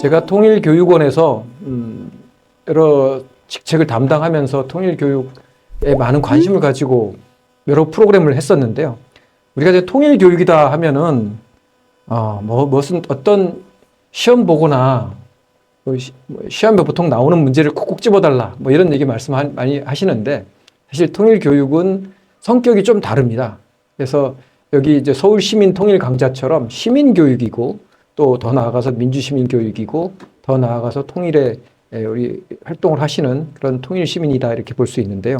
제가 통일교육원에서 여러 직책을 담당하면서 통일교육에 많은 관심을 가지고 여러 프로그램을 했었는데요. 우리가 이제 통일교육이다 하면은 무슨 어떤 시험 보거나 시험에 보통 나오는 문제를 콕콕 집어달라 뭐 이런 얘기 말씀 많이 하시는데, 사실 통일교육은 성격이 좀 다릅니다. 그래서 여기 이제 서울시민통일강좌처럼 시민교육이고, 또 더 나아가서 민주시민교육이고, 더 나아가서 통일에 우리 활동을 하시는 그런 통일시민이다 이렇게 볼 수 있는데요.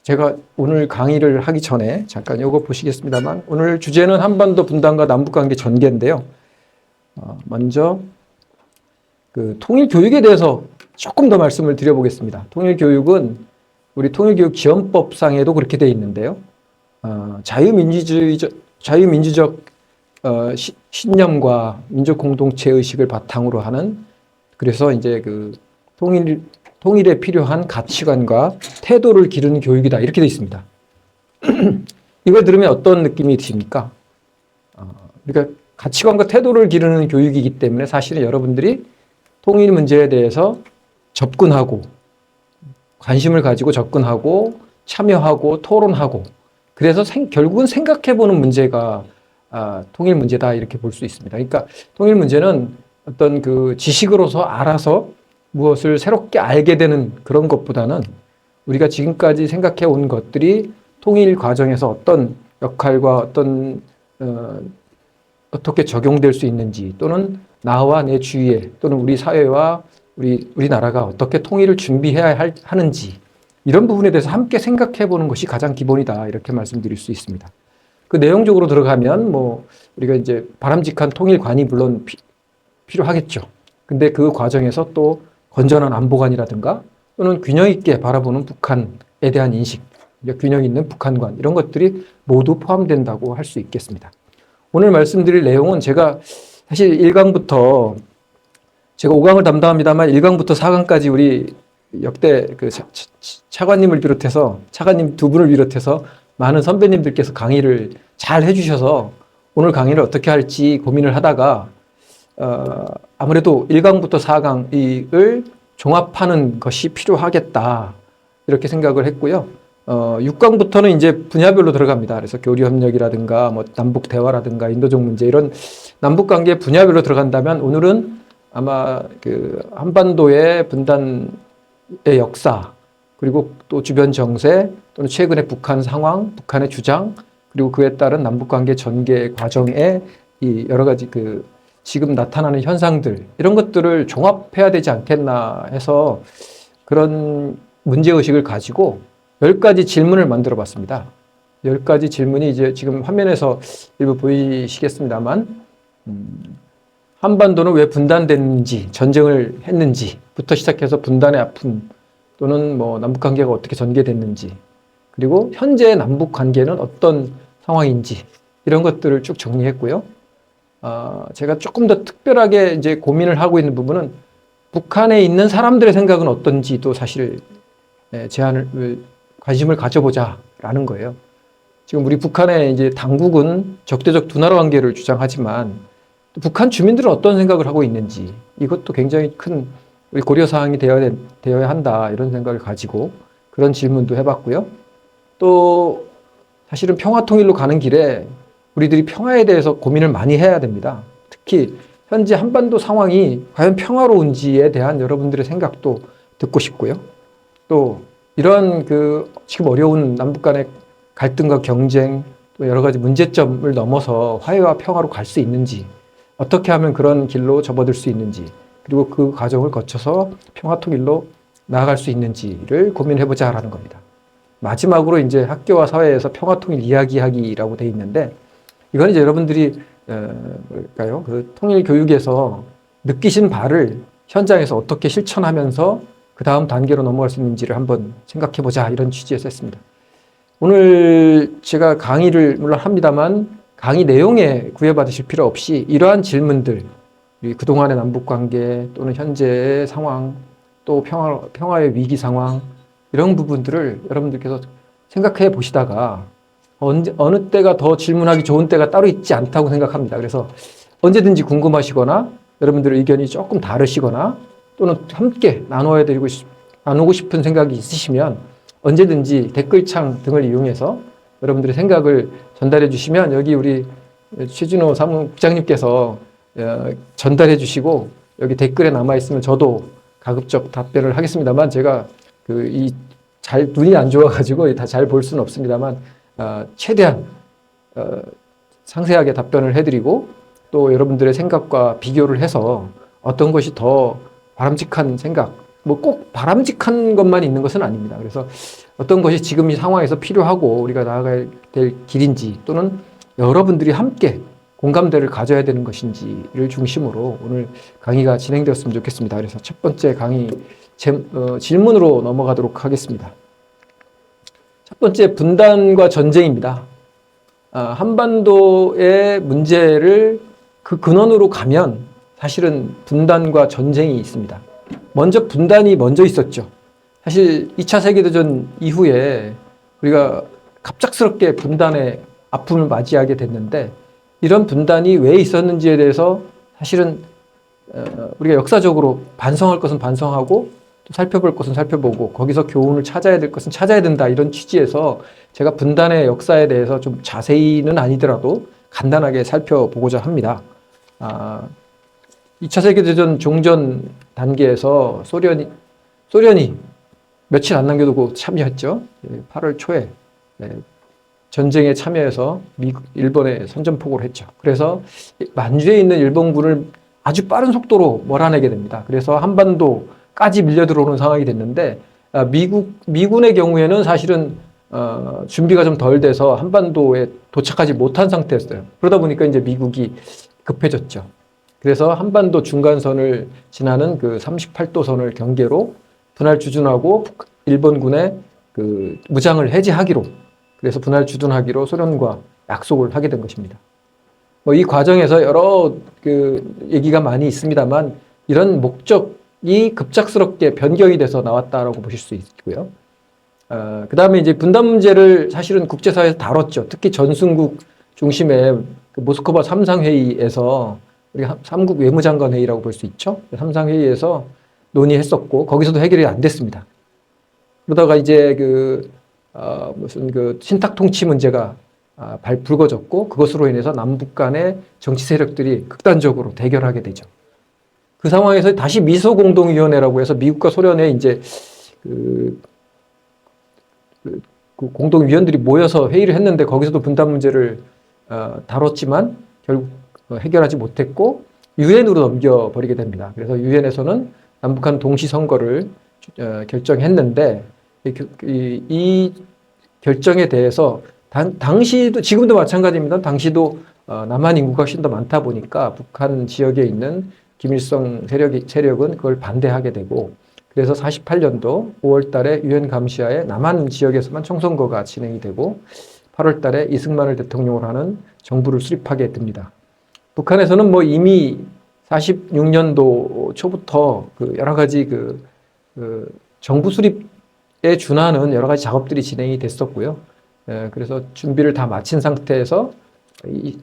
제가 오늘 강의를 하기 전에 잠깐 이거 보시겠습니다만, 오늘 주제는 한반도 분단과 남북관계 전개인데요. 먼저 그 통일교육에 대해서 조금 더 말씀을 드려보겠습니다. 통일교육은 우리 통일교육지원법상에도 그렇게 되어 있는데요. 자유민주적 신념과 민족 공동체 의식을 바탕으로 하는, 그래서 이제 그 통일에 필요한 가치관과 태도를 기르는 교육이다 이렇게 되어 있습니다. 이걸 들으면 어떤 느낌이 드십니까? 그러니까 가치관과 태도를 기르는 교육이기 때문에 사실은 여러분들이 통일 문제에 대해서 접근하고, 관심을 가지고 접근하고, 참여하고, 토론하고, 그래서 결국은 생각해보는 문제가 통일 문제다 이렇게 볼 수 있습니다. 그러니까 통일 문제는 어떤 그 지식으로서 알아서 무엇을 새롭게 알게 되는 그런 것보다는, 우리가 지금까지 생각해 온 것들이 통일 과정에서 어떤 역할과 어떻게 적용될 수 있는지, 또는 나와 내 주위에, 또는 우리 사회와 우리나라가 어떻게 통일을 준비해야 하는지, 이런 부분에 대해서 함께 생각해 보는 것이 가장 기본이다 이렇게 말씀드릴 수 있습니다. 그 내용적으로 들어가면 우리가 이제 바람직한 통일관이 물론 필요하겠죠. 근데 그 과정에서 또 건전한 안보관이라든가, 또는 균형 있게 바라보는 북한에 대한 인식, 균형 있는 북한관, 이런 것들이 모두 포함된다고 할 수 있겠습니다. 오늘 말씀드릴 내용은 제가 사실 1강부터, 제가 5강을 담당합니다만 1강부터 4강까지 우리 역대 그 차관님을 비롯해서, 차관님 두 분을 비롯해서 많은 선배님들께서 강의를 잘 해주셔서 오늘 강의를 어떻게 할지 고민을 하다가 아무래도 1강부터 4강을 종합하는 것이 필요하겠다 이렇게 생각을 했고요. 6강부터는 이제 분야별로 들어갑니다. 그래서 교류협력이라든가 뭐 남북대화라든가 인도적 문제, 이런 남북관계 분야별로 들어간다면, 오늘은 아마 그 한반도의 분단의 역사, 그리고 또 주변 정세, 또는 최근의 북한 상황, 북한의 주장, 그리고 그에 따른 남북관계 전개 과정의 이 여러 가지 그 지금 나타나는 현상들, 이런 것들을 종합해야 되지 않겠나 해서 그런 문제의식을 가지고 10가지 질문을 만들어 봤습니다. 10가지 질문이 이제 지금 화면에서 일부 보이시겠습니다만, 한반도는 왜 분단됐는지, 전쟁을 했는지부터 시작해서 분단의 아픔, 또는 뭐 남북관계가 어떻게 전개됐는지, 그리고 현재의 남북관계는 어떤 상황인지, 이런 것들을 쭉 정리했고요. 제가 조금 더 특별하게 이제 고민을 하고 있는 부분은, 북한에 있는 사람들의 생각은 어떤지도 사실 관심을 가져보자라는 거예요. 지금 우리 북한의 이제 당국은 적대적 두 나라 관계를 주장하지만, 북한 주민들은 어떤 생각을 하고 있는지, 이것도 굉장히 큰 우리 고려사항이 되어야 한다 이런 생각을 가지고 그런 질문도 해봤고요. 또 사실은 평화통일로 가는 길에 우리들이 평화에 대해서 고민을 많이 해야 됩니다. 특히 현재 한반도 상황이 과연 평화로운지에 대한 여러분들의 생각도 듣고 싶고요. 또 이런 지금 어려운 남북 간의 갈등과 경쟁, 또 여러 가지 문제점을 넘어서 화해와 평화로 갈 수 있는지, 어떻게 하면 그런 길로 접어들 수 있는지, 그리고 그 과정을 거쳐서 평화통일로 나아갈 수 있는지를 고민해보자라는 겁니다. 마지막으로 이제 학교와 사회에서 평화통일 이야기하기라고 되어 있는데, 이건 이제 여러분들이 그 통일 교육에서 느끼신 바를 현장에서 어떻게 실천하면서 그 다음 단계로 넘어갈 수 있는지를 한번 생각해보자, 이런 취지에서 했습니다. 오늘 제가 강의를 물론 합니다만, 강의 내용에 구애받으실 필요 없이 이러한 질문들, 그동안의 남북관계, 또는 현재의 상황, 또 평화의 위기 상황, 이런 부분들을 여러분들께서 생각해 보시다가, 어느 때가 더 질문하기 좋은 때가 따로 있지 않다고 생각합니다. 그래서 언제든지 궁금하시거나 여러분들의 의견이 조금 다르시거나 또는 함께 나누고 싶은 생각이 있으시면 언제든지 댓글창 등을 이용해서 여러분들의 생각을 전달해 주시면 여기 우리 최진호 사무국장님께서 전달해 주시고 여기 댓글에 남아 있으면 저도 가급적 답변을 하겠습니다만 제가 눈이 안 좋아가지고 다 잘 볼 수는 없습니다만 최대한 상세하게 답변을 해드리고 또 여러분들의 생각과 비교를 해서 어떤 것이 더 바람직한 생각, 뭐 꼭 바람직한 것만 있는 것은 아닙니다. 그래서 어떤 것이 지금 이 상황에서 필요하고 우리가 나아가야 될 길인지 또는 여러분들이 함께 공감대를 가져야 되는 것인지를 중심으로 오늘 강의가 진행되었으면 좋겠습니다. 그래서 첫 번째 강의 질문으로 넘어가도록 하겠습니다. 첫 번째 분단과 전쟁입니다. 한반도의 문제를 그 근원으로 가면 사실은 분단과 전쟁이 있습니다. 먼저 분단이 먼저 있었죠. 사실 2차 세계대전 이후에 우리가 갑작스럽게 분단의 아픔을 맞이하게 됐는데 이런 분단이 왜 있었는지에 대해서 사실은 우리가 역사적으로 반성할 것은 반성하고 또 살펴볼 것은 살펴보고 거기서 교훈을 찾아야 될 것은 찾아야 된다 이런 취지에서 제가 분단의 역사에 대해서 좀 자세히는 아니더라도 간단하게 살펴보고자 합니다. 2차 세계대전 종전 단계에서 소련이 며칠 안 남겨두고 참여했죠. 8월 초에 전쟁에 참여해서 일본에 선전포고를 했죠. 그래서 만주에 있는 일본군을 아주 빠른 속도로 몰아내게 됩니다. 그래서 한반도까지 밀려 들어오는 상황이 됐는데 미군의 경우에는 사실은 준비가 좀 덜 돼서 한반도에 도착하지 못한 상태였어요. 그러다 보니까 이제 미국이 급해졌죠. 그래서 한반도 중간선을 지나는 그 38도 선을 경계로 분할 주둔하고 일본군의 그 무장을 해제하기로 그래서 분할 주둔하기로 소련과 약속을 하게 된 것입니다. 뭐 이 과정에서 여러 얘기가 많이 있습니다만 이런 목적이 급작스럽게 변경이 돼서 나왔다라고 보실 수 있고요. 그 다음에 이제 분단 문제를 사실은 국제사회에서 다뤘죠. 특히 전순국 중심의 그 모스크바 3상 회의에서 우리 3국 외무장관 회의라고 볼 수 있죠. 3상 회의에서 논의했었고 거기서도 해결이 안 됐습니다. 그러다가 이제 무슨 신탁 통치 문제가 불거졌고 그것으로 인해서 남북 간의 정치 세력들이 극단적으로 대결하게 되죠. 그 상황에서 다시 미소 공동위원회라고 해서 미국과 소련의 이제 그 공동위원들이 모여서 회의를 했는데 거기서도 분단 문제를 다뤘지만 결국 해결하지 못했고 유엔으로 넘겨버리게 됩니다. 그래서 유엔에서는 남북한 동시 선거를 결정했는데 이 결정에 대해서 당시도 지금도 마찬가지입니다. 당시도 남한 인구가 훨씬 더 많다 보니까 북한 지역에 있는 김일성 세력은 그걸 반대하게 되고 그래서 48년도 5월 달에 유엔 감시하에 남한 지역에서만 총선거가 진행이 되고 8월 달에 이승만을 대통령으로 하는 정부를 수립하게 됩니다. 북한에서는 뭐 이미 46년도 초부터 여러 가지 정부 수립에 준하는 여러 가지 작업들이 진행이 됐었고요. 그래서 준비를 다 마친 상태에서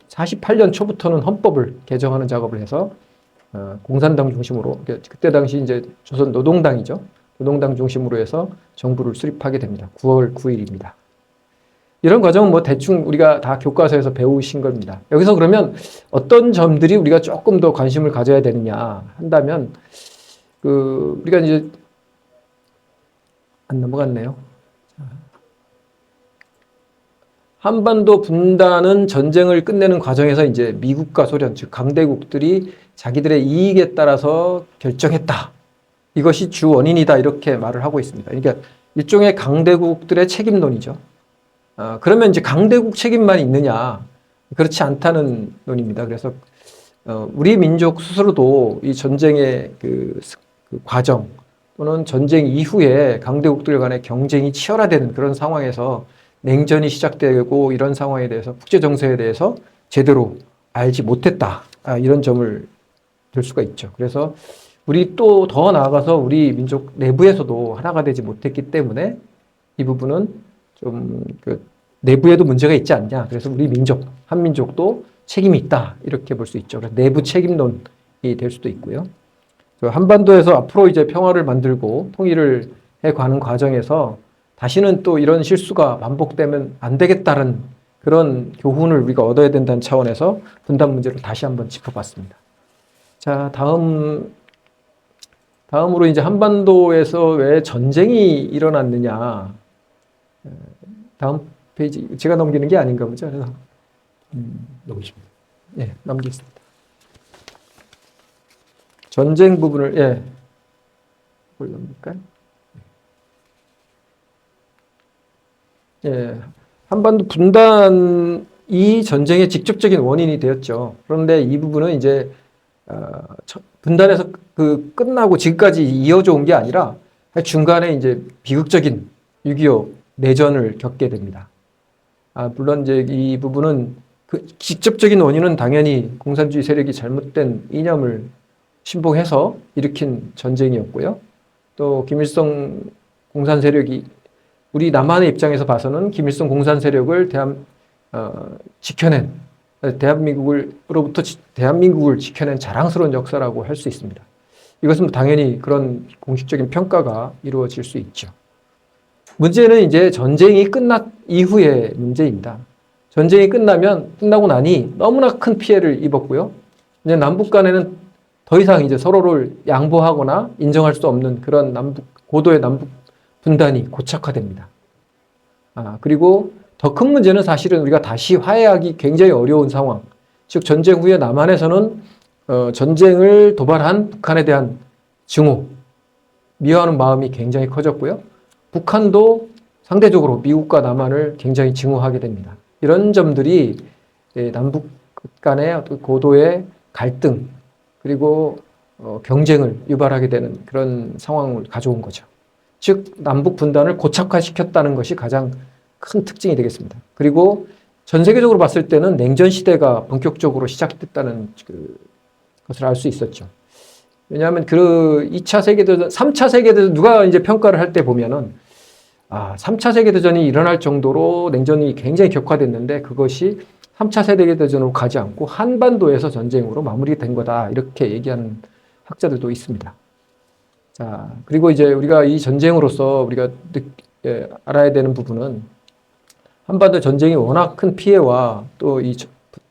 48년 초부터는 헌법을 개정하는 작업을 해서 공산당 중심으로 그때 당시 이제 조선 노동당이죠. 노동당 중심으로 해서 정부를 수립하게 됩니다. 9월 9일입니다. 이런 과정은 뭐 대충 우리가 다 교과서에서 배우신 겁니다. 여기서 그러면 어떤 점들이 우리가 조금 더 관심을 가져야 되느냐 한다면 우리가 이제 안 넘어갔네요. 한반도 분단은 전쟁을 끝내는 과정에서 이제 미국과 소련, 즉 강대국들이 자기들의 이익에 따라서 결정했다. 이것이 주 원인이다. 이렇게 말을 하고 있습니다. 그러니까 일종의 강대국들의 책임론이죠. 그러면 이제 강대국 책임만 있느냐? 그렇지 않다는 논입니다. 그래서 우리 민족 스스로도 이 전쟁의 그 과정 또는 전쟁 이후에 강대국들 간의 경쟁이 치열화되는 그런 상황에서 냉전이 시작되고 이런 상황에 대해서 국제 정세에 대해서 제대로 알지 못했다. 이런 점을 들 수가 있죠. 그래서 우리 또 더 나아가서 우리 민족 내부에서도 하나가 되지 못했기 때문에 이 부분은 좀 내부에도 문제가 있지 않냐. 그래서 우리 민족, 한민족도 책임이 있다. 이렇게 볼 수 있죠. 그래서 내부 책임론에 될 수도 있고요. 한반도에서 앞으로 이제 평화를 만들고 통일을 해가는 과정에서 다시는 또 이런 실수가 반복되면 안 되겠다는 그런 교훈을 우리가 얻어야 된다는 차원에서 분단 문제를 다시 한번 짚어봤습니다. 자, 다음으로 이제 한반도에서 왜 전쟁이 일어났느냐. 다음 페이지, 제가 넘기는 게 아닌가 보죠. 그래서 넘기십니다. 예, 넘기겠습니다. 전쟁 부분을, 예, 뭘 넘길까요? 예, 한반도 분단이 전쟁의 직접적인 원인이 되었죠. 그런데 이 부분은 이제 분단에서 끝나고 지금까지 이어져 온 게 아니라 중간에 이제 비극적인 6.25 내전을 겪게 됩니다. 물론 이제 이 부분은 그 직접적인 원인은 당연히 공산주의 세력이 잘못된 이념을 신봉해서 일으킨 전쟁이었고요. 또 김일성 공산 세력이 우리 남한의 입장에서 봐서는 김일성 공산 세력을 지켜낸 대한민국을 지켜낸 자랑스러운 역사라고 할 수 있습니다. 이것은 당연히 그런 공식적인 평가가 이루어질 수 있죠. 문제는 이제 전쟁이 끝난 이후의 문제입니다. 전쟁이 끝나고 나니 너무나 큰 피해를 입었고요. 이제 남북 간에는 더 이상 이제 서로를 양보하거나 인정할 수 없는 그런 고도의 남북 분단이 고착화됩니다. 그리고 더 큰 문제는 사실은 우리가 다시 화해하기 굉장히 어려운 상황. 즉 전쟁 후에 남한에서는 전쟁을 도발한 북한에 대한 증오, 미워하는 마음이 굉장히 커졌고요. 북한도 상대적으로 미국과 남한을 굉장히 증오하게 됩니다. 이런 점들이 남북 간의 고도의 갈등 그리고 경쟁을 유발하게 되는 그런 상황을 가져온 거죠. 즉 남북 분단을 고착화시켰다는 것이 가장 큰 특징이 되겠습니다. 그리고 전 세계적으로 봤을 때는 냉전 시대가 본격적으로 시작됐다는 것을 알 수 있었죠. 왜냐하면 2차 세계대전, 3차 세계대전 누가 이제 평가를 할 때 보면은 3차 세계대전이 일어날 정도로 냉전이 굉장히 격화됐는데 그것이 3차 세계대전으로 가지 않고 한반도에서 전쟁으로 마무리된 거다. 이렇게 얘기하는 학자들도 있습니다. 자, 그리고 이제 우리가 이 전쟁으로서 우리가 알아야 되는 부분은 한반도 전쟁이 워낙 큰 피해와 또 이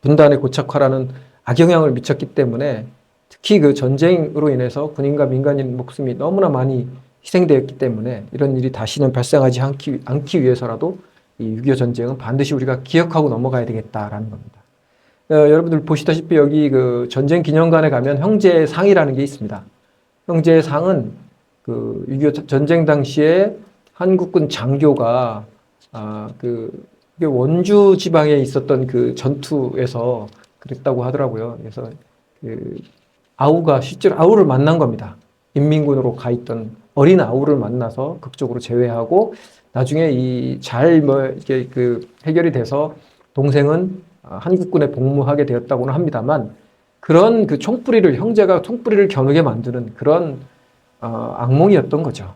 분단의 고착화라는 악영향을 미쳤기 때문에 특히 그 전쟁으로 인해서 군인과 민간인 목숨이 너무나 많이 희생되었기 때문에 이런 일이 다시는 발생하지 않기 위해서라도 이 6.25 전쟁은 반드시 우리가 기억하고 넘어가야 되겠다라는 겁니다. 여러분들 보시다시피 여기 그 전쟁 기념관에 가면 형제상이라는 게 있습니다. 형제상은 그 6.25 전쟁 당시에 한국군 장교가 원주 지방에 있었던 그 전투에서 그랬다고 하더라고요. 그래서 실제로 아우를 만난 겁니다. 인민군으로 가 있던 어린 아우를 만나서 극적으로 제외하고 나중에 이렇게 해결이 돼서 동생은 한국군에 복무하게 되었다고는 합니다만 그런 형제가 총뿌리를 겨누게 만드는 그런 악몽이었던 거죠.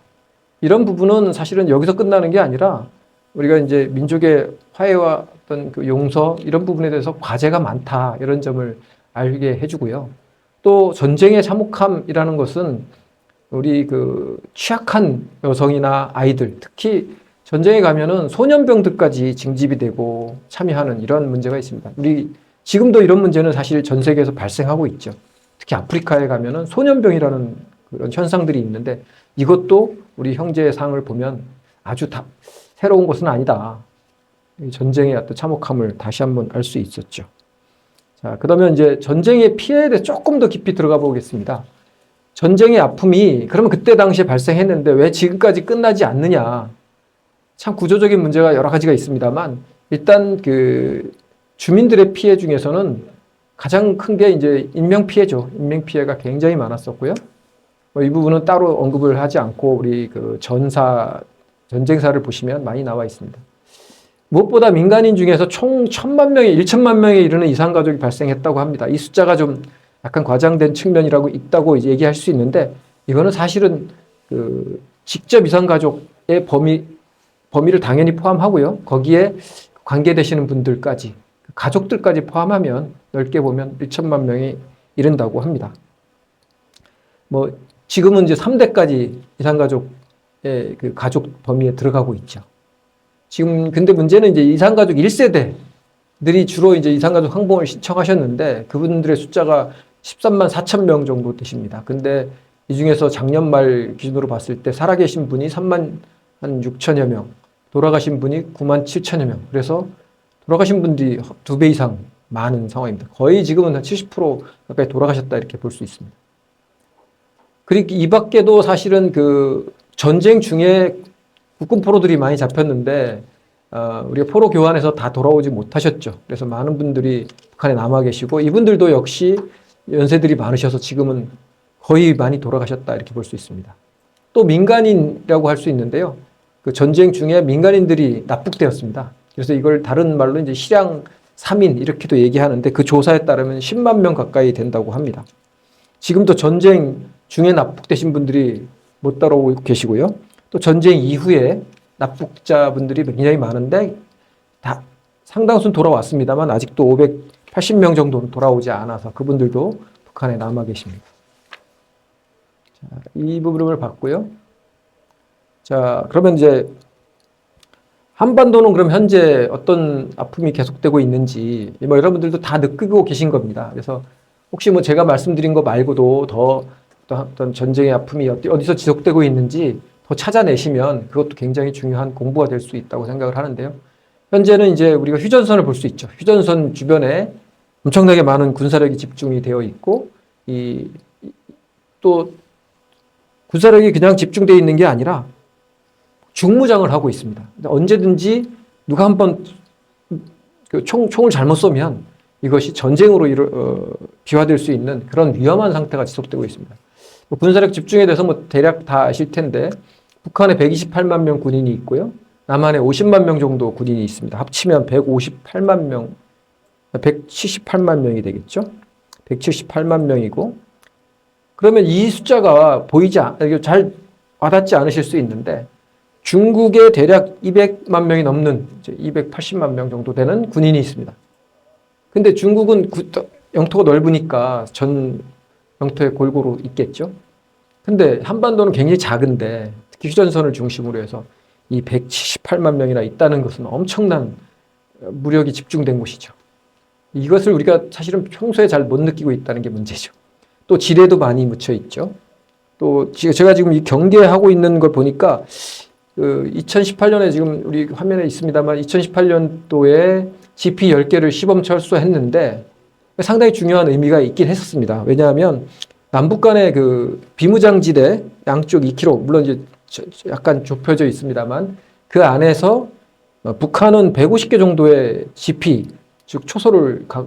이런 부분은 사실은 여기서 끝나는 게 아니라 우리가 이제 민족의 화해와 어떤 용서 이런 부분에 대해서 과제가 많다 이런 점을 알게 해주고요. 또 전쟁의 참혹함이라는 것은 우리 취약한 여성이나 아이들 특히 전쟁에 가면은 소년병들까지 징집이 되고 참여하는 이런 문제가 있습니다. 우리 지금도 이런 문제는 사실 전 세계에서 발생하고 있죠. 특히 아프리카에 가면은 소년병이라는 그런 현상들이 있는데 이것도 우리 형제의 상을 보면 아주 새로운 것은 아니다. 전쟁의 어떤 참혹함을 다시 한번 알 수 있었죠. 자, 그러면 이제 전쟁의 피해에 대해 조금 더 깊이 들어가 보겠습니다. 전쟁의 아픔이 그러면 그때 당시에 발생했는데 왜 지금까지 끝나지 않느냐. 참 구조적인 문제가 여러 가지가 있습니다만 일단 주민들의 피해 중에서는 가장 큰 게 이제 인명피해죠. 인명피해가 굉장히 많았었고요. 이 부분은 따로 언급을 하지 않고 우리 전쟁사를 보시면 많이 나와 있습니다. 무엇보다 민간인 중에서 총 1천만 명에 이르는 이산가족이 발생했다고 합니다. 이 숫자가 좀 약간 과장된 측면이라고 있다고 이제 얘기할 수 있는데 이거는 사실은 직접 이산가족의 범위를 당연히 포함하고요. 거기에 관계되시는 분들까지 가족들까지 포함하면 넓게 보면 1천만 명이 이른다고 합니다. 뭐 지금은 이제 3대까지 이산가족의 그 가족 범위에 들어가고 있죠. 지금 근데 문제는 이제 이산가족 1세대들이 주로 이제 이산가족 항봉을 신청하셨는데 그분들의 숫자가 13만 4천 명 정도 되십니다. 근데 이 중에서 작년 말 기준으로 봤을 때 살아계신 분이 3만 한 6천여 명, 돌아가신 분이 9만 7천여 명. 그래서 돌아가신 분들이 2배 이상 많은 상황입니다. 거의 지금은 한 70% 가까이 돌아가셨다 이렇게 볼 수 있습니다. 그리고 이 밖에도 사실은 그 전쟁 중에 국군 포로들이 많이 잡혔는데 우리가 포로 교환해서 다 돌아오지 못하셨죠. 그래서 많은 분들이 북한에 남아 계시고 이분들도 역시 연세들이 많으셔서 지금은 거의 많이 돌아가셨다 이렇게 볼 수 있습니다. 또 민간인이라고 할 수 있는데요. 그 전쟁 중에 민간인들이 납북되었습니다. 그래서 이걸 다른 말로 이제 실향 3인 이렇게도 얘기하는데 그 조사에 따르면 10만 명 가까이 된다고 합니다. 지금도 전쟁 중에 납북되신 분들이 못 따라오고 계시고요. 또 전쟁 이후에 납북자분들이 굉장히 많은데 다 상당수는 돌아왔습니다만 아직도 580명 정도는 돌아오지 않아서 그분들도 북한에 남아 계십니다. 자, 이 부분을 봤고요. 자, 그러면 이제 한반도는 그럼 현재 어떤 아픔이 계속되고 있는지 뭐 여러분들도 다 느끼고 계신 겁니다. 그래서 혹시 뭐 제가 말씀드린 거 말고도 더 어떤 전쟁의 아픔이 어디서 지속되고 있는지 더 찾아내시면 그것도 굉장히 중요한 공부가 될 수 있다고 생각을 하는데요. 현재는 이제 우리가 휴전선을 볼 수 있죠. 휴전선 주변에 엄청나게 많은 군사력이 집중이 되어 있고 또 군사력이 그냥 집중되어 있는 게 아니라 중무장을 하고 있습니다. 언제든지 누가 한번 총을 잘못 쏘면 이것이 전쟁으로 비화될 수 있는 그런 위험한 상태가 지속되고 있습니다. 군사력 집중에 대해서 뭐 대략 다 아실 텐데 북한에 128만 명 군인이 있고요. 남한에 50만 명 정도 군인이 있습니다. 합치면 158만 명, 178만 명이 되겠죠. 178만 명이고 그러면 이 숫자가 잘 와닿지 않으실 수 있는데 중국에 대략 200만 명이 넘는 280만 명 정도 되는 군인이 있습니다. 근데 중국은 영토가 넓으니까 전 영토에 골고루 있겠죠. 근데 한반도는 굉장히 작은데 특히 휴전선을 중심으로 해서 이 178만 명이나 있다는 것은 엄청난 무력이 집중된 곳이죠. 이것을 우리가 사실은 평소에 잘 못 느끼고 있다는 게 문제죠. 또 지뢰도 많이 묻혀 있죠. 또 제가 지금 이 경계하고 있는 걸 보니까 2018년에 지금 우리 화면에 있습니다만 2018년도에 GP 10개를 시범 철수했는데 상당히 중요한 의미가 있긴 했었습니다. 왜냐하면 남북 간의 그 비무장지대 양쪽 2km, 물론 이제 약간 좁혀져 있습니다만 그 안에서 북한은 150개 정도의 GP, 즉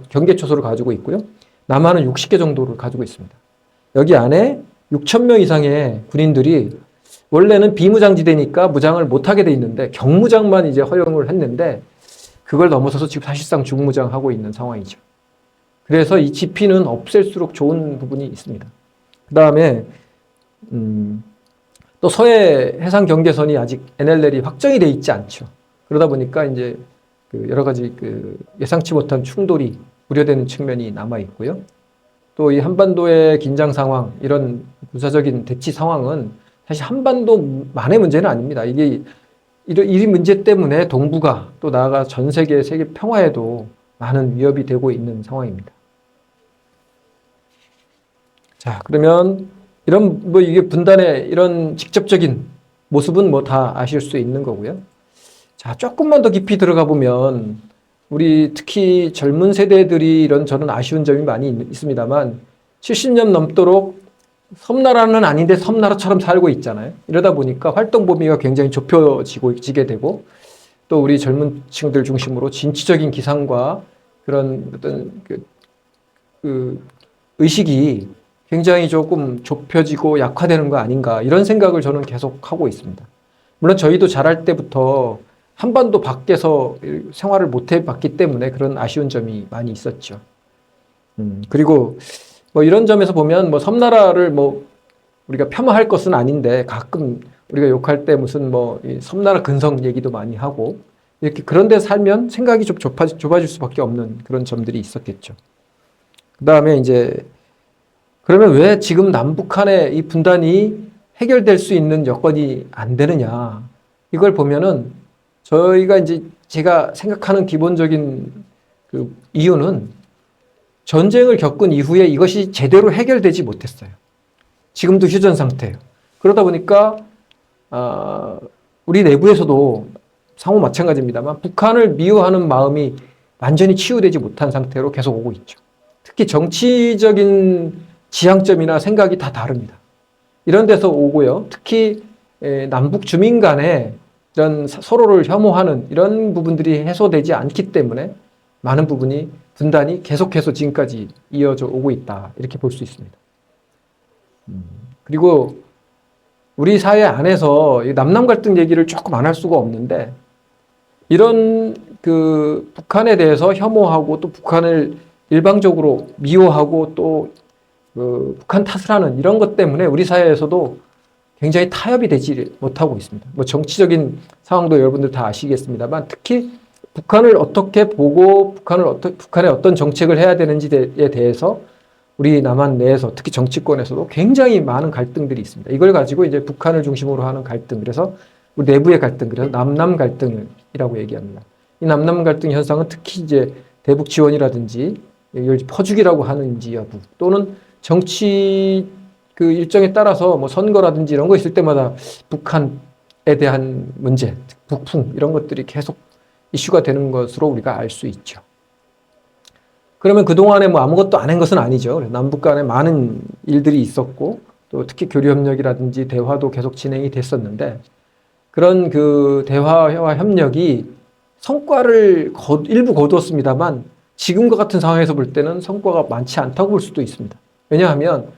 경계 초소를 가지고 있고요. 남한은 60개 정도를 가지고 있습니다. 여기 안에 6천 명 이상의 군인들이 원래는 비무장지대니까 무장을 못하게 돼 있는데 경무장만 이제 허용을 했는데 그걸 넘어서서 지금 사실상 중무장하고 있는 상황이죠. 그래서 이 GP는 없앨수록 좋은 부분이 있습니다. 그 다음에 또 서해 해상 경계선이 아직 NLL이 확정이 돼 있지 않죠. 그러다 보니까 이제 여러 가지 예상치 못한 충돌이 우려되는 측면이 남아 있고요. 또 이 한반도의 긴장 상황, 이런 군사적인 대치 상황은 사실 한반도만의 문제는 아닙니다. 이 문제 때문에 동북아 또 나아가 전 세계 평화에도 많은 위협이 되고 있는 상황입니다. 자, 그러면 이게 분단의 이런 직접적인 모습은 뭐 다 아실 수 있는 거고요. 자, 조금만 더 깊이 들어가 보면 우리 특히 젊은 세대들이 저는 아쉬운 점이 많이 있습니다만 70년 넘도록 섬나라는 아닌데 섬나라처럼 살고 있잖아요. 이러다 보니까 활동 범위가 굉장히 좁혀지게 되고 또 우리 젊은 층들 중심으로 진취적인 기상과 그런 어떤 의식이 굉장히 조금 좁혀지고 약화되는 거 아닌가 이런 생각을 저는 계속 하고 있습니다. 물론 저희도 자랄 때부터 한반도 밖에서 생활을 못 해봤기 때문에 그런 아쉬운 점이 많이 있었죠. 그리고 뭐 이런 점에서 보면 뭐 섬나라를 뭐 우리가 폄하할 것은 아닌데 가끔 우리가 욕할 때 무슨 이 섬나라 근성 얘기도 많이 하고 이렇게 그런 데 살면 생각이 좀 좁아질 수밖에 없는 그런 점들이 있었겠죠. 그 다음에 이제 그러면 왜 지금 남북한의 이 분단이 해결될 수 있는 여건이 안 되느냐? 이걸 보면은 저희가 이제 제가 생각하는 기본적인 그 이유는 전쟁을 겪은 이후에 이것이 제대로 해결되지 못했어요. 지금도 휴전 상태예요. 그러다 보니까 우리 내부에서도 상호 마찬가지입니다만 북한을 미워하는 마음이 완전히 치유되지 못한 상태로 계속 오고 있죠. 특히 정치적인 지향점이나 생각이 다 다릅니다. 이런 데서 오고요. 특히 남북 주민 간에 이런 서로를 혐오하는 이런 부분들이 해소되지 않기 때문에 많은 부분이 분단이 계속해서 지금까지 이어져 오고 있다. 이렇게 볼 수 있습니다. 그리고 우리 사회 안에서 남남 갈등 얘기를 조금 안 할 수가 없는데 이런 그 북한에 대해서 혐오하고 또 북한을 일방적으로 미워하고 또 그 북한 탓을 하는 이런 것 때문에 우리 사회에서도 굉장히 타협이 되지 못하고 있습니다. 뭐 정치적인 상황도 여러분들 다 아시겠습니다만 특히 북한을 어떻게 보고 북한의 어떤 정책을 해야 되는지에 대해서 우리 남한 내에서 특히 정치권에서도 굉장히 많은 갈등들이 있습니다. 이걸 가지고 이제 북한을 중심으로 하는 갈등, 그래서 우리 내부의 갈등, 그래서 남남 갈등이라고 얘기합니다. 이 남남 갈등 현상은 특히 이제 대북 지원이라든지 이걸 퍼주기라고 하는지 여부 또는 정치 그 일정에 따라서 뭐 선거라든지 이런 거 있을 때마다 북한에 대한 문제, 북풍 이런 것들이 계속 이슈가 되는 것으로 우리가 알 수 있죠. 그러면 그동안에 뭐 아무것도 안 한 것은 아니죠. 남북 간에 많은 일들이 있었고 또 특히 교류협력이라든지 대화도 계속 진행이 됐었는데 그런 그 대화와 협력이 성과를 일부 거두었습니다만 지금과 같은 상황에서 볼 때는 성과가 많지 않다고 볼 수도 있습니다. 왜냐하면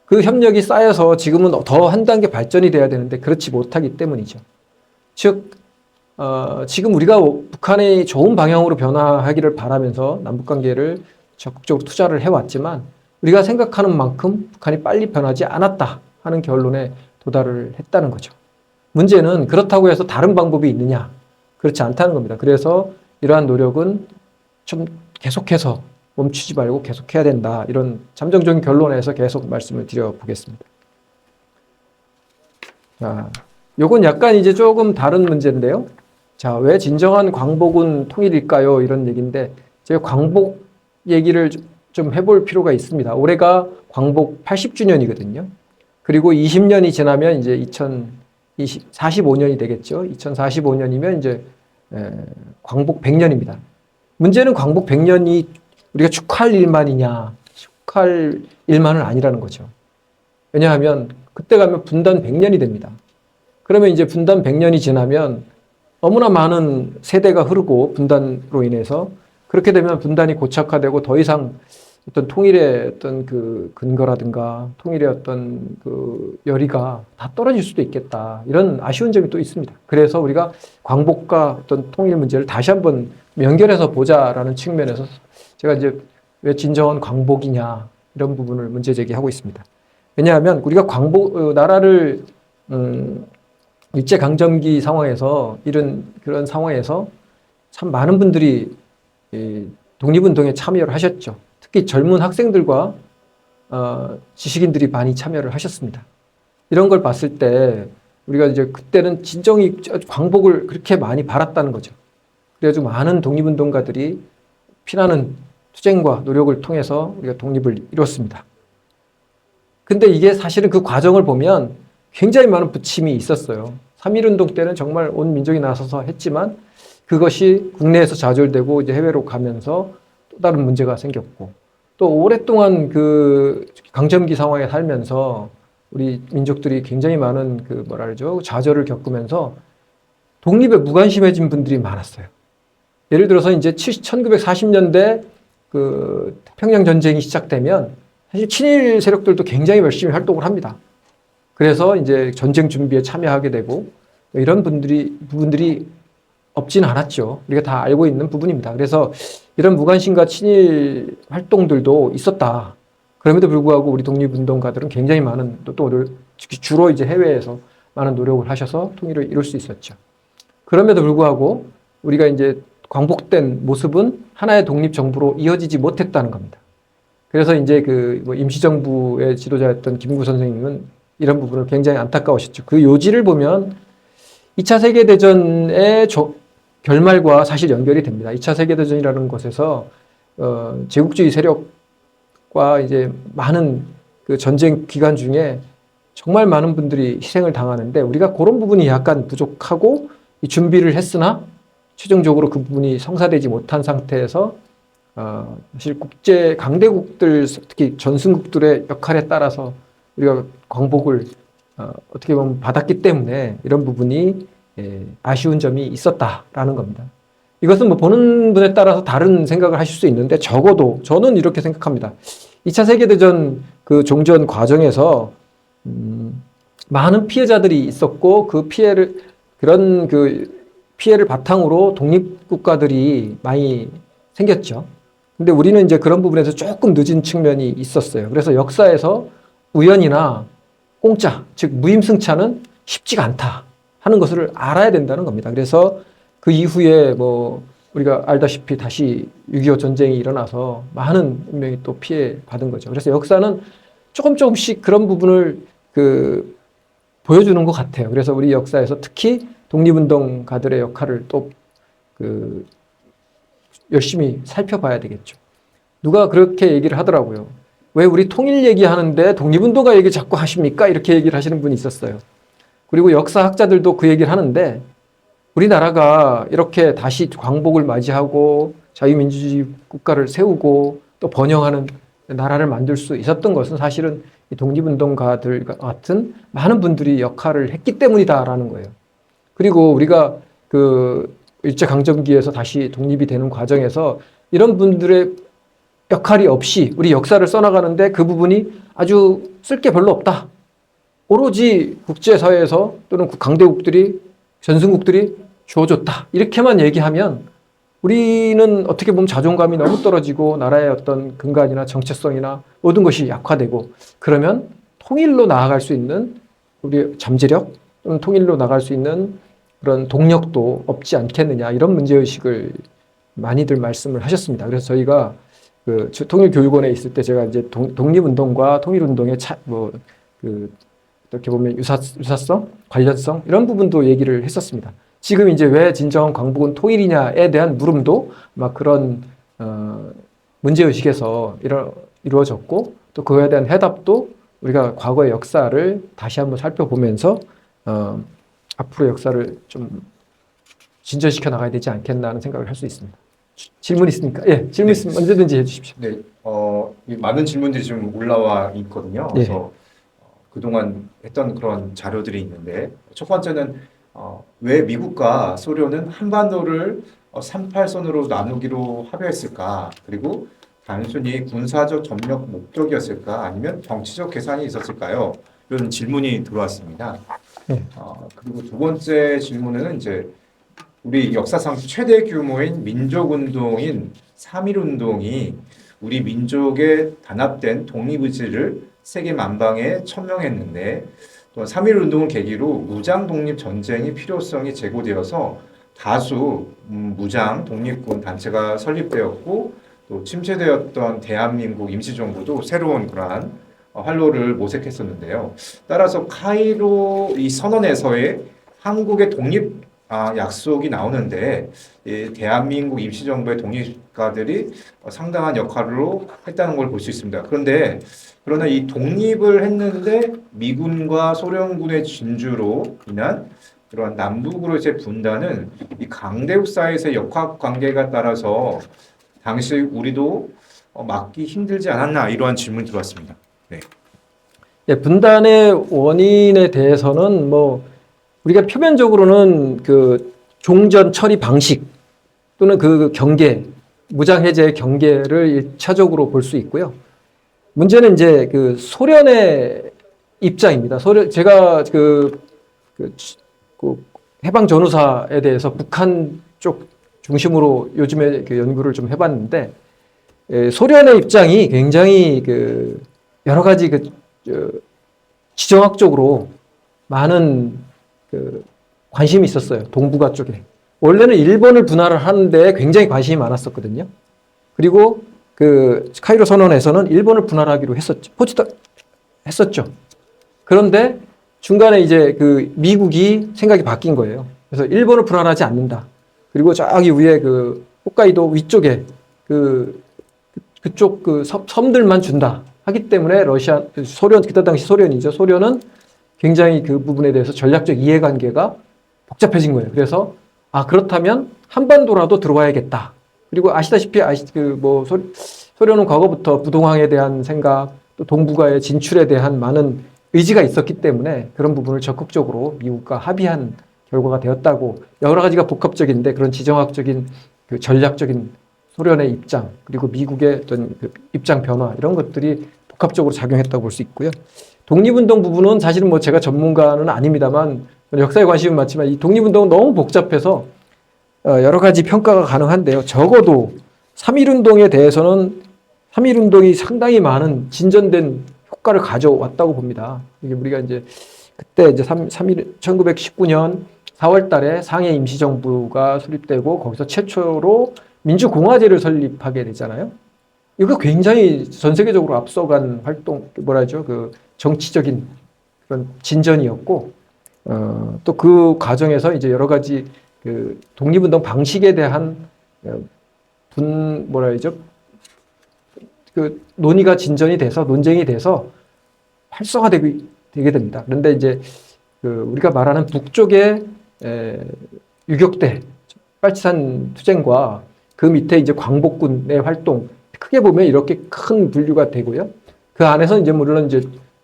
그 협력이 쌓여서 지금은 더 한 단계 발전이 돼야 되는데 그렇지 못하기 때문이죠. 즉 지금 우리가 북한이 좋은 방향으로 변화하기를 바라면서 남북관계를 적극적으로 투자를 해왔지만 우리가 생각하는 만큼 북한이 빨리 변하지 않았다 하는 결론에 도달을 했다는 거죠. 문제는 그렇다고 해서 다른 방법이 있느냐? 그렇지 않다는 겁니다. 그래서 이러한 노력은 좀 계속해서 멈추지 말고 계속해야 된다. 이런 잠정적인 결론에서 계속 말씀을 드려보겠습니다. 자, 요건 약간 이제 조금 다른 문제인데요. 자, 왜 진정한 광복은 통일일까요? 이런 얘기인데 제가 광복 얘기를 좀 해볼 필요가 있습니다. 올해가 광복 80주년이거든요. 그리고 20년이 지나면 이제 2045년이 되겠죠. 2045년이면 이제 광복 100년입니다. 문제는 광복 100년이 우리가 축하할 일만이냐? 축하할 일만은 아니라는 거죠. 왜냐하면 그때 가면 분단 100년이 됩니다. 그러면 이제 분단 100년이 지나면 너무나 많은 세대가 흐르고 분단으로 인해서 그렇게 되면 분단이 고착화되고 더 이상 어떤 통일의 어떤 그 근거라든가 통일의 어떤 그 열의가 다 떨어질 수도 있겠다. 이런 아쉬운 점이 또 있습니다. 그래서 우리가 광복과 어떤 통일 문제를 다시 한번 연결해서 보자라는 측면에서 제가 이제 왜 진정한 광복이냐 이런 부분을 문제 제기하고 있습니다. 왜냐하면 우리가 나라를 일제강점기 상황에서 그런 상황에서 참 많은 분들이 독립운동에 참여를 하셨죠. 특히 젊은 학생들과 지식인들이 많이 참여를 하셨습니다. 이런 걸 봤을 때 우리가 이제 그때는 진정이 광복을 그렇게 많이 바랐다는 거죠. 그래가지고 많은 독립운동가들이 피나는 투쟁과 노력을 통해서 우리가 독립을 이뤘습니다. 근데 이게 사실은 그 과정을 보면 굉장히 많은 부침이 있었어요. 3.1운동 때는 정말 온 민족이 나서서 했지만 그것이 국내에서 좌절되고 이제 해외로 가면서 또 다른 문제가 생겼고 또 오랫동안 그 강점기 상황에 살면서 우리 민족들이 굉장히 많은 그 뭐라 그러죠? 좌절을 겪으면서 독립에 무관심해진 분들이 많았어요. 예를 들어서 이제 1940년대 그 태평양 전쟁이 시작되면 사실 친일 세력들도 굉장히 열심히 활동을 합니다. 그래서 이제 전쟁 준비에 참여하게 되고 이런 부분들이 없진 않았죠. 우리가 다 알고 있는 부분입니다. 그래서 이런 무관심과 친일 활동들도 있었다. 그럼에도 불구하고 우리 독립운동가들은 굉장히 많은 주로 이제 해외에서 많은 노력을 하셔서 통일을 이룰 수 있었죠. 그럼에도 불구하고 우리가 이제 광복된 모습은 하나의 독립정부로 이어지지 못했다는 겁니다. 그래서 이제 그뭐 임시정부의 지도자였던 김구 선생님은 이런 부분을 굉장히 안타까우셨죠. 그 요지를 보면 2차 세계대전의 결말과 사실 연결이 됩니다. 2차 세계대전이라는 것에서 제국주의 세력과 이제 많은 그 전쟁 기간 중에 정말 많은 분들이 희생을 당하는데 우리가 그런 부분이 약간 부족하고 준비를 했으나 최종적으로 그 부분이 성사되지 못한 상태에서 사실 국제 강대국들 특히 전승국들의 역할에 따라서 우리가 광복을 어떻게 보면 받았기 때문에 이런 부분이 아쉬운 점이 있었다라는 겁니다. 이것은 뭐 보는 분에 따라서 다른 생각을 하실 수 있는데 적어도 저는 이렇게 생각합니다. 2차 세계대전 그 종전 과정에서 많은 피해자들이 있었고 그런 피해를 바탕으로 독립국가들이 많이 생겼죠. 근데 우리는 이제 그런 부분에서 조금 늦은 측면이 있었어요. 그래서 역사에서 우연이나 공짜, 즉 무임승차는 쉽지가 않다 하는 것을 알아야 된다는 겁니다. 그래서 그 이후에 뭐 우리가 알다시피 다시 6.25 전쟁이 일어나서 많은 인명이 또 피해 받은 거죠. 그래서 역사는 조금씩 그런 부분을 보여주는 것 같아요. 그래서 우리 역사에서 특히 독립운동가들의 역할을 또 열심히 살펴봐야 되겠죠. 누가 그렇게 얘기를 하더라고요. 왜 우리 통일 얘기하는데 독립운동가 얘기 자꾸 하십니까? 이렇게 얘기를 하시는 분이 있었어요. 그리고 역사학자들도 그 얘기를 하는데 우리나라가 이렇게 다시 광복을 맞이하고 자유민주주의 국가를 세우고 또 번영하는 나라를 만들 수 있었던 것은 사실은 이 독립운동가들 같은 많은 분들이 역할을 했기 때문이다라는 거예요. 그리고 우리가 일제강점기에서 다시 독립이 되는 과정에서 이런 분들의 역할이 없이 우리 역사를 써나가는데 그 부분이 아주 쓸 게 별로 없다. 오로지 국제사회에서 또는 강대국들이 전승국들이 주어줬다. 이렇게만 얘기하면 우리는 어떻게 보면 자존감이 너무 떨어지고 나라의 어떤 근간이나 정체성이나 모든 것이 약화되고 그러면 통일로 나아갈 수 있는 우리 잠재력 또는 통일로 나갈 수 있는 그런 동력도 없지 않겠느냐 이런 문제의식을 많이들 말씀을 하셨습니다. 그래서 저희가 통일교육원에 있을 때 제가 이제 독립운동과 통일운동의 어떻게 보면 유사성, 관련성 이런 부분도 얘기를 했었습니다. 지금 이제 왜 진정한 광복은 통일이냐에 대한 물음도 막 그런 문제의식에서 이루어졌고 또 그거에 대한 해답도 우리가 과거의 역사를 다시 한번 살펴보면서 앞으로 역사를 좀 진전시켜 나가야 되지 않겠나 하는 생각을 할 수 있습니다. 질문 있습니까? 예, 질문 있으면 언제든지 해주십시오. 네, 많은 질문들이 지금 올라와 있거든요. 그래서 그동안 했던 그런 자료들이 있는데 첫 번째는 왜 미국과 소련은 한반도를 38선으로 나누기로 합의했을까? 그리고 단순히 군사적 점령 목적이었을까? 아니면 정치적 계산이 있었을까요? 이런 질문이 들어왔습니다. 그리고 두 번째 질문은 이제 우리 역사상 최대 규모인 민족운동인 3.1운동이 우리 민족의 단합된 독립의지를 세계 만방에 천명했는데 또 3.1운동을 계기로 무장 독립 전쟁의 필요성이 제고되어서 다수 무장 독립군 단체가 설립되었고 또 침체되었던 대한민국 임시정부도 새로운 그러한 활로를 모색했었는데요. 따라서 카이로 이 선언에서의 한국의 독립 약속이 나오는데 대한민국 임시정부의 독립가들이 상당한 역할로 했다는 걸 볼 수 있습니다. 그러나 이 독립을 했는데 미군과 소련군의 진주로 인한 그러한 남북으로의 분단은 이 강대국 사이에서의 역학관계가 따라서 당시 우리도 막기 힘들지 않았나 이러한 질문이 들어왔습니다. 네. 예, 분단의 원인에 대해서는 뭐 우리가 표면적으로는 종전 처리 방식 또는 경계, 무장 해제의 경계를 1차적으로 볼 수 있고요. 문제는 이제 소련의 입장입니다. 제가 해방 전후사에 대해서 북한 쪽 중심으로 요즘에 연구를 좀 해봤는데 소련의 입장이 굉장히 여러 가지 지정학적으로 많은 관심이 있었어요. 동북아 쪽에. 원래는 일본을 분할을 하는데 굉장히 관심이 많았었거든요. 그리고 그 카이로 선언에서는 일본을 분할하기로 했었죠. 포츠다 했었죠. 그런데 중간에 이제 그 미국이 생각이 바뀐 거예요. 그래서 일본을 분할하지 않는다. 그리고 저기 위에 그 홋카이도 위쪽에 그쪽 그 섬들만 준다. 하기 때문에 소련, 그때 당시 소련이죠. 소련은 굉장히 그 부분에 대해서 전략적 이해관계가 복잡해진 거예요. 그래서 그렇다면 한반도라도 들어와야겠다. 그리고 아시다시피 소련은 과거부터 부동항에 대한 생각, 또 동북아의 진출에 대한 많은 의지가 있었기 때문에 그런 부분을 적극적으로 미국과 합의한 결과가 되었다고, 여러 가지가 복합적인데 그런 지정학적인 그 전략적인 소련의 입장, 그리고 미국의 어떤 그 입장 변화, 이런 것들이 복합적으로 작용했다고 볼 수 있고요. 독립운동 부분은 사실은 뭐 제가 전문가는 아닙니다만 역사에 관심은 많지만 이 독립운동은 너무 복잡해서 여러 가지 평가가 가능한데요. 적어도 3.1운동에 대해서는 3.1운동이 상당히 많은 진전된 효과를 가져왔다고 봅니다. 이게 우리가 이제 그때 이제 1919년 4월 달에 상해 임시정부가 수립되고 거기서 최초로 민주공화제를 설립하게 되잖아요. 이거 굉장히 전 세계적으로 앞서간 활동, 그 정치적인 그런 진전이었고, 또 그 과정에서 이제 여러 가지 그 독립운동 방식에 대한 그 논의가 진전이 돼서, 논쟁이 돼서 활성화되게 됩니다. 그런데 이제 그 우리가 말하는 북쪽의 유격대, 빨치산 투쟁과 그 밑에 이제 광복군의 활동, 크게 보면 이렇게 큰 분류가 되고요. 그 안에서 이제 물론 이제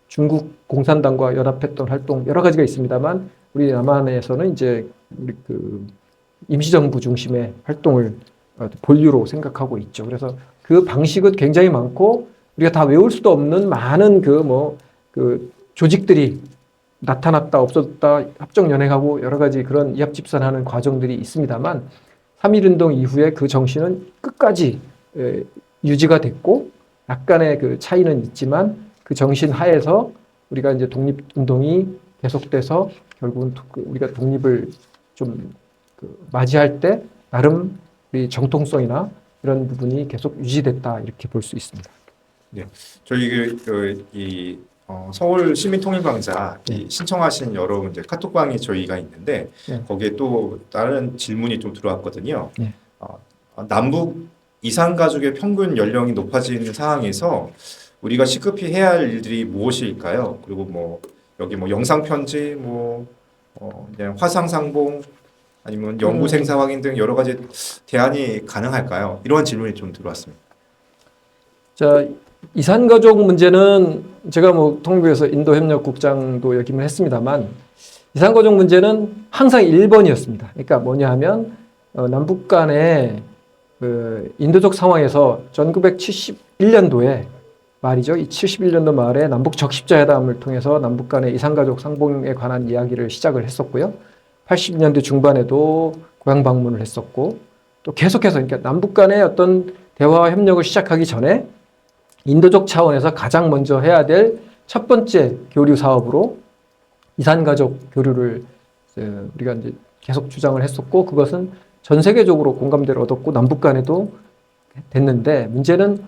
중국 공산당과 연합했던 활동 여러 가지가 있습니다만, 우리 남한에서는 이제 우리 그 임시정부 중심의 활동을 본류로 생각하고 있죠. 그래서 그 방식은 굉장히 많고 우리가 다 외울 수도 없는 많은 그 조직들이 나타났다 없었다 합종연행하고 여러 가지 그런 이합집산하는 과정들이 있습니다만, 3.1운동 이후에 그 정신은 끝까지 유지가 됐고, 약간의 그 차이는 있지만 그 정신 하에서 우리가 이제 독립운동이 계속돼서 결국은 우리가 독립을 좀 맞이할 때 나름 우리 정통성이나 이런 부분이 계속 유지됐다, 이렇게 볼 수 있습니다. 네, 저희 서울 시민통일광자 신청하신 여러 이제 카톡방이 저희가 있는데 거기에 또 다른 질문이 좀 들어왔거든요. 남북 이산 가족의 평균 연령이 높아지는 상황에서 우리가 시급히 해야 할 일들이 무엇일까요? 그리고 뭐 여기 뭐 영상 편지, 그냥 화상 상봉, 아니면 연구 생산 확인 등 여러 가지 대안이 가능할까요? 이런 질문이 좀 들어왔습니다. 자, 이산가족 문제는 제가 통일부에서 인도협력국장도 역임을 했습니다만, 이산가족 문제는 항상 1번이었습니다. 그러니까 뭐냐 하면 남북 간의 그 인도적 상황에서 1971년도에 말이죠. 이 71년도 말에 남북 적십자회담을 통해서 남북 간의 이산가족 상봉에 관한 이야기를 시작을 했었고요. 80년대 중반에도 고향 방문을 했었고, 또 계속해서 그러니까 남북 간의 어떤 대화와 협력을 시작하기 전에 인도적 차원에서 가장 먼저 해야 될 첫 번째 교류 사업으로 이산가족 교류를 우리가 이제 계속 주장을 했었고, 그것은 전 세계적으로 공감대를 얻었고 남북 간에도 됐는데, 문제는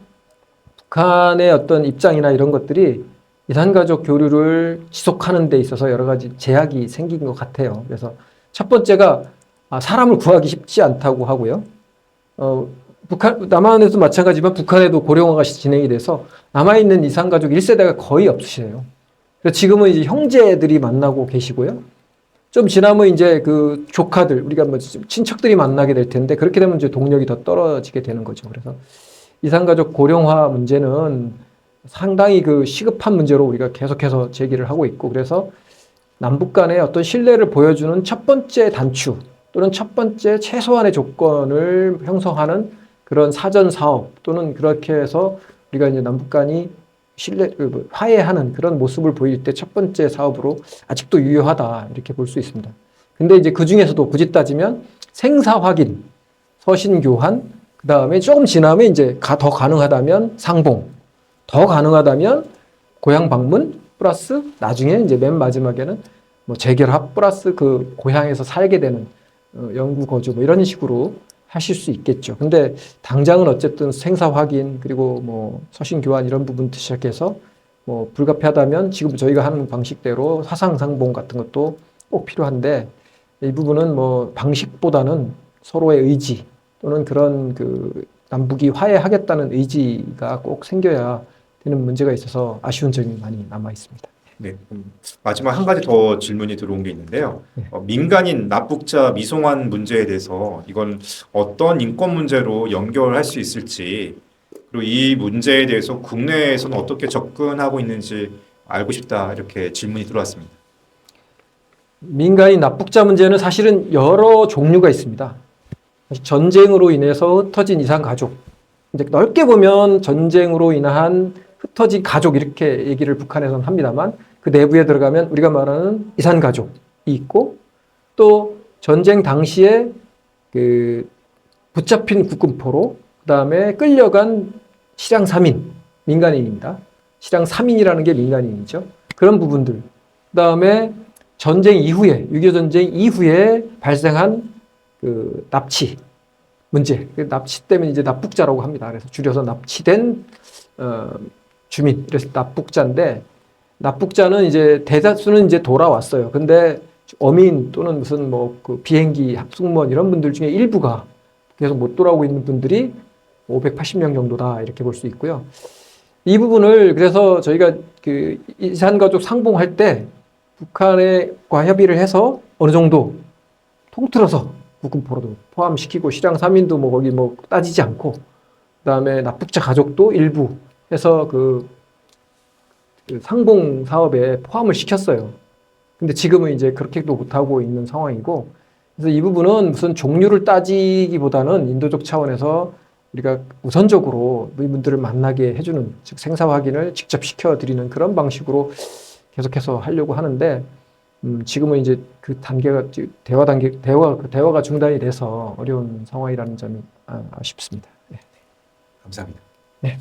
북한의 어떤 입장이나 이런 것들이 이산가족 교류를 지속하는 데 있어서 여러 가지 제약이 생긴 것 같아요. 그래서 첫 번째가 사람을 구하기 쉽지 않다고 하고요. 남한에도 마찬가지지만 북한에도 고령화가 진행이 돼서 남아있는 이산가족 1세대가 거의 없으세요. 그래서 지금은 이제 형제들이 만나고 계시고요. 좀 지나면 이제 그 조카들, 우리가 친척들이 만나게 될 텐데, 그렇게 되면 이제 동력이 더 떨어지게 되는 거죠. 그래서 이산가족 고령화 문제는 상당히 그 시급한 문제로 우리가 계속해서 제기를 하고 있고, 그래서 남북 간의 어떤 신뢰를 보여주는 첫 번째 단추 또는 첫 번째 최소한의 조건을 형성하는 그런 사전 사업, 또는 그렇게 해서 우리가 이제 남북 간이 화해하는 그런 모습을 보일 때 첫 번째 사업으로 아직도 유효하다, 이렇게 볼 수 있습니다. 근데 이제 그 중에서도 굳이 따지면 생사 확인, 서신 교환, 그 다음에 조금 지나면 이제 더 가능하다면 상봉, 더 가능하다면 고향 방문, 플러스 나중에 이제 맨 마지막에는 재결합 플러스 그 고향에서 살게 되는 연구 거주 이런 식으로 하실 수 있겠죠. 근데 당장은 어쨌든 생사 확인 그리고 뭐 서신 교환 이런 부분부터 시작해서 뭐 불가피하다면 지금 저희가 하는 방식대로 사상 상봉 같은 것도 꼭 필요한데 이 부분은 뭐 방식보다는 서로의 의지 또는 그런 그 남북이 화해하겠다는 의지가 꼭 생겨야 되는 문제가 있어서 아쉬운 점이 많이 남아 있습니다. 네. 마지막 한 가지 더 질문이 들어온 게 있는데요. 네. 민간인 납북자 미송환 문제에 대해서 이건 어떤 인권 문제로 연결할 수 있을지 그리고 이 문제에 대해서 국내에서는 어떻게 접근하고 있는지 알고 싶다 이렇게 질문이 들어왔습니다. 민간인 납북자 문제는 사실은 여러 종류가 있습니다. 전쟁으로 인해서 흩어진 이산 가족. 이제 넓게 보면 전쟁으로 인한 흩어진 가족 이렇게 얘기를 북한에서는 합니다만 그 내부에 들어가면 우리가 말하는 이산 가족이 있고 또 전쟁 당시에 그 붙잡힌 국군포로 그다음에 끌려간 실향 3인 민간인입니다. 실향 3인이라는 게 민간인이죠. 그런 부분들. 그다음에 전쟁 이후에 6.25 전쟁 이후에 발생한 그 납치 문제. 납치 때문에 이제 납북자라고 합니다. 그래서 줄여서 납치된 주민. 그래서 납북자인데 납북자는 이제 대다수는 이제 돌아왔어요. 근데 어민 또는 무슨 뭐 그 비행기 승무원 이런 분들 중에 일부가 계속 못 돌아오고 있는 분들이 580명 정도다 이렇게 볼 수 있고요. 이 부분을 그래서 저희가 그 이산가족 상봉할 때 북한과 협의를 해서 어느 정도 통틀어서 국군포로도 포함시키고 실향 3인도 뭐 거기 뭐 따지지 않고 그다음에 납북자 가족도 일부 해서 그 상봉 사업에 포함을 시켰어요. 근데 지금은 이제 그렇게도 못하고 있는 상황이고 그래서 이 부분은 무슨 종류를 따지기보다는 인도적 차원에서 우리가 우선적으로 이분들을 만나게 해주는 즉 생사 확인을 직접 시켜드리는 그런 방식으로 계속해서 하려고 하는데 지금은 이제 그 단계가 대화가 중단이 돼서 어려운 상황이라는 점이 아쉽습니다. 네. 감사합니다. 네.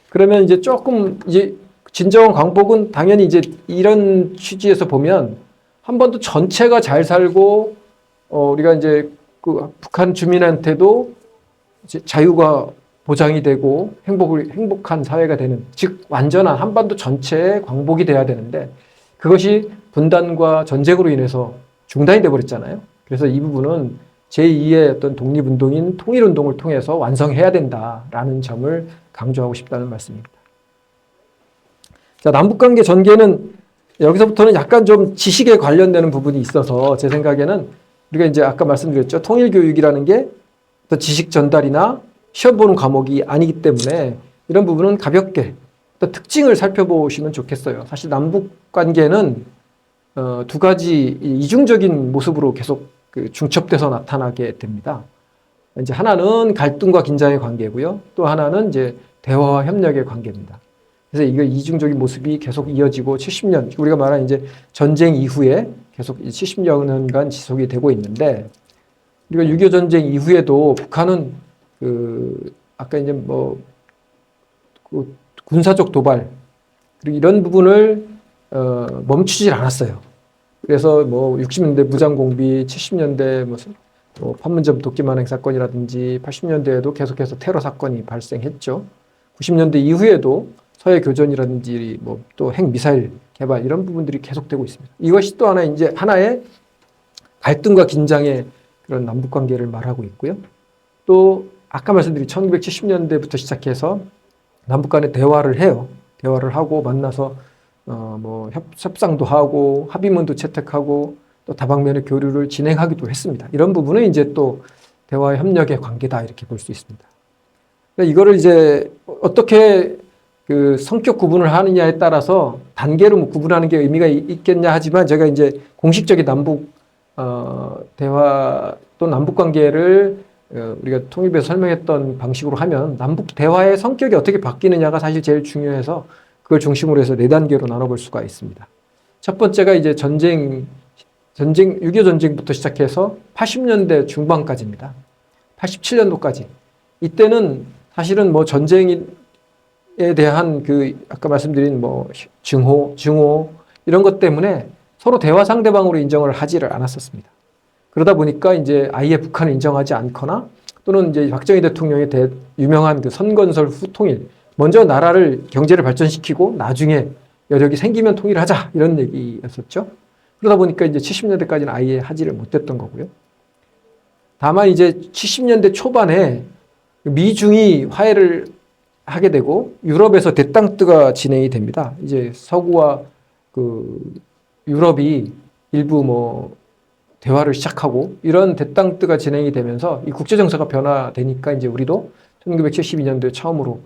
그러면 이제 조금 이제 진정한 광복은 당연히 이제 이런 취지에서 보면 한 번도 전체가 잘 살고 우리가 이제 그 북한 주민한테도 이제 자유가 보장이 되고 행복한 사회가 되는 즉 완전한 한반도 전체의 광복이 돼야 되는데 그것이 분단과 전쟁으로 인해서 중단이 돼 버렸잖아요. 그래서 이 부분은 제2의 어떤 독립운동인 통일운동을 통해서 완성해야 된다라는 점을 강조하고 싶다는 말씀입니다. 자, 남북관계 전개는 여기서부터는 약간 좀 지식에 관련되는 부분이 있어서 제 생각에는 우리가 이제 아까 말씀드렸죠. 통일교육이라는 게 또 지식 전달이나 시험 보는 과목이 아니기 때문에 이런 부분은 가볍게 또 특징을 살펴보시면 좋겠어요. 사실 남북관계는 두 가지 이중적인 모습으로 계속 그 중첩돼서 나타나게 됩니다. 이제 하나는 갈등과 긴장의 관계고요. 또 하나는 이제 대화와 협력의 관계입니다. 그래서 이거 이중적인 모습이 계속 이어지고 70년, 우리가 말하는 이제 전쟁 이후에 계속 70년간 지속이 되고 있는데, 우리가 6.25 전쟁 이후에도 북한은 아까 이제 그 군사적 도발, 그리고 이런 부분을, 멈추질 않았어요. 그래서 60년대 무장공비, 70년대 판문점 도끼만행 사건이라든지 80년대에도 계속해서 테러 사건이 발생했죠. 90년대 이후에도 서해 교전이라든지 또 핵미사일 개발 이런 부분들이 계속되고 있습니다. 이것이 또 하나의 갈등과 긴장의 그런 남북 관계를 말하고 있고요. 또 아까 말씀드린 1970년대부터 시작해서 남북 간에 대화를 해요. 대화를 하고 만나서 협상도 하고 합의문도 채택하고 또 다방면의 교류를 진행하기도 했습니다. 이런 부분은 이제 또 대화 협력의 관계다 이렇게 볼 수 있습니다. 그러니까 이거를 이제 어떻게 그 성격 구분을 하느냐에 따라서 단계로 구분하는 게 의미가 있겠냐 하지만 제가 이제 공식적인 남북 대화 또 남북 관계를 우리가 통일부에서 설명했던 방식으로 하면 남북 대화의 성격이 어떻게 바뀌느냐가 사실 제일 중요해서 그걸 중심으로 해서 4단계로 나눠볼 수가 있습니다. 첫 번째가 이제 6.25 전쟁부터 시작해서 80년대 중반까지입니다. 87년도까지. 이때는 사실은 전쟁에 대한 아까 말씀드린 증오 이런 것 때문에 서로 대화 상대방으로 인정을 하지를 않았었습니다. 그러다 보니까 이제 아예 북한을 인정하지 않거나 또는 이제 박정희 대통령의 유명한 그 선건설 후 통일, 먼저 나라를 경제를 발전시키고 나중에 여력이 생기면 통일하자 이런 얘기였었죠. 그러다 보니까 이제 70년대까지는 아예 하지를 못했던 거고요. 다만 이제 70년대 초반에 미중이 화해를 하게 되고 유럽에서 대땅뜨가 진행이 됩니다. 이제 서구와 그 유럽이 일부 뭐 대화를 시작하고 이런 대땅뜨가 진행이 되면서 이 국제 정세가 변화되니까 이제 우리도 1972년도에 처음으로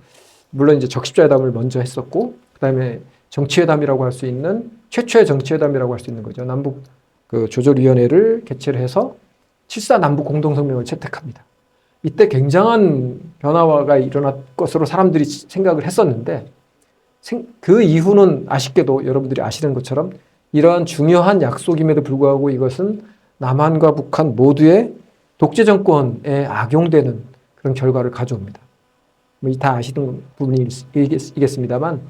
물론 이제 적십자회담을 먼저 했었고 그다음에 정치회담이라고 할 수 있는 최초의 정치회담이라고 할 수 있는 거죠. 남북 그 조절위원회를 개최를 해서 7.4 남북 공동성명을 채택합니다. 이때 굉장한 변화가 일어날 것으로 사람들이 생각을 했었는데 그 이후는 아쉽게도 여러분들이 아시는 것처럼 이러한 중요한 약속임에도 불구하고 이것은 남한과 북한 모두의 독재 정권에 악용되는 그런 결과를 가져옵니다. 다 아시는 부분이겠습니다만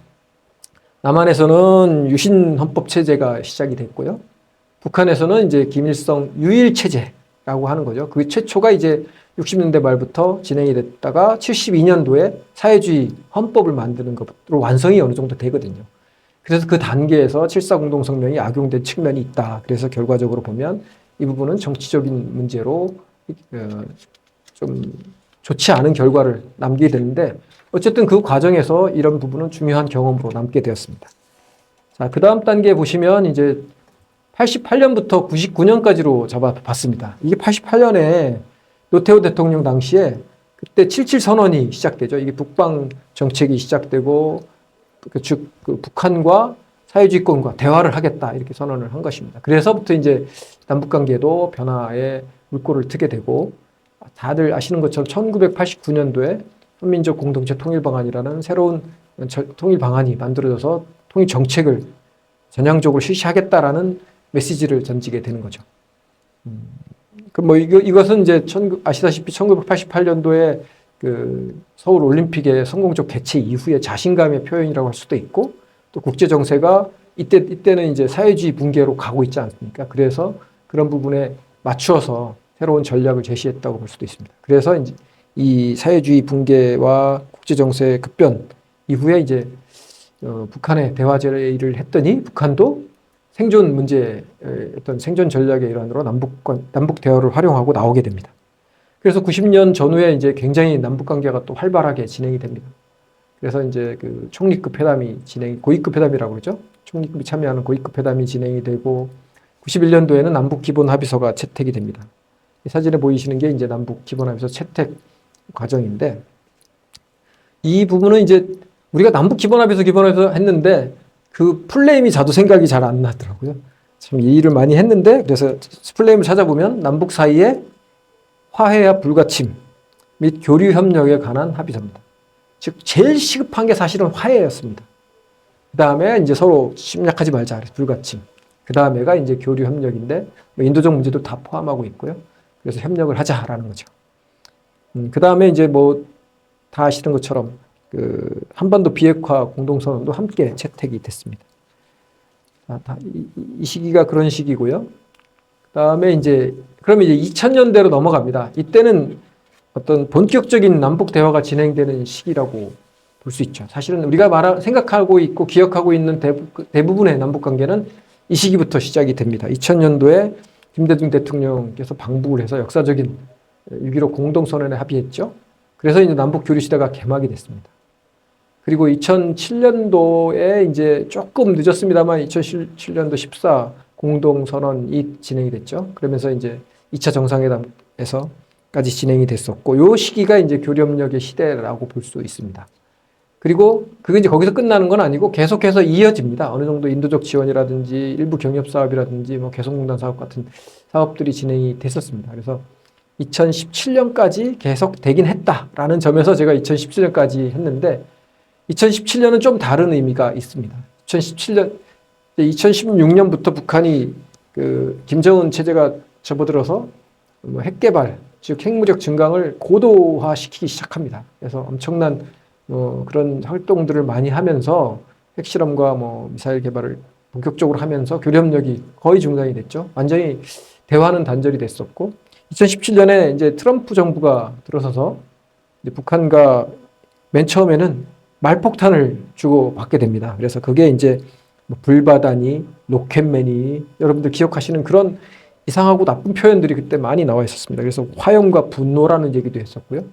남한에서는 유신 헌법 체제가 시작이 됐고요. 북한에서는 이제 김일성 유일 체제라고 하는 거죠. 그 최초가 이제 60년대 말부터 진행이 됐다가 72년도에 사회주의 헌법을 만드는 것으로 완성이 어느 정도 되거든요. 그래서 그 단계에서 7.4 공동성명이 악용된 측면이 있다. 그래서 결과적으로 보면 이 부분은 정치적인 문제로 좀 좋지 않은 결과를 남기게 되는데 어쨌든 그 과정에서 이런 부분은 중요한 경험으로 남게 되었습니다. 자, 그 다음 단계 보시면 이제 88년부터 99년까지로 잡아봤습니다. 이게 88년에 노태우 대통령 당시에 그때 7.7 선언이 시작되죠. 이게 북방 정책이 시작되고 즉 그 북한과 사회주의권과 대화를 하겠다 이렇게 선언을 한 것입니다. 그래서부터 이제 남북 관계도 변화에 물꼬를 트게 되고 다들 아시는 것처럼 1989년도에 한민족 공동체 통일 방안이라는 새로운 통일 방안이 만들어져서 통일 정책을 전향적으로 실시하겠다라는 메시지를 던지게 되는 거죠. 이것은 이제 아시다시피 1988년도에 그 서울 올림픽의 성공적 개최 이후의 자신감의 표현이라고 할 수도 있고 또 국제 정세가 이때는 이제 사회주의 붕괴로 가고 있지 않습니까? 그래서 그런 부분에 맞추어서 새로운 전략을 제시했다고 볼 수도 있습니다. 그래서 이제 이 사회주의 붕괴와 국제 정세 급변 이후에 이제 북한의 대화 제의를 했더니 북한도 생존 문제 어떤 생존 전략의 일환으로 남북 대화를 활용하고 나오게 됩니다. 그래서 90년 전후에 이제 굉장히 남북 관계가 또 활발하게 진행이 됩니다. 그래서 이제 그 총리급 회담이 고위급 회담이라고 그러죠. 총리급이 참여하는 고위급 회담이 진행이 되고 91년도에는 남북 기본 합의서가 채택이 됩니다. 이 사진에 보이시는 게 이제 남북 기본 합의서 채택 과정인데 이 부분은 이제 우리가 남북 기본 합의서 했는데 그 플레임이 자도 생각이 잘 안 나더라고요. 참 이 일을 많이 했는데 그래서 플레임을 찾아보면 남북 사이에 화해와 불가침 및 교류 협력에 관한 합의서입니다. 즉 제일 시급한 게 사실은 화해였습니다. 그 다음에 이제 서로 침략하지 말자 그래서 불가침. 그 다음에가 이제 교류 협력인데 인도적 문제도 다 포함하고 있고요. 그래서 협력을 하자라는 거죠. 그 다음에 이제 뭐 다 아시는 것처럼 그 한반도 비핵화 공동선언도 함께 채택이 됐습니다. 이 시기가 그런 시기고요. 그 다음에 이제 그러면 이제 2000년대로 넘어갑니다. 이때는 어떤 본격적인 남북 대화가 진행되는 시기라고 볼 수 있죠. 사실은 우리가 생각하고 있고 기억하고 있는 대부분의 남북 관계는 이 시기부터 시작이 됩니다. 2000년도에 김대중 대통령께서 방북을 해서 역사적인 6.15 공동선언에 합의했죠. 그래서 이제 남북 교류 시대가 개막이 됐습니다. 그리고 2007년도에 이제 조금 늦었습니다만 2007년도 14 공동선언이 진행이 됐죠. 그러면서 이제 2차 정상회담에서까지 진행이 됐었고, 요 시기가 이제 교류협력의 시대라고 볼 수 있습니다. 그리고 그게 이제 거기서 끝나는 건 아니고 계속해서 이어집니다. 어느 정도 인도적 지원이라든지 일부 경협 사업이라든지 뭐 개성공단 사업 같은 사업들이 진행이 됐었습니다. 그래서 2017년까지 계속 되긴 했다라는 점에서 제가 2017년까지 했는데 2017년은 좀 다른 의미가 있습니다. 2016년부터 북한이 그 김정은 체제가 접어들어서 뭐 핵개발, 즉 핵무력 증강을 고도화시키기 시작합니다. 그래서 엄청난 그런 활동들을 많이 하면서 핵실험과 뭐 미사일 개발을 본격적으로 하면서 교류협력이 거의 중단이 됐죠. 완전히 대화는 단절이 됐었고 2017년에 이제 트럼프 정부가 들어서서 이제 북한과 맨 처음에는 말폭탄을 주고 받게 됩니다. 그래서 그게 이제 뭐 불바다니, 로켓맨이 여러분들 기억하시는 그런 이상하고 나쁜 표현들이 그때 많이 나와 있었습니다. 그래서 화염과 분노라는 얘기도 했었고요.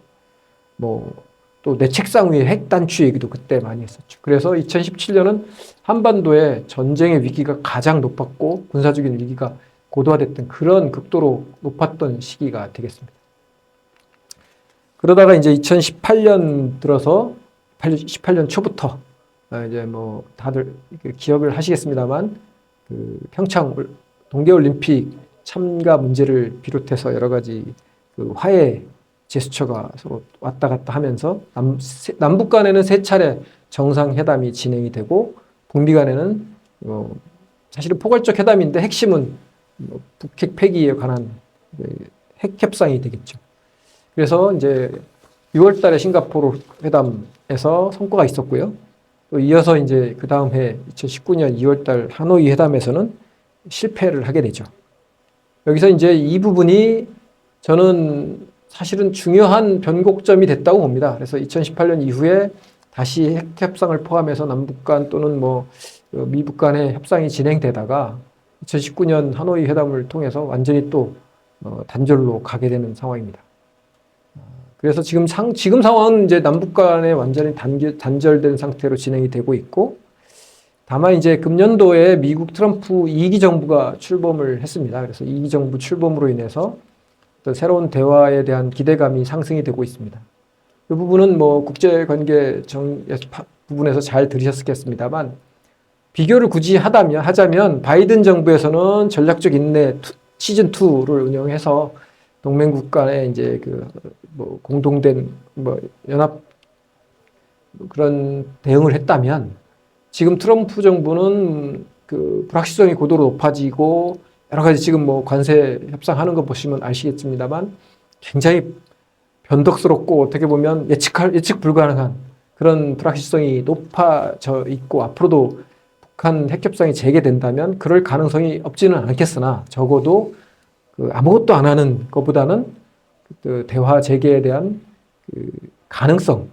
뭐 또 내 책상 위에 핵 단추 얘기도 그때 많이 했었죠. 그래서 2017년은 한반도의 전쟁의 위기가 가장 높았고 군사적인 위기가 고도화됐던 그런 극도로 높았던 시기가 되겠습니다. 그러다가 이제 2018년 들어서 18년 초부터 이제 뭐 다들 기억을 하시겠습니다만 그 평창 동계올림픽 참가 문제를 비롯해서 여러 가지 그 화해 제스처가 서로 왔다 갔다 하면서 남북 간에는 세 차례 정상회담이 진행이 되고 북미 간에는 사실은 포괄적 회담인데 핵심은 북핵 폐기에 관한 핵 협상이 되겠죠. 그래서 이제 6월 달에 싱가포르 회담에서 성과가 있었고요. 또 이어서 이제 그 다음 해 2019년 2월 달 하노이 회담에서는 실패를 하게 되죠. 여기서 이제 이 부분이 저는 사실은 중요한 변곡점이 됐다고 봅니다. 그래서 2018년 이후에 다시 핵 협상을 포함해서 남북 간 또는 뭐 미북 간의 협상이 진행되다가 2019년 하노이 회담을 통해서 완전히 또 단절로 가게 되는 상황입니다. 그래서 지금 상황은 이제 남북 간에 완전히 단절된 상태로 진행이 되고 있고, 다만 이제 금년도에 미국 트럼프 2기 정부가 출범을 했습니다. 그래서 2기 정부 출범으로 인해서 어떤 새로운 대화에 대한 기대감이 상승이 되고 있습니다. 이 부분은 뭐 국제관계 부분에서 잘 들으셨겠습니다만, 비교를 굳이 하자면 바이든 정부에서는 전략적 인내 시즌 2를 운영해서 동맹국 간에 이제 그 뭐 공동된 뭐 연합 그런 대응을 했다면, 지금 트럼프 정부는 그 불확실성이 고도로 높아지고 여러 가지 지금 뭐 관세 협상하는 거 보시면 아시겠습니다만 굉장히 변덕스럽고 어떻게 보면 예측 불가능한 그런 불확실성이 높아져 있고, 앞으로도 북한 핵 협상이 재개된다면 그럴 가능성이 없지는 않겠으나 적어도 그 아무것도 안 하는 것보다는 그 대화 재개에 대한 그 가능성,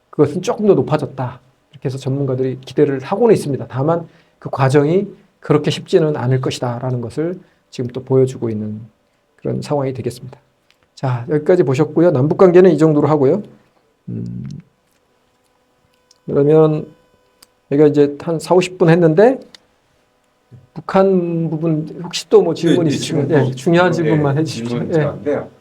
그것은 조금 더 높아졌다. 이렇게 해서 전문가들이 기대를 하고는 있습니다. 다만 그 과정이 그렇게 쉽지는 않을 것이다라는 것을 지금 또 보여주고 있는 그런 상황이 되겠습니다. 자, 여기까지 보셨고요. 남북 관계는 이 정도로 하고요. 그러면 제가 이제 한 40-50분 했는데 북한 부분 혹시 또 뭐 질문 있으시면 중요한 질문만 해주십시오. 질문인데요.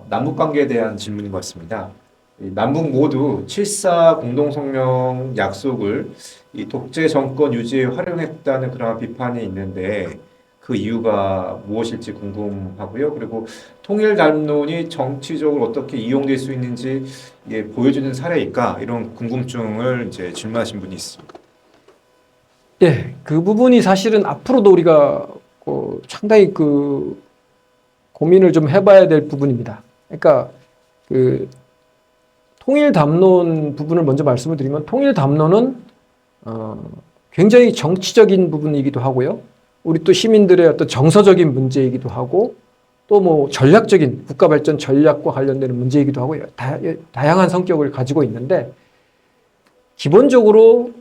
남북 관계에 대한 질문인 것 같습니다. 남북 모두 7.4 공동성명 약속을 이 독재 정권 유지에 활용했다는 그런 비판이 있는데 그 이유가 무엇일지 궁금하고요. 그리고 통일 담론이 정치적으로 어떻게 이용될 수 있는지 보여주는 사례일까, 이런 궁금증을 이제 질문하신 분이 있습니다. 예, 그 부분이 사실은 앞으로도 우리가 상당히 그 고민을 좀 해봐야 될 부분입니다. 그러니까 그 통일 담론 부분을 먼저 말씀을 드리면, 통일 담론은 굉장히 정치적인 부분이기도 하고요. 우리 또 시민들의 어떤 정서적인 문제이기도 하고, 또 뭐 전략적인 국가 발전 전략과 관련되는 문제이기도 하고, 다양한 성격을 가지고 있는데, 기본적으로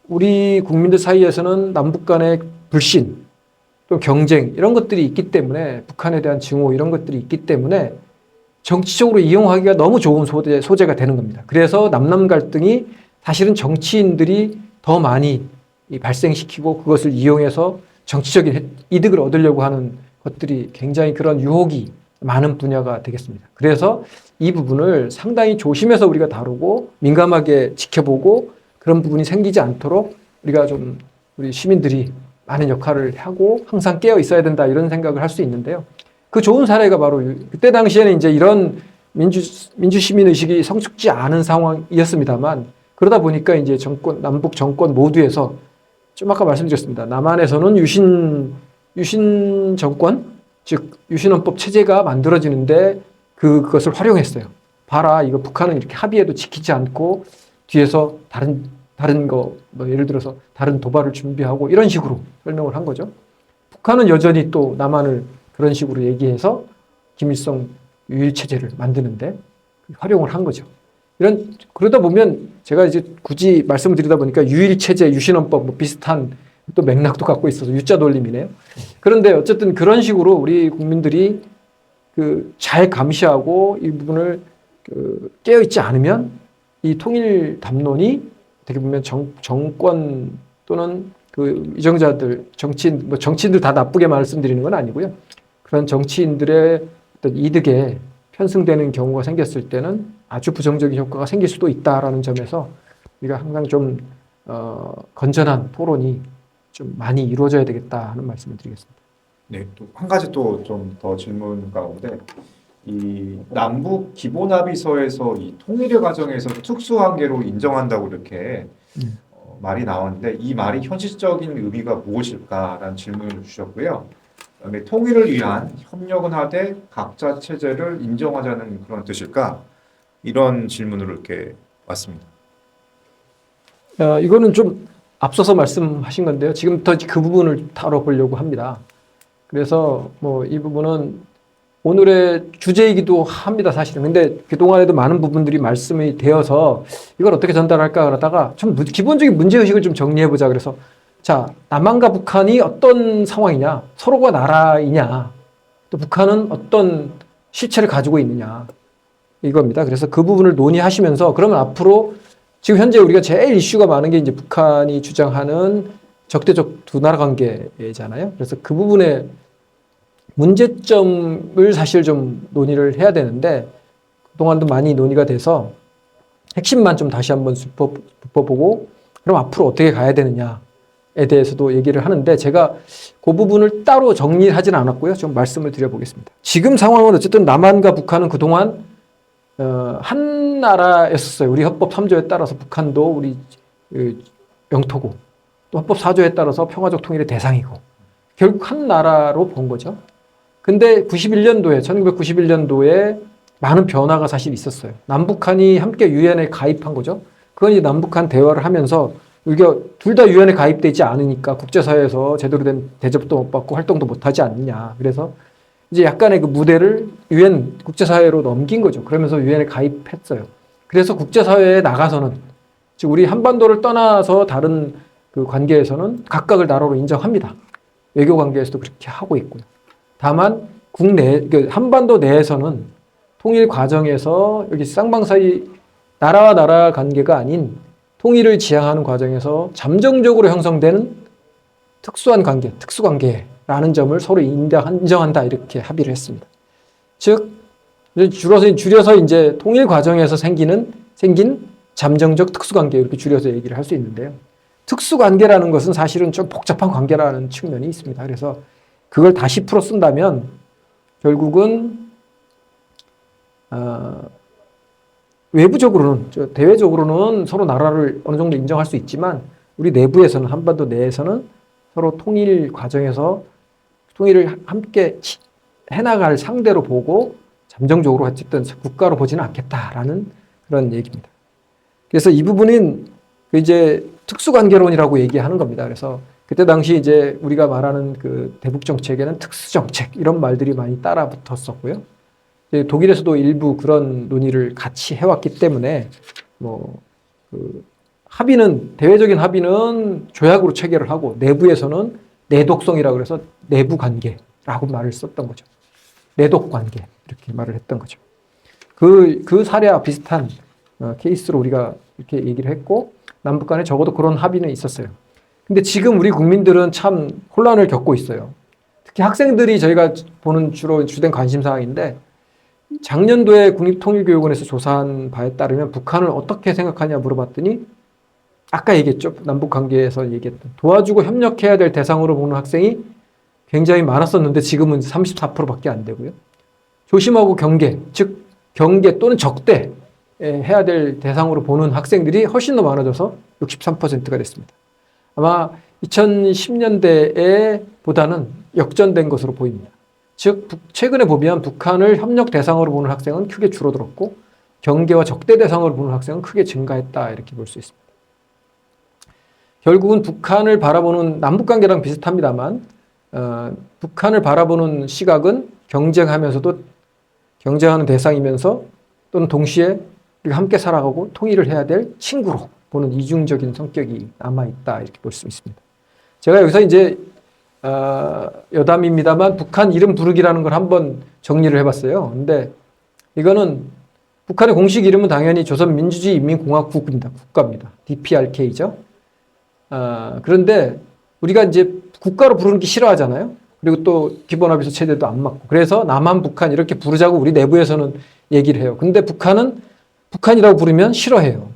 우리 국민들 사이에서는 남북 간의 불신, 또 경쟁 이런 것들이 있기 때문에, 북한에 대한 증오 이런 것들이 있기 때문에 정치적으로 이용하기가 너무 좋은 소재가 되는 겁니다. 그래서 남남 갈등이 사실은 정치인들이 더 많이 발생시키고 그것을 이용해서 정치적인 이득을 얻으려고 하는 것들이 굉장히 그런 유혹이 많은 분야가 되겠습니다. 그래서 이 부분을 상당히 조심해서 우리가 다루고 민감하게 지켜보고, 그런 부분이 생기지 않도록 우리가 좀 우리 시민들이 많은 역할을 하고 항상 깨어 있어야 된다, 이런 생각을 할 수 있는데요. 그 좋은 사례가 바로 그때 당시에는 이제 이런 민주 시민 의식이 성숙지 않은 상황이었습니다만, 그러다 보니까 이제 남북 정권 모두에서 좀 아까 말씀드렸습니다. 남한에서는 유신 정권, 즉 유신헌법 체제가 만들어지는데 그것을 활용했어요. 봐라, 이거 북한은 이렇게 합의해도 지키지 않고 뒤에서 다른 거, 뭐 예를 들어서 다른 도발을 준비하고 이런 식으로 설명을 한 거죠. 북한은 여전히 또 남한을 그런 식으로 얘기해서 김일성 유일 체제를 만드는데 활용을 한 거죠. 그러다 보면 제가 이제 굳이 말씀을 드리다 보니까 유일 체제, 유신헌법 뭐 비슷한 또 맥락도 갖고 있어서 유자 돌림이네요. 그런데 어쨌든 그런 식으로 우리 국민들이 잘 감시하고 이 부분을 깨어있지 않으면 이 통일 담론이 어떻게 보면 정권 또는 위정자들, 정치인들 다 나쁘게 말씀드리는 건 아니고요. 그런 정치인들의 어떤 이득에 편승되는 경우가 생겼을 때는 아주 부정적인 효과가 생길 수도 있다라는 점에서 우리가 항상 좀 건전한 토론이 좀 많이 이루어져야 되겠다 하는 말씀을 드리겠습니다. 네, 또 한 가지 또 좀 더 질문 가운데 이 남북 기본합의서에서 이 통일의 과정에서 특수관계로 인정한다고 이렇게 말이 나왔는데 이 말이 현실적인 의미가 무엇일까라는 질문을 주셨고요. 그다음에 통일을 위한 협력은 하되 각자 체제를 인정하자는 그런 뜻일까? 이런 질문으로 이렇게 왔습니다. 이거는 좀 앞서서 말씀하신 건데요. 지금부터 그 부분을 다뤄보려고 합니다. 그래서 뭐 이 부분은 오늘의 주제이기도 합니다, 사실은. 근데 그동안에도 많은 부분들이 말씀이 되어서 이걸 어떻게 전달할까 그러다가 좀 기본적인 문제의식을 좀 정리해보자. 그래서 자, 남한과 북한이 어떤 상황이냐, 서로가 나라이냐, 또 북한은 어떤 실체를 가지고 있느냐, 이겁니다. 그래서 그 부분을 논의하시면서 그러면 앞으로 지금 현재 우리가 제일 이슈가 많은 게 이제 북한이 주장하는 적대적 두 나라 관계잖아요. 그래서 그 부분에 문제점을 사실 좀 논의를 해야 되는데 그동안도 많이 논의가 돼서 핵심만 좀 다시 한번 짚어보고 그럼 앞으로 어떻게 가야 되느냐에 대해서도 얘기를 하는데 제가 그 부분을 따로 정리하지는 않았고요. 좀 말씀을 드려보겠습니다. 지금 상황은 어쨌든 남한과 북한은 그동안 한 나라였었어요. 우리 헌법 3조에 따라서 북한도 우리 영토고 또 헌법 4조에 따라서 평화적 통일의 대상이고 결국 한 나라로 본 거죠. 근데 1991년도에 많은 변화가 사실 있었어요. 남북한이 함께 유엔에 가입한 거죠. 그건 이제 남북한 대화를 하면서 우리가 둘 다 유엔에 가입되지 않으니까 국제사회에서 제대로 된 대접도 못 받고 활동도 못 하지 않느냐. 그래서 이제 약간의 그 무대를 유엔 국제사회로 넘긴 거죠. 그러면서 유엔에 가입했어요. 그래서 국제사회에 나가서는 즉 우리 한반도를 떠나서 다른 그 관계에서는 각각을 나라로 인정합니다. 외교 관계에서도 그렇게 하고 있고요. 다만 국내 한반도 내에서는 통일 과정에서 여기 쌍방사이 나라와 나라 관계가 아닌 통일을 지향하는 과정에서 잠정적으로 형성되는 특수한 관계, 특수관계라는 점을 서로 인정한다 이렇게 합의를 했습니다. 즉 줄여서 이제 통일 과정에서 생긴 잠정적 특수관계 이렇게 줄여서 얘기를 할 수 있는데요. 특수관계라는 것은 사실은 좀 복잡한 관계라는 측면이 있습니다. 그래서 그걸 다시 풀어 쓴다면 결국은 외부적으로는 대외적으로는 서로 나라를 어느 정도 인정할 수 있지만 우리 내부에서는 한반도 내에서는 서로 통일 과정에서 통일을 함께 해나갈 상대로 보고 잠정적으로 어쨌든 국가로 보지는 않겠다라는 그런 얘기입니다. 그래서 이 부분은 이제 특수관계론이라고 얘기하는 겁니다. 그래서 그때 당시 이제 우리가 말하는 그 대북 정책에는 특수 정책 이런 말들이 많이 따라 붙었었고요. 독일에서도 일부 그런 논의를 같이 해왔기 때문에 대외적인 합의는 조약으로 체결을 하고 내부에서는 내독성이라고 해서 내부 관계라고 말을 썼던 거죠. 내독 관계 이렇게 말을 했던 거죠. 그 사례와 비슷한 케이스로 우리가 이렇게 얘기를 했고 남북 간에 적어도 그런 합의는 있었어요. 근데 지금 우리 국민들은 참 혼란을 겪고 있어요. 특히 학생들이 저희가 보는 주된 관심사항인데 작년도에 국립통일교육원에서 조사한 바에 따르면 북한을 어떻게 생각하냐 물어봤더니 아까 얘기했죠. 남북관계에서 얘기했던 도와주고 협력해야 될 대상으로 보는 학생이 굉장히 많았었는데 지금은 34%밖에 안 되고요. 조심하고 경계, 즉 경계 또는 적대 해야 될 대상으로 보는 학생들이 훨씬 더 많아져서 63%가 됐습니다. 아마 2010년대에 보다는 역전된 것으로 보입니다. 즉 최근에 보면 북한을 협력 대상으로 보는 학생은 크게 줄어들었고 경계와 적대 대상으로 보는 학생은 크게 증가했다 이렇게 볼 수 있습니다. 결국은 북한을 바라보는 남북관계랑 비슷합니다만 북한을 바라보는 시각은 경쟁하면서도 경쟁하는 대상이면서 또는 동시에 우리가 함께 살아가고 통일을 해야 될 친구로 보는 이중적인 성격이 남아있다 이렇게 볼 수 있습니다. 제가 여기서 이제 여담입니다만 북한 이름 부르기라는 걸 한번 정리를 해봤어요. 근데 이거는 북한의 공식 이름은 당연히 조선민주주의 인민공화국입니다. 국가입니다. DPRK죠. 그런데 우리가 이제 국가로 부르는 게 싫어하잖아요. 그리고 또 기본합의서 체제도 안 맞고. 그래서 남한, 북한 이렇게 부르자고 우리 내부에서는 얘기를 해요. 근데 북한은 북한이라고 부르면 싫어해요.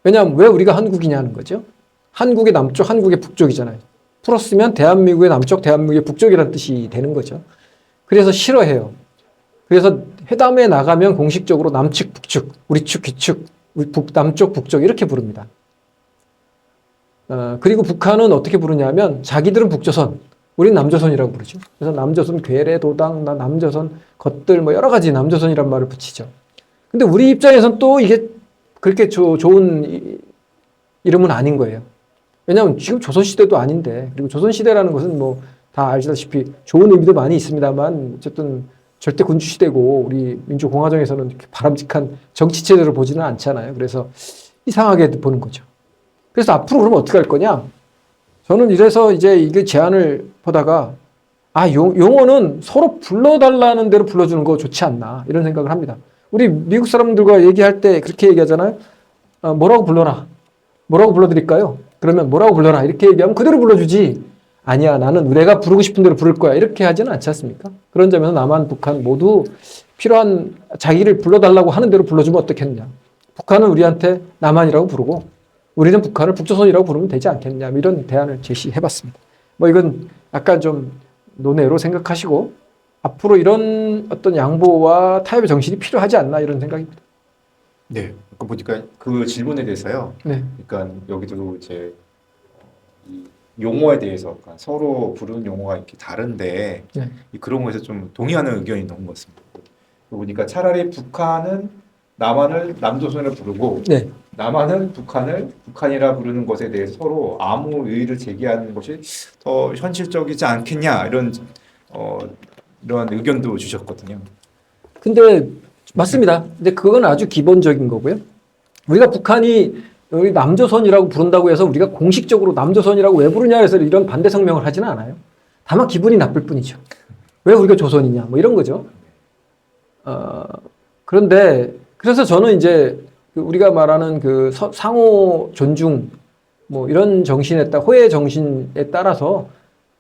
왜냐하면 왜 우리가 한국이냐는 거죠. 한국의 남쪽, 한국의 북쪽이잖아요. 풀었으면 대한민국의 남쪽, 대한민국의 북쪽이라는 뜻이 되는 거죠. 그래서 싫어해요. 그래서 회담에 나가면 공식적으로 남측, 북측, 우리 측, 귀측, 남쪽, 북쪽 이렇게 부릅니다. 그리고 북한은 어떻게 부르냐면 자기들은 북조선, 우린 남조선이라고 부르죠. 그래서 남조선 괴뢰, 도당, 남조선, 것들 뭐 여러 가지 남조선이란 말을 붙이죠. 근데 우리 입장에선 또 이게 그렇게 좋은 이름은 아닌 거예요. 왜냐하면 지금 조선시대도 아닌데, 그리고 조선시대라는 것은 뭐 다 알다시피 좋은 의미도 많이 있습니다만 어쨌든 절대 군주시대고 우리 민주공화정에서는 이렇게 바람직한 정치체제로 보지는 않잖아요. 그래서 이상하게 보는 거죠. 그래서 앞으로 그러면 어떻게 할 거냐? 저는 이래서 이제 이게 제안을 보다가 용어는 서로 불러달라는 대로 불러주는 거 좋지 않나 이런 생각을 합니다. 우리 미국 사람들과 얘기할 때 그렇게 얘기하잖아요. 뭐라고 불러라. 뭐라고 불러드릴까요? 그러면 뭐라고 불러라 이렇게 얘기하면 그대로 불러주지. 아니야 나는 내가 부르고 싶은 대로 부를 거야 이렇게 하지는 않지 않습니까? 그런 점에서 남한, 북한 모두 필요한 자기를 불러달라고 하는 대로 불러주면 어떻겠냐. 북한은 우리한테 남한이라고 부르고 우리는 북한을 북조선이라고 부르면 되지 않겠냐 이런 대안을 제시해봤습니다. 뭐 이건 약간 좀 논외로 생각하시고 앞으로 이런 어떤 양보와 타협의 정신이 필요하지 않나 이런 생각입니다. 네, 그 보니까 그 질문에 대해서요. 네. 그러니까 여기도 이제 이 용어에 대해서 그러니까 서로 부르는 용어가 이렇게 다른데 네. 그런 거에서 좀 동의하는 의견이 너무 많습니다. 보니까 차라리 북한은 남한을 남조선이라 부르고 네. 남한은 북한을 북한이라 부르는 것에 대해서 서로 아무 의의를 제기하는 것이 더 현실적이지 않겠냐 이런 이런 의견도 주셨거든요. 근데 맞습니다. 근데 그건 아주 기본적인 거고요. 우리가 북한이 우리 남조선이라고 부른다고 해서 우리가 공식적으로 남조선이라고 왜 부르냐 해서 이런 반대 성명을 하지는 않아요. 다만 기분이 나쁠 뿐이죠. 왜 우리가 조선이냐 뭐 이런 거죠. 그런데 그래서 저는 이제 우리가 말하는 그 상호 존중 뭐 이런 정신에 따라 호의 정신에 따라서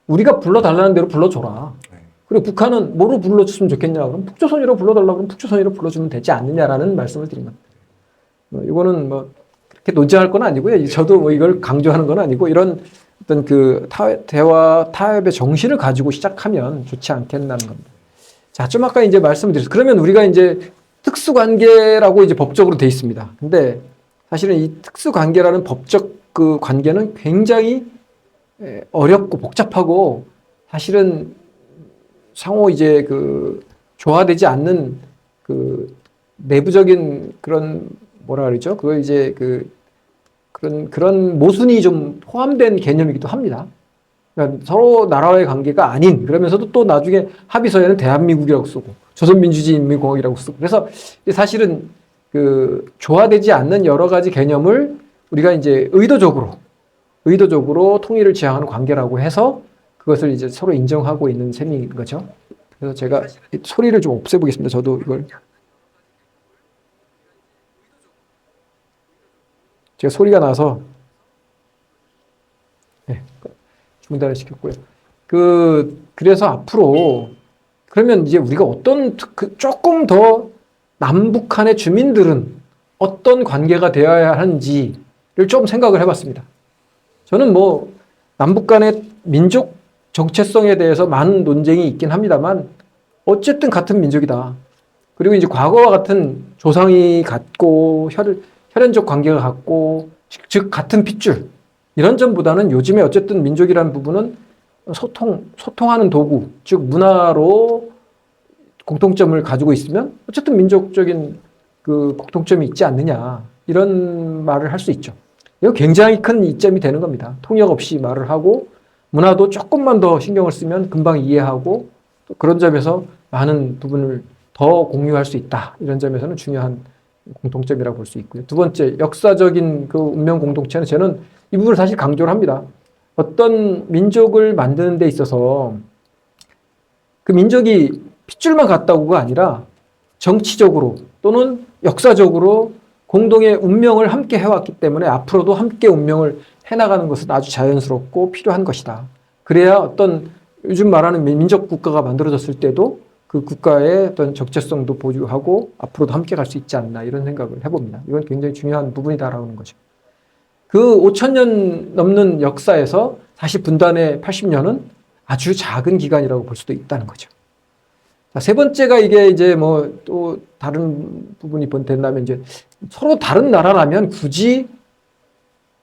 우리가 불러달라는 대로 불러줘라. 그리고 북한은 뭐로 불러줬으면 좋겠냐 그럼 북조선이라고 불러달라고 그러면 북조선이라고 불러주면 되지 않느냐라는 말씀을 드린 겁니다. 이거는 뭐 그렇게 논쟁할 건 아니고요. 저도 뭐 이걸 강조하는 건 아니고 이런 어떤 그 대화 타협의 정신을 가지고 시작하면 좋지 않겠나는 겁니다. 자, 좀 아까 이제 말씀을 드렸어요. 그러면 우리가 이제 특수관계라고 이제 법적으로 돼 있습니다. 근데 사실은 이 특수관계라는 법적 그 관계는 굉장히 어렵고 복잡하고 사실은 상호 이제 그 조화되지 않는 그 내부적인 그런 뭐라 그러죠? 그걸 이제 그런 모순이 좀 포함된 개념이기도 합니다. 그러니까 서로 나라와의 관계가 아닌 그러면서도 또 나중에 합의서에는 대한민국이라고 쓰고 조선민주주의 인민공화국이라고 쓰고 그래서 사실은 그 조화되지 않는 여러 가지 개념을 우리가 이제 의도적으로 통일을 지향하는 관계라고 해서 그것을 이제 서로 인정하고 있는 셈인 거죠. 그래서 제가 소리를 좀 없애보겠습니다. 저도 이걸 제가 소리가 나서 중단을 시켰고요. 그래서 앞으로 그러면 이제 우리가 어떤 조금 더 남북한의 주민들은 어떤 관계가 되어야 하는지를 좀 생각을 해봤습니다. 저는 뭐 남북 간의 민족 정체성에 대해서 많은 논쟁이 있긴 합니다만 어쨌든 같은 민족이다. 그리고 이제 과거와 같은 조상이 같고 혈연적 관계가 같고 즉 같은 핏줄 이런 점보다는 요즘에 어쨌든 민족이라는 부분은 소통하는 도구 즉 문화로 공통점을 가지고 있으면 어쨌든 민족적인 그 공통점이 있지 않느냐 이런 말을 할 수 있죠. 이거 굉장히 큰 이점이 되는 겁니다. 통역 없이 말을 하고 문화도 조금만 더 신경을 쓰면 금방 이해하고 또 그런 점에서 많은 부분을 더 공유할 수 있다. 이런 점에서는 중요한 공통점이라고 볼 수 있고요. 두 번째, 역사적인 그 운명 공동체는 저는 이 부분을 사실 강조를 합니다. 어떤 민족을 만드는 데 있어서 그 민족이 핏줄만 같다고가 아니라 정치적으로 또는 역사적으로 공동의 운명을 함께 해왔기 때문에 앞으로도 함께 운명을 해나가는 것은 아주 자연스럽고 필요한 것이다. 그래야 어떤 요즘 말하는 민족 국가가 만들어졌을 때도 그 국가의 어떤 적재성도 보유하고 앞으로도 함께 갈 수 있지 않나 이런 생각을 해봅니다. 이건 굉장히 중요한 부분이다라는 거죠. 그 5,000년 넘는 역사에서 사실 분단의 80년은 아주 작은 기간이라고 볼 수도 있다는 거죠. 자, 세 번째가 이게 이제 뭐 또 다른 부분이 된다면 이제 서로 다른 나라라면 굳이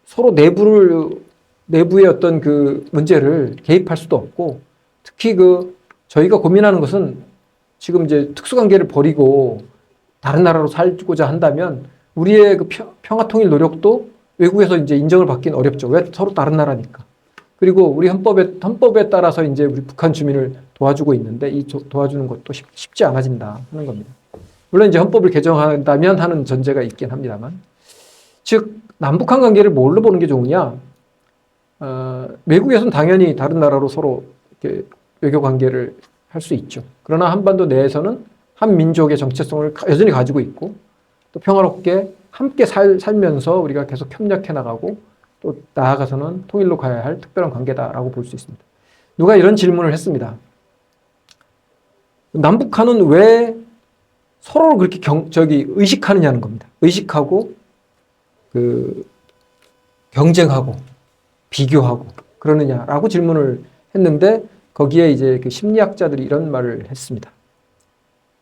서로 내부의 어떤 그 문제를 개입할 수도 없고 특히 그 저희가 고민하는 것은 지금 이제 특수관계를 버리고 다른 나라로 살고자 한다면 우리의 그 평화 통일 노력도 외국에서 이제 인정을 받기는 어렵죠. 왜? 서로 다른 나라니까. 그리고 우리 헌법에 따라서 이제 우리 북한 주민을 도와주고 있는데 이 도와주는 것도 쉽지 않아진다 하는 겁니다. 물론 이제 헌법을 개정한다면 하는 전제가 있긴 합니다만. 즉, 남북한 관계를 뭘로 보는 게 좋으냐? 외국에서는 당연히 다른 나라로 서로 이렇게 외교 관계를 할 수 있죠. 그러나 한반도 내에서는 한 민족의 정체성을 여전히 가지고 있고 또 평화롭게 함께 살면서 우리가 계속 협력해 나가고 또 나아가서는 통일로 가야 할 특별한 관계다라고 볼 수 있습니다. 누가 이런 질문을 했습니다. 남북한은 왜 서로를 그렇게 의식하느냐는 겁니다. 의식하고 경쟁하고 비교하고 그러느냐라고 질문을 했는데 거기에 이제 그 심리학자들이 이런 말을 했습니다.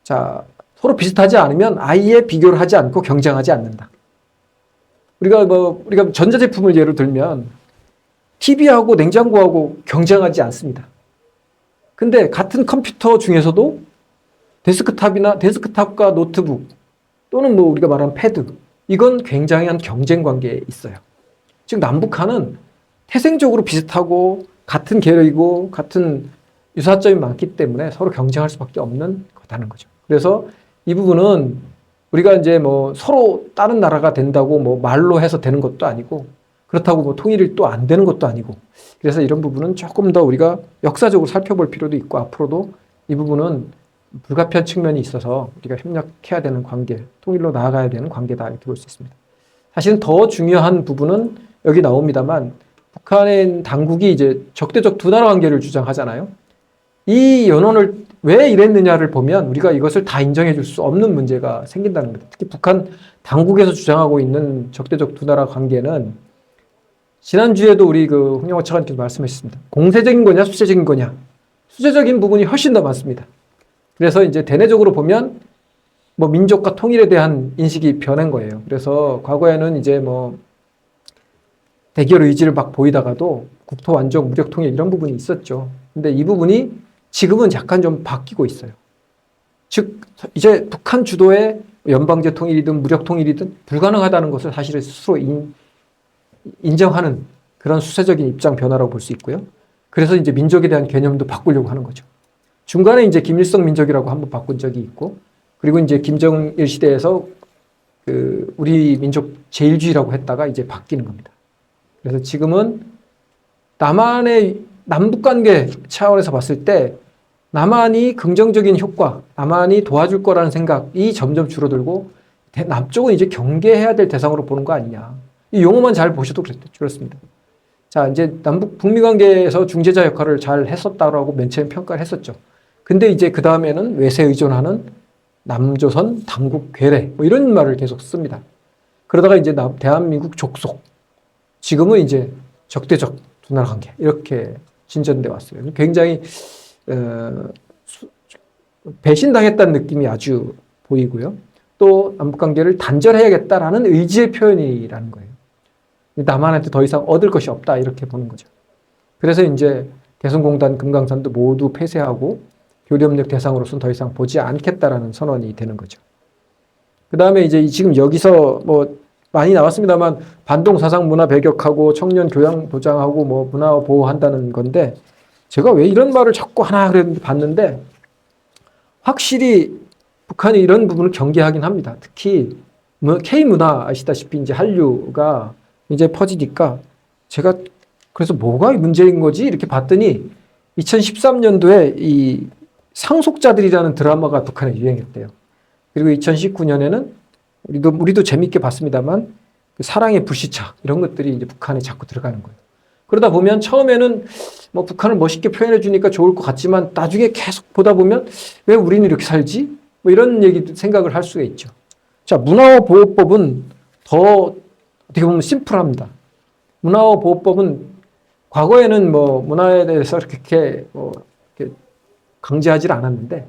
자, 서로 비슷하지 않으면 아예 비교를 하지 않고 경쟁하지 않는다. 우리가 전자제품을 예로 들면 TV하고 냉장고하고 경쟁하지 않습니다. 근데 같은 컴퓨터 중에서도 데스크탑과 노트북 또는 뭐 우리가 말하는 패드 이건 굉장한 경쟁 관계에 있어요. 즉 남북한은 태생적으로 비슷하고 같은 계열이고 같은 유사점이 많기 때문에 서로 경쟁할 수밖에 없는 거다는 거죠. 그래서 이 부분은 우리가 이제 뭐 서로 다른 나라가 된다고 뭐 말로 해서 되는 것도 아니고 그렇다고 뭐 통일이 또 안 되는 것도 아니고 그래서 이런 부분은 조금 더 우리가 역사적으로 살펴볼 필요도 있고 앞으로도 이 부분은 불가피한 측면이 있어서 우리가 협력해야 되는 관계, 통일로 나아가야 되는 관계다 이렇게 볼 수 있습니다. 사실은 더 중요한 부분은 여기 나옵니다만 북한의 당국이 이제 적대적 두 나라 관계를 주장하잖아요. 이 연원을 왜 이랬느냐를 보면 우리가 이것을 다 인정해 줄 수 없는 문제가 생긴다는 겁니다. 특히 북한 당국에서 주장하고 있는 적대적 두 나라 관계는 지난주에도 우리 그 홍영호 차관님께서 말씀하셨습니다. 공세적인 거냐 수세적인 거냐. 수세적인 부분이 훨씬 더 많습니다. 그래서 이제 대내적으로 보면 뭐 민족과 통일에 대한 인식이 변한 거예요. 그래서 과거에는 이제 뭐 대결 의지를 막 보이다가도 국토 완전 무력 통일 이런 부분이 있었죠. 근데 이 부분이 지금은 약간 좀 바뀌고 있어요. 즉 이제 북한 주도의 연방제 통일이든 무력 통일이든 불가능하다는 것을 사실은 스스로 인정하는 그런 수세적인 입장 변화라고 볼 수 있고요. 그래서 이제 민족에 대한 개념도 바꾸려고 하는 거죠. 중간에 이제 김일성 민족이라고 한번 바꾼 적이 있고, 그리고 이제 김정일 시대에서 그 우리 민족 제일주의라고 했다가 이제 바뀌는 겁니다. 그래서 지금은 남한의 남북관계 차원에서 봤을 때 남한이 긍정적인 효과, 남한이 도와줄 거라는 생각이 점점 줄어들고 남쪽은 이제 경계해야 될 대상으로 보는 거 아니냐. 이 용어만 잘 보셔도 그렇습니다. 자, 이제 남북 북미 관계에서 중재자 역할을 잘 했었다라고 맨 처음 평가를 했었죠. 근데 이제 그 다음에는 외세 의존하는 남조선 당국 괴뢰 뭐 이런 말을 계속 씁니다. 그러다가 이제 대한민국 족속, 지금은 이제 적대적 두 나라 관계 이렇게 진전돼 왔어요. 굉장히 배신당했다는 느낌이 아주 보이고요. 또 남북관계를 단절해야겠다라는 의지의 표현이라는 거예요. 남한한테 더 이상 얻을 것이 없다 이렇게 보는 거죠. 그래서 이제 개성공단, 금강산도 모두 폐쇄하고 교류협력 대상으로서는 더 이상 보지 않겠다라는 선언이 되는 거죠. 그 다음에 이제 지금 여기서 뭐 많이 나왔습니다만 반동 사상 문화 배격하고 청년 교양 보장하고 뭐 문화 보호한다는 건데 제가 왜 이런 말을 자꾸 하나 그랬는데 봤는데 확실히 북한이 이런 부분을 경계하긴 합니다. 특히 K문화 아시다시피 이제 한류가 이제 퍼지니까 제가 그래서 뭐가 문제인 거지 이렇게 봤더니 2013년도에 이 상속자들이라는 드라마가 북한에 유행했대요. 그리고 2019년에는 우리도 재밌게 봤습니다만 그 사랑의 불시착 이런 것들이 이제 북한에 자꾸 들어가는 거예요. 그러다 보면 처음에는 뭐 북한을 멋있게 표현해 주니까 좋을 것 같지만 나중에 계속 보다 보면 왜 우리는 이렇게 살지? 뭐 이런 얘기 생각을 할 수가 있죠. 자, 문화보호법은 더 어떻게 보면 심플합니다. 문화보호법은 과거에는 뭐 문화에 대해서 이렇게 이렇게 강제하지 않았는데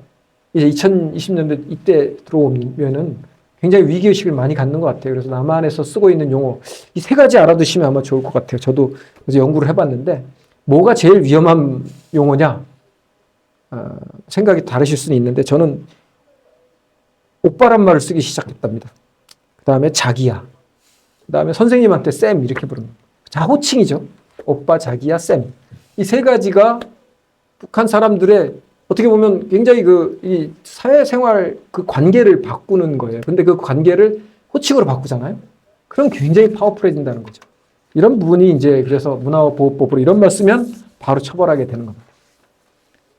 이제 2020년대 이때 들어오면은 굉장히 위기의식을 많이 갖는 것 같아요. 그래서 남한에서 쓰고 있는 용어 이 세 가지 알아두시면 아마 좋을 것 같아요. 저도 그래서 연구를 해봤는데 뭐가 제일 위험한 용어냐 생각이 다르실 수는 있는데 저는 오빠란 말을 쓰기 시작했답니다. 그 다음에 자기야. 그 다음에 선생님한테 쌤 이렇게 부르는 자호칭이죠. 오빠, 자기야, 쌤. 이 세 가지가 북한 사람들의 어떻게 보면 굉장히 이 사회생활 그 관계를 바꾸는 거예요. 근데 그 관계를 호칭으로 바꾸잖아요. 그럼 굉장히 파워풀해진다는 거죠. 이런 부분이 이제 그래서 문화보호법으로 이런 말 쓰면 바로 처벌하게 되는 겁니다.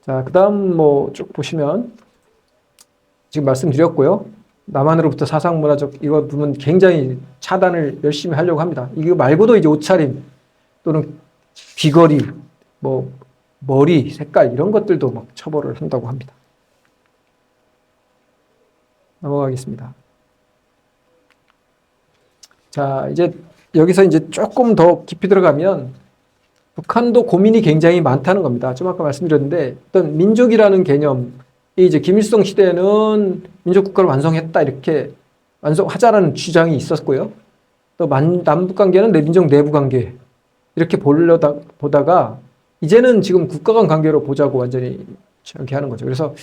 자, 그 다음 뭐 쭉 보시면 지금 말씀드렸고요. 남한으로부터 사상문화적 이거 부분 굉장히 차단을 열심히 하려고 합니다. 이거 말고도 이제 옷차림 또는 귀걸이, 뭐 머리 색깔 이런 것들도 막 처벌을 한다고 합니다. 넘어가겠습니다. 자, 이제 여기서 이제 조금 더 깊이 들어가면 북한도 고민이 굉장히 많다는 겁니다. 좀 아까 말씀드렸는데 어떤 민족이라는 개념 이제 김일성 시대에는 민족국가를 완성했다 이렇게 완성하자라는 주장이 있었고요. 또 남북관계는 민족 내부관계 이렇게 보다가 이제는 지금 국가 간 관계로 보자고 완전히 저렇게 하는 거죠. 그래서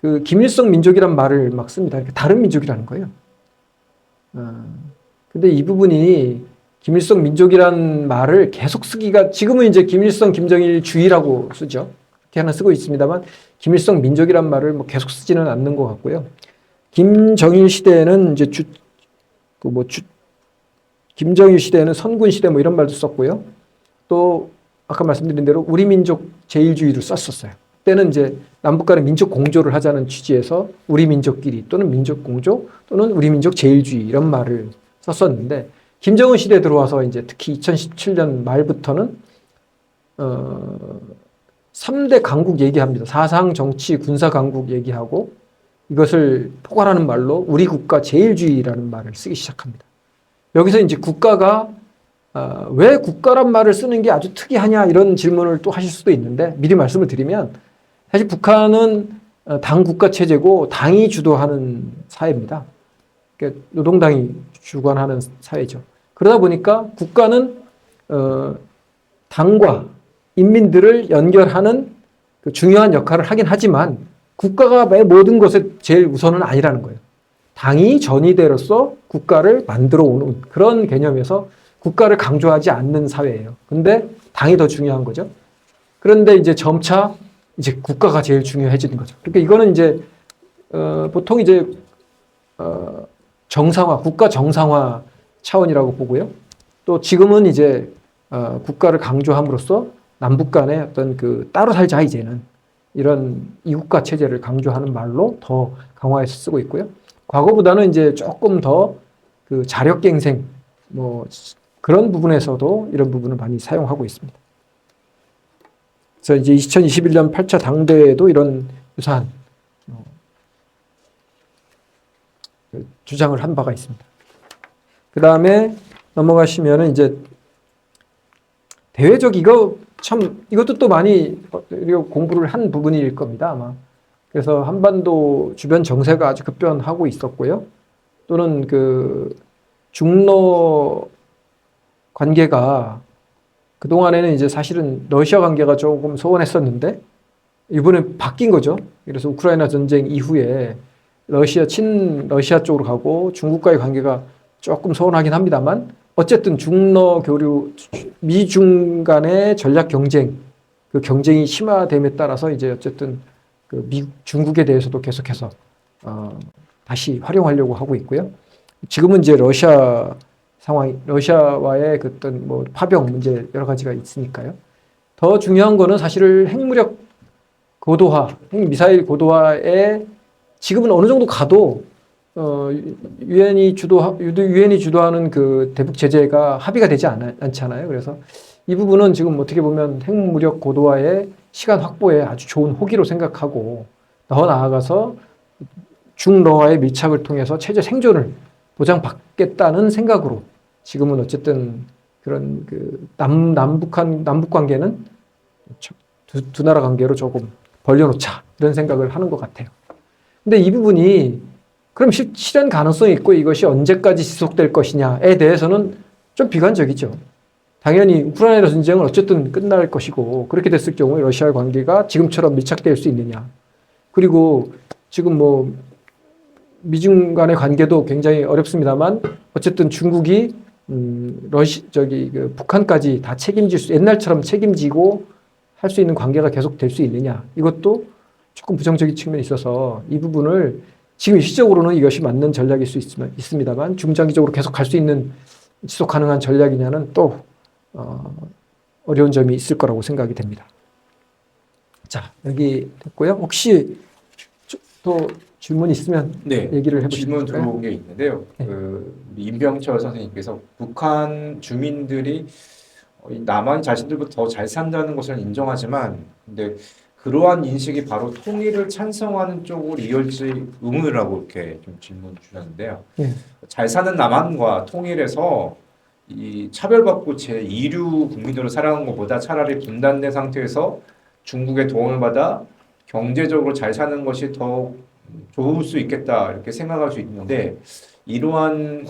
그 김일성 민족이란 말을 막 씁니다. 이렇게 다른 민족이라는 거예요. 근데 이 부분이 김일성 민족이란 말을 계속 쓰기가 지금은 이제 김일성 김정일 주의라고 쓰죠. 그렇게 하나 쓰고 있습니다만 김일성 민족이란 말을 뭐 계속 쓰지는 않는 것 같고요. 김정일 시대에는 이제 김정일 시대에는 선군 시대 뭐 이런 말도 썼고요. 또 아까 말씀드린 대로 우리 민족 제일주의를 썼었어요. 그때는 이제 남북 간의 민족 공조를 하자는 취지에서 우리 민족끼리 또는 민족 공조 또는 우리 민족 제일주의 이런 말을 썼었는데 김정은 시대에 들어와서 이제 특히 2017년 말부터는 3대 강국 얘기합니다. 사상, 정치, 군사 강국 얘기하고 이것을 포괄하는 말로 우리 국가 제일주의라는 말을 쓰기 시작합니다. 여기서 이제 국가가 왜 국가란 말을 쓰는 게 아주 특이하냐 이런 질문을 또 하실 수도 있는데 미리 말씀을 드리면 사실 북한은 당 국가 체제고 당이 주도하는 사회입니다. 그러니까 노동당이 주관하는 사회죠. 그러다 보니까 국가는 당과 인민들을 연결하는 그 중요한 역할을 하긴 하지만 국가가 모든 것의 제일 우선은 아니라는 거예요. 당이 전위대로서 국가를 만들어 오는 그런 개념에서 국가를 강조하지 않는 사회예요. 근데 당이 더 중요한 거죠. 그런데 이제 점차 이제 국가가 제일 중요해지는 거죠. 그러니까 이거는 이제 보통 이제 정상화, 국가 정상화 차원이라고 보고요. 또 지금은 이제 국가를 강조함으로써 남북 간의 어떤 그 따로 살자 이제는 이런 이국가 체제를 강조하는 말로 더 강화해서 쓰고 있고요. 과거보다는 이제 조금 더 그 자력갱생 뭐 그런 부분에서도 이런 부분을 많이 사용하고 있습니다. 그래서 이제 2021년 8차 당대에도 이런 유사한 주장을 한 바가 있습니다. 그 다음에 넘어가시면은 이제 대외적 이것도 또 많이 공부를 한 부분일 겁니다, 아마. 그래서 한반도 주변 정세가 아주 급변하고 있었고요. 또는 그 중러 관계가 그동안에는 이제 사실은 러시아 관계가 조금 소원했었는데 이번에 바뀐 거죠. 그래서 우크라이나 전쟁 이후에 친러시아 쪽으로 가고 중국과의 관계가 조금 소원하긴 합니다만 어쨌든 중러 교류, 미중 간의 전략 경쟁, 그 경쟁이 심화됨에 따라서 이제 어쨌든 그 중국에 대해서도 계속해서 다시 활용하려고 하고 있고요. 지금은 이제 러시아 상황, 러시아와의 그 어떤 뭐 파병 문제 여러 가지가 있으니까요. 더 중요한 거는 사실 핵무력 고도화, 핵미사일 고도화에 지금은 어느 정도 가도 유엔이 주도하는 그 대북 제재가 합의가 되지 않잖아요. 그래서 이 부분은 지금 어떻게 보면 핵무력 고도화의 시간 확보에 아주 좋은 호기로 생각하고 더 나아가서 중러와의 밀착을 통해서 체제 생존을 보장받겠다는 생각으로 지금은 어쨌든 그런 그 남북 관계는 두 나라 관계로 조금 벌려놓자 이런 생각을 하는 것 같아요. 근데 이 부분이 그럼 실현 가능성이 있고 이것이 언제까지 지속될 것이냐에 대해서는 좀 비관적이죠. 당연히 우크라이나 전쟁은 어쨌든 끝날 것이고 그렇게 됐을 경우에 러시아의 관계가 지금처럼 밀착될 수 있느냐. 그리고 지금 뭐 미중 간의 관계도 굉장히 어렵습니다만 어쨌든 중국이 북한까지 다 옛날처럼 책임지고 할 수 있는 관계가 계속 될 수 있느냐. 이것도 조금 부정적인 측면이 있어서 이 부분을 지금 시적으로는 이것이 맞는 전략일 수 있습니다만 중장기적으로 계속 갈 수 있는 지속 가능한 전략이냐는 또 어려운 점이 있을 거라고 생각이 됩니다. 자, 여기 됐고요. 혹시 또 질문 있으면 네, 얘기를 해보실까요? 질문 들어온 게 있는데요. 네. 임병철 선생님께서 북한 주민들이 남한 자신들보다 더 잘 산다는 것을 인정하지만, 근데 그러한 인식이 바로 통일을 찬성하는 쪽으로 이어질지 의문을 하고 이렇게 좀 질문 주셨는데요. 네. 잘 사는 남한과 통일에서 이 차별받고 제2류 국민으로 살아가는 것보다 차라리 분단된 상태에서 중국의 도움을 받아 경제적으로 잘 사는 것이 더 좋을 수 있겠다 이렇게 생각할 수 있는데 이러한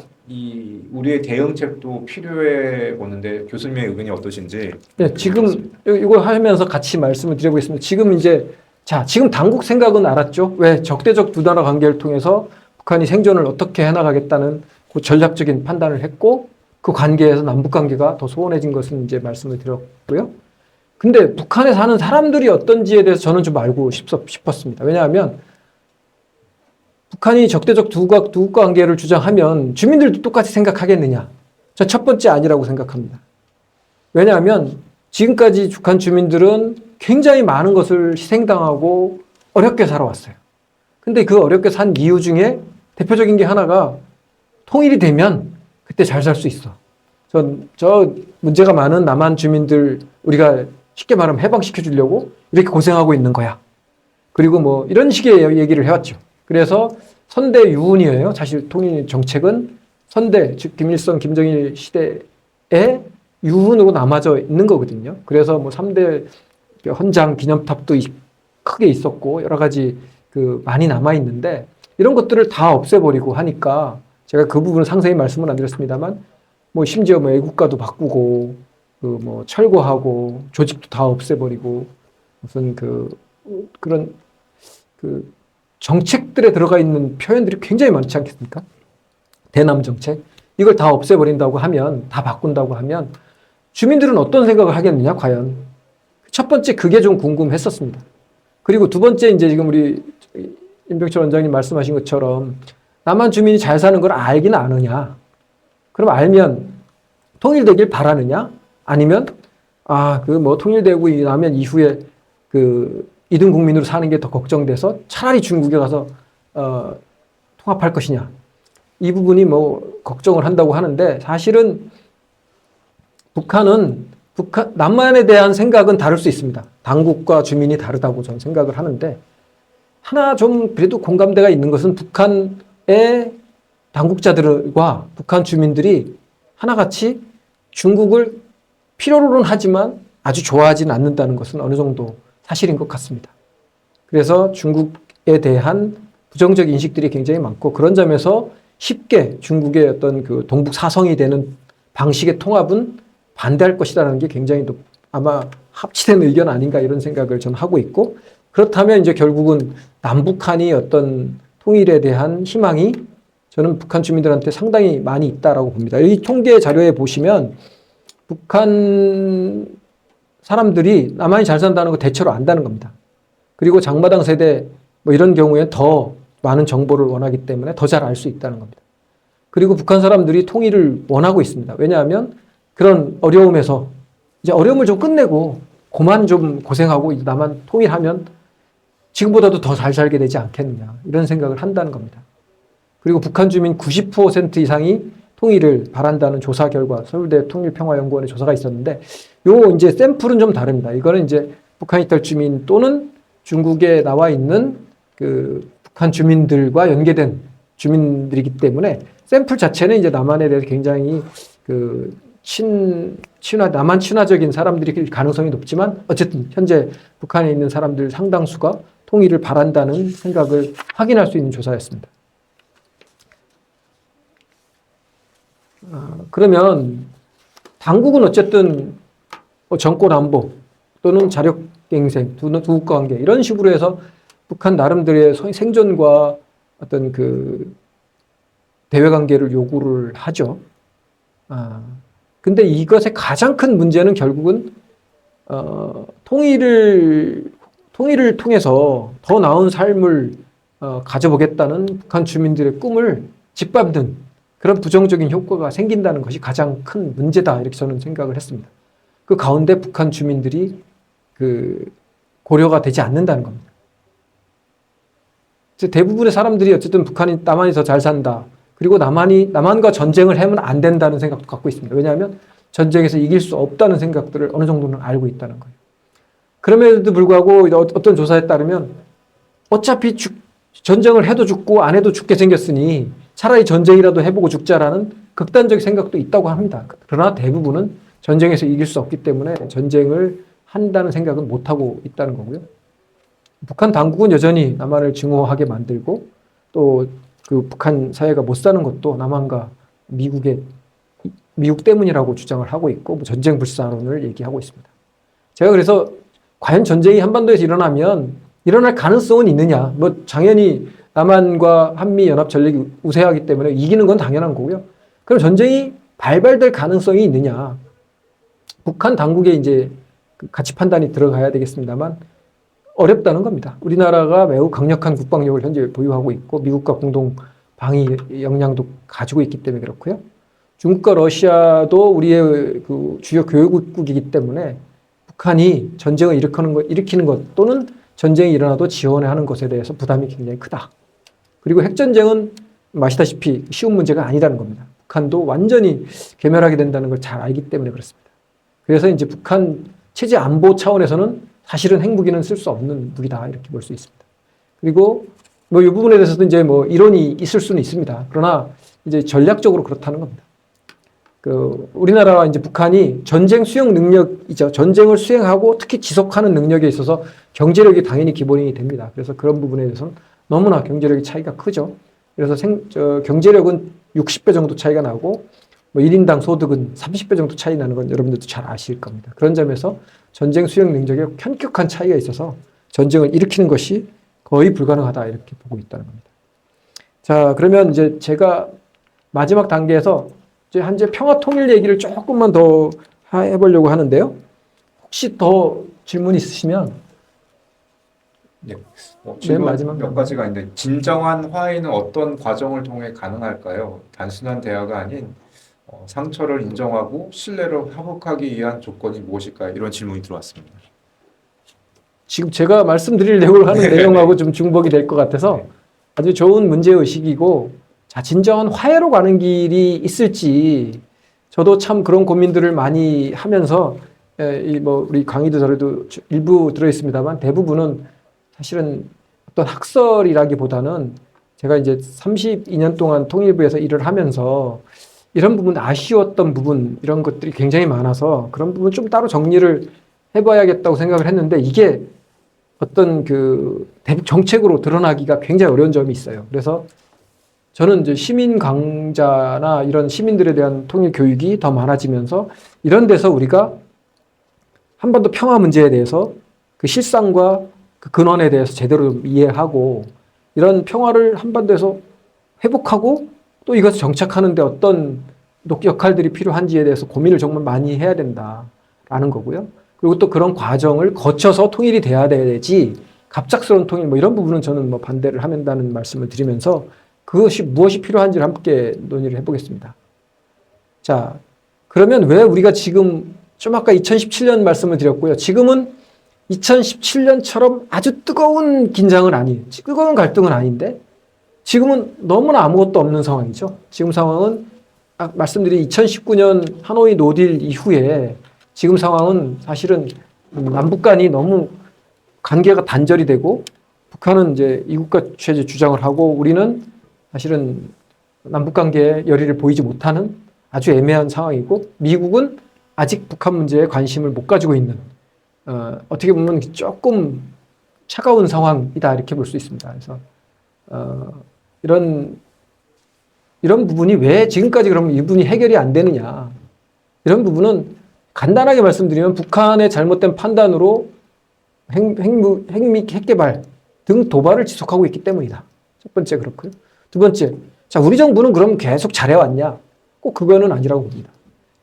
우리의 대응책도 필요해 보는데 교수님의 의견이 어떠신지? 네, 지금 이거 하면서 같이 말씀을 드려보겠습니다. 지금 당국 생각은 알았죠? 왜 적대적 두 나라 관계를 통해서 북한이 생존을 어떻게 해나가겠다는 그 전략적인 판단을 했고 그 관계에서 남북 관계가 더 소원해진 것은 이제 말씀을 드렸고요. 근데 북한에 사는 사람들이 어떤지에 대해서 저는 좀 알고 싶었습니다. 왜냐하면 북한이 적대적 두국 관계를 주장하면 주민들도 똑같이 생각하겠느냐? 저 첫 번째 아니라고 생각합니다. 왜냐하면 지금까지 북한 주민들은 굉장히 많은 것을 희생당하고 어렵게 살아왔어요. 근데 그 어렵게 산 이유 중에 대표적인 게 하나가 통일이 되면 그때 잘 살 수 있어. 저 문제가 많은 남한 주민들 우리가 쉽게 말하면 해방시켜 주려고 이렇게 고생하고 있는 거야. 그리고 뭐 이런 식의 얘기를 해왔죠. 그래서 선대 유운이에요. 사실 통일 정책은 선대, 즉 김일성, 김정일 시대의 유운으로 남아져 있는 거거든요. 그래서 뭐 3대 헌장 기념탑도 크게 있었고 여러 가지 많이 남아 있는데 이런 것들을 다 없애버리고 하니까 제가 그 부분을 상세히 말씀은 안 드렸습니다만 뭐 심지어 뭐 애국가도 바꾸고 뭐 철거하고 조직도 다 없애버리고 무슨 그런 정책들에 들어가 있는 표현들이 굉장히 많지 않겠습니까? 대남 정책. 이걸 다 없애버린다고 하면, 다 바꾼다고 하면 주민들은 어떤 생각을 하겠느냐, 과연. 첫 번째 그게 좀 궁금했었습니다. 그리고 두 번째 이제 지금 우리 임병철 원장님 말씀하신 것처럼 남한 주민이 잘 사는 걸 알기는 아느냐. 그럼 알면 통일되길 바라느냐? 아니면 통일되고 나면 이후에 이등 국민으로 사는 게 더 걱정돼서 차라리 중국에 가서 통합할 것이냐. 이 부분이 뭐 걱정을 한다고 하는데 사실은 남한에 대한 생각은 다를 수 있습니다. 당국과 주민이 다르다고 저는 생각을 하는데 하나 좀 그래도 공감대가 있는 것은 북한의 당국자들과 북한 주민들이 하나같이 중국을 필요로는 하지만 아주 좋아하지는 않는다는 것은 어느 정도 사실인 것 같습니다. 그래서 중국에 대한 부정적 인식들이 굉장히 많고 그런 점에서 쉽게 중국의 어떤 동북 사성이 되는 방식의 통합은 반대할 것이라는 게 굉장히 아마 합치된 의견 아닌가 이런 생각을 저는 하고 있고 그렇다면 이제 결국은 남북한이 어떤 통일에 대한 희망이 저는 북한 주민들한테 상당히 많이 있다라고 봅니다. 이 통계 자료에 보시면 북한 사람들이 남한이 잘 산다는 거 대체로 안다는 겁니다. 그리고 장마당 세대 뭐 이런 경우에 더 많은 정보를 원하기 때문에 더 잘 알 수 있다는 겁니다. 그리고 북한 사람들이 통일을 원하고 있습니다. 왜냐하면 그런 어려움에서 이제 어려움을 좀 끝내고 그만 좀 고생하고 이제 나만 통일하면 지금보다도 더 잘 살게 되지 않겠느냐 이런 생각을 한다는 겁니다. 그리고 북한 주민 90% 이상이 통일을 바란다는 조사 결과 서울대 통일평화연구원의 조사가 있었는데 요 이제 샘플은 좀 다릅니다. 이거는 이제 북한 이탈 주민 또는 중국에 나와 있는 그 북한 주민들과 연계된 주민들이기 때문에 샘플 자체는 이제 남한에 대해서 굉장히 그 남한 친화적인 사람들일 가능성이 높지만 어쨌든 현재 북한에 있는 사람들 상당수가 통일을 바란다는 생각을 확인할 수 있는 조사였습니다. 그러면 당국은 어쨌든 정권 안보 또는 자력갱생, 두 국가 관계 이런 식으로 해서 북한 나름대로의 생존과 어떤 그 대외관계를 요구를 하죠. 근데 이것의 가장 큰 문제는 결국은 통일을 통해서 더 나은 삶을 가져보겠다는 북한 주민들의 꿈을 짓밟는 그런 부정적인 효과가 생긴다는 것이 가장 큰 문제다 이렇게 저는 생각을 했습니다. 그 가운데 북한 주민들이 그 고려가 되지 않는다는 겁니다. 대부분의 사람들이 어쨌든 북한이 남한이 더 잘 산다. 그리고 남한과 전쟁을 하면 안 된다는 생각도 갖고 있습니다. 왜냐하면 전쟁에서 이길 수 없다는 생각들을 어느 정도는 알고 있다는 거예요. 그럼에도 불구하고 어떤 조사에 따르면 어차피 전쟁을 해도 죽고 안 해도 죽게 생겼으니 차라리 전쟁이라도 해보고 죽자라는 극단적 생각도 있다고 합니다. 그러나 대부분은 전쟁에서 이길 수 없기 때문에 전쟁을 한다는 생각은 못하고 있다는 거고요. 북한 당국은 여전히 남한을 증오하게 만들고 또 그 북한 사회가 못 사는 것도 남한과 미국 때문이라고 주장을 하고 있고 뭐 전쟁 불사론을 얘기하고 있습니다. 제가 그래서 과연 전쟁이 한반도에서 일어날 가능성은 있느냐? 뭐 당연히 남한과 한미 연합 전력이 우세하기 때문에 이기는 건 당연한 거고요. 그럼 전쟁이 발발될 가능성이 있느냐? 북한 당국에 이제 가치 판단이 들어가야 되겠습니다만 어렵다는 겁니다. 우리나라가 매우 강력한 국방력을 현재 보유하고 있고 미국과 공동 방위 역량도 가지고 있기 때문에 그렇고요. 중국과 러시아도 우리의 그 주요 교역국이기 때문에 북한이 전쟁을 일으키는 것 또는 전쟁이 일어나도 지원하는 것에 대해서 부담이 굉장히 크다. 그리고 핵전쟁은 아시다시피 쉬운 문제가 아니라는 겁니다. 북한도 완전히 괴멸하게 된다는 걸 잘 알기 때문에 그렇습니다. 그래서 이제 북한 체제 안보 차원에서는 사실은 핵무기는 쓸 수 없는 무기다 이렇게 볼 수 있습니다. 그리고 뭐 이 부분에 대해서도 이제 뭐 이론이 있을 수는 있습니다. 그러나 이제 전략적으로 그렇다는 겁니다. 우리나라와 이제 북한이 전쟁 수행 능력이죠. 전쟁을 수행하고 특히 지속하는 능력에 있어서 경제력이 당연히 기본이 됩니다. 그래서 그런 부분에 대해서는 너무나 경제력이 차이가 크죠. 그래서 경제력은 60배 정도 차이가 나고 뭐 1인당 소득은 30배 정도 차이 나는 건 여러분들도 잘 아실 겁니다. 그런 점에서 전쟁 수행 능력에 현격한 차이가 있어서 전쟁을 일으키는 것이 거의 불가능하다 이렇게 보고 있다는 겁니다. 자, 그러면 이제 제가 마지막 단계에서 이제 현재 평화 통일 얘기를 조금만 더 해보려고 하는데요. 혹시 더 질문 있으시면 네. 질문 마지막 몇 가지가 있는데 진정한 화해는 어떤 과정을 통해 가능할까요? 단순한 대화가 아닌 상처를 인정하고 신뢰를 회복하기 위한 조건이 무엇일까요? 이런 질문이 들어왔습니다. 지금 제가 말씀드리려고 하는 내용하고 좀 중복이 될 것 같아서 아주 좋은 문제의식이고 자, 진정한 화해로 가는 길이 있을지 저도 참 그런 고민들을 많이 하면서 뭐 우리 강의도 저래도 일부 들어있습니다만 대부분은 사실은 어떤 학설이라기보다는 제가 이제 32년 동안 통일부에서 일을 하면서 이런 부분 아쉬웠던 부분 이런 것들이 굉장히 많아서 그런 부분 좀 따로 정리를 해봐야겠다고 생각을 했는데 이게 어떤 그 정책으로 드러나기가 굉장히 어려운 점이 있어요. 그래서 저는 이제 시민 강좌나 이런 시민들에 대한 통일 교육이 더 많아지면서 이런 데서 우리가 한반도 평화 문제에 대해서 그 실상과 그 근원에 대해서 제대로 이해하고 이런 평화를 한반도에서 회복하고 또 이것을 정착하는데 어떤 역할들이 필요한지에 대해서 고민을 정말 많이 해야 된다라는 거고요. 그리고 또 그런 과정을 거쳐서 통일이 돼야 되지 갑작스러운 통일 뭐 이런 부분은 저는 뭐 반대를 한다는 말씀을 드리면서 그것이 무엇이 필요한지를 함께 논의를 해보겠습니다. 자, 그러면 왜 우리가 지금 좀 아까 2017년 말씀을 드렸고요. 지금은 2017년처럼 아주 뜨거운 긴장은 아니에요. 뜨거운 갈등은 아닌데 지금은 너무나 아무것도 없는 상황이죠. 지금 상황은 말씀드린 2019년 하노이 노딜 이후에 지금 상황은 사실은 남북 간이 너무 관계가 단절이 되고 북한은 이제 이국가 체제 주장을 하고 우리는 사실은 남북 관계에 열의를 보이지 못하는 아주 애매한 상황이고 미국은 아직 북한 문제에 관심을 못 가지고 있는 어떻게 보면 조금 차가운 상황이다 이렇게 볼 수 있습니다. 그래서 이런 부분이 왜 지금까지 그러면 이 부분이 해결이 안 되느냐 이런 부분은 간단하게 말씀드리면 북한의 잘못된 판단으로 핵개발 등 도발을 지속하고 있기 때문이다. 첫 번째 그렇고요. 두 번째, 자 우리 정부는 그럼 계속 잘해왔냐? 꼭 그거는 아니라고 봅니다.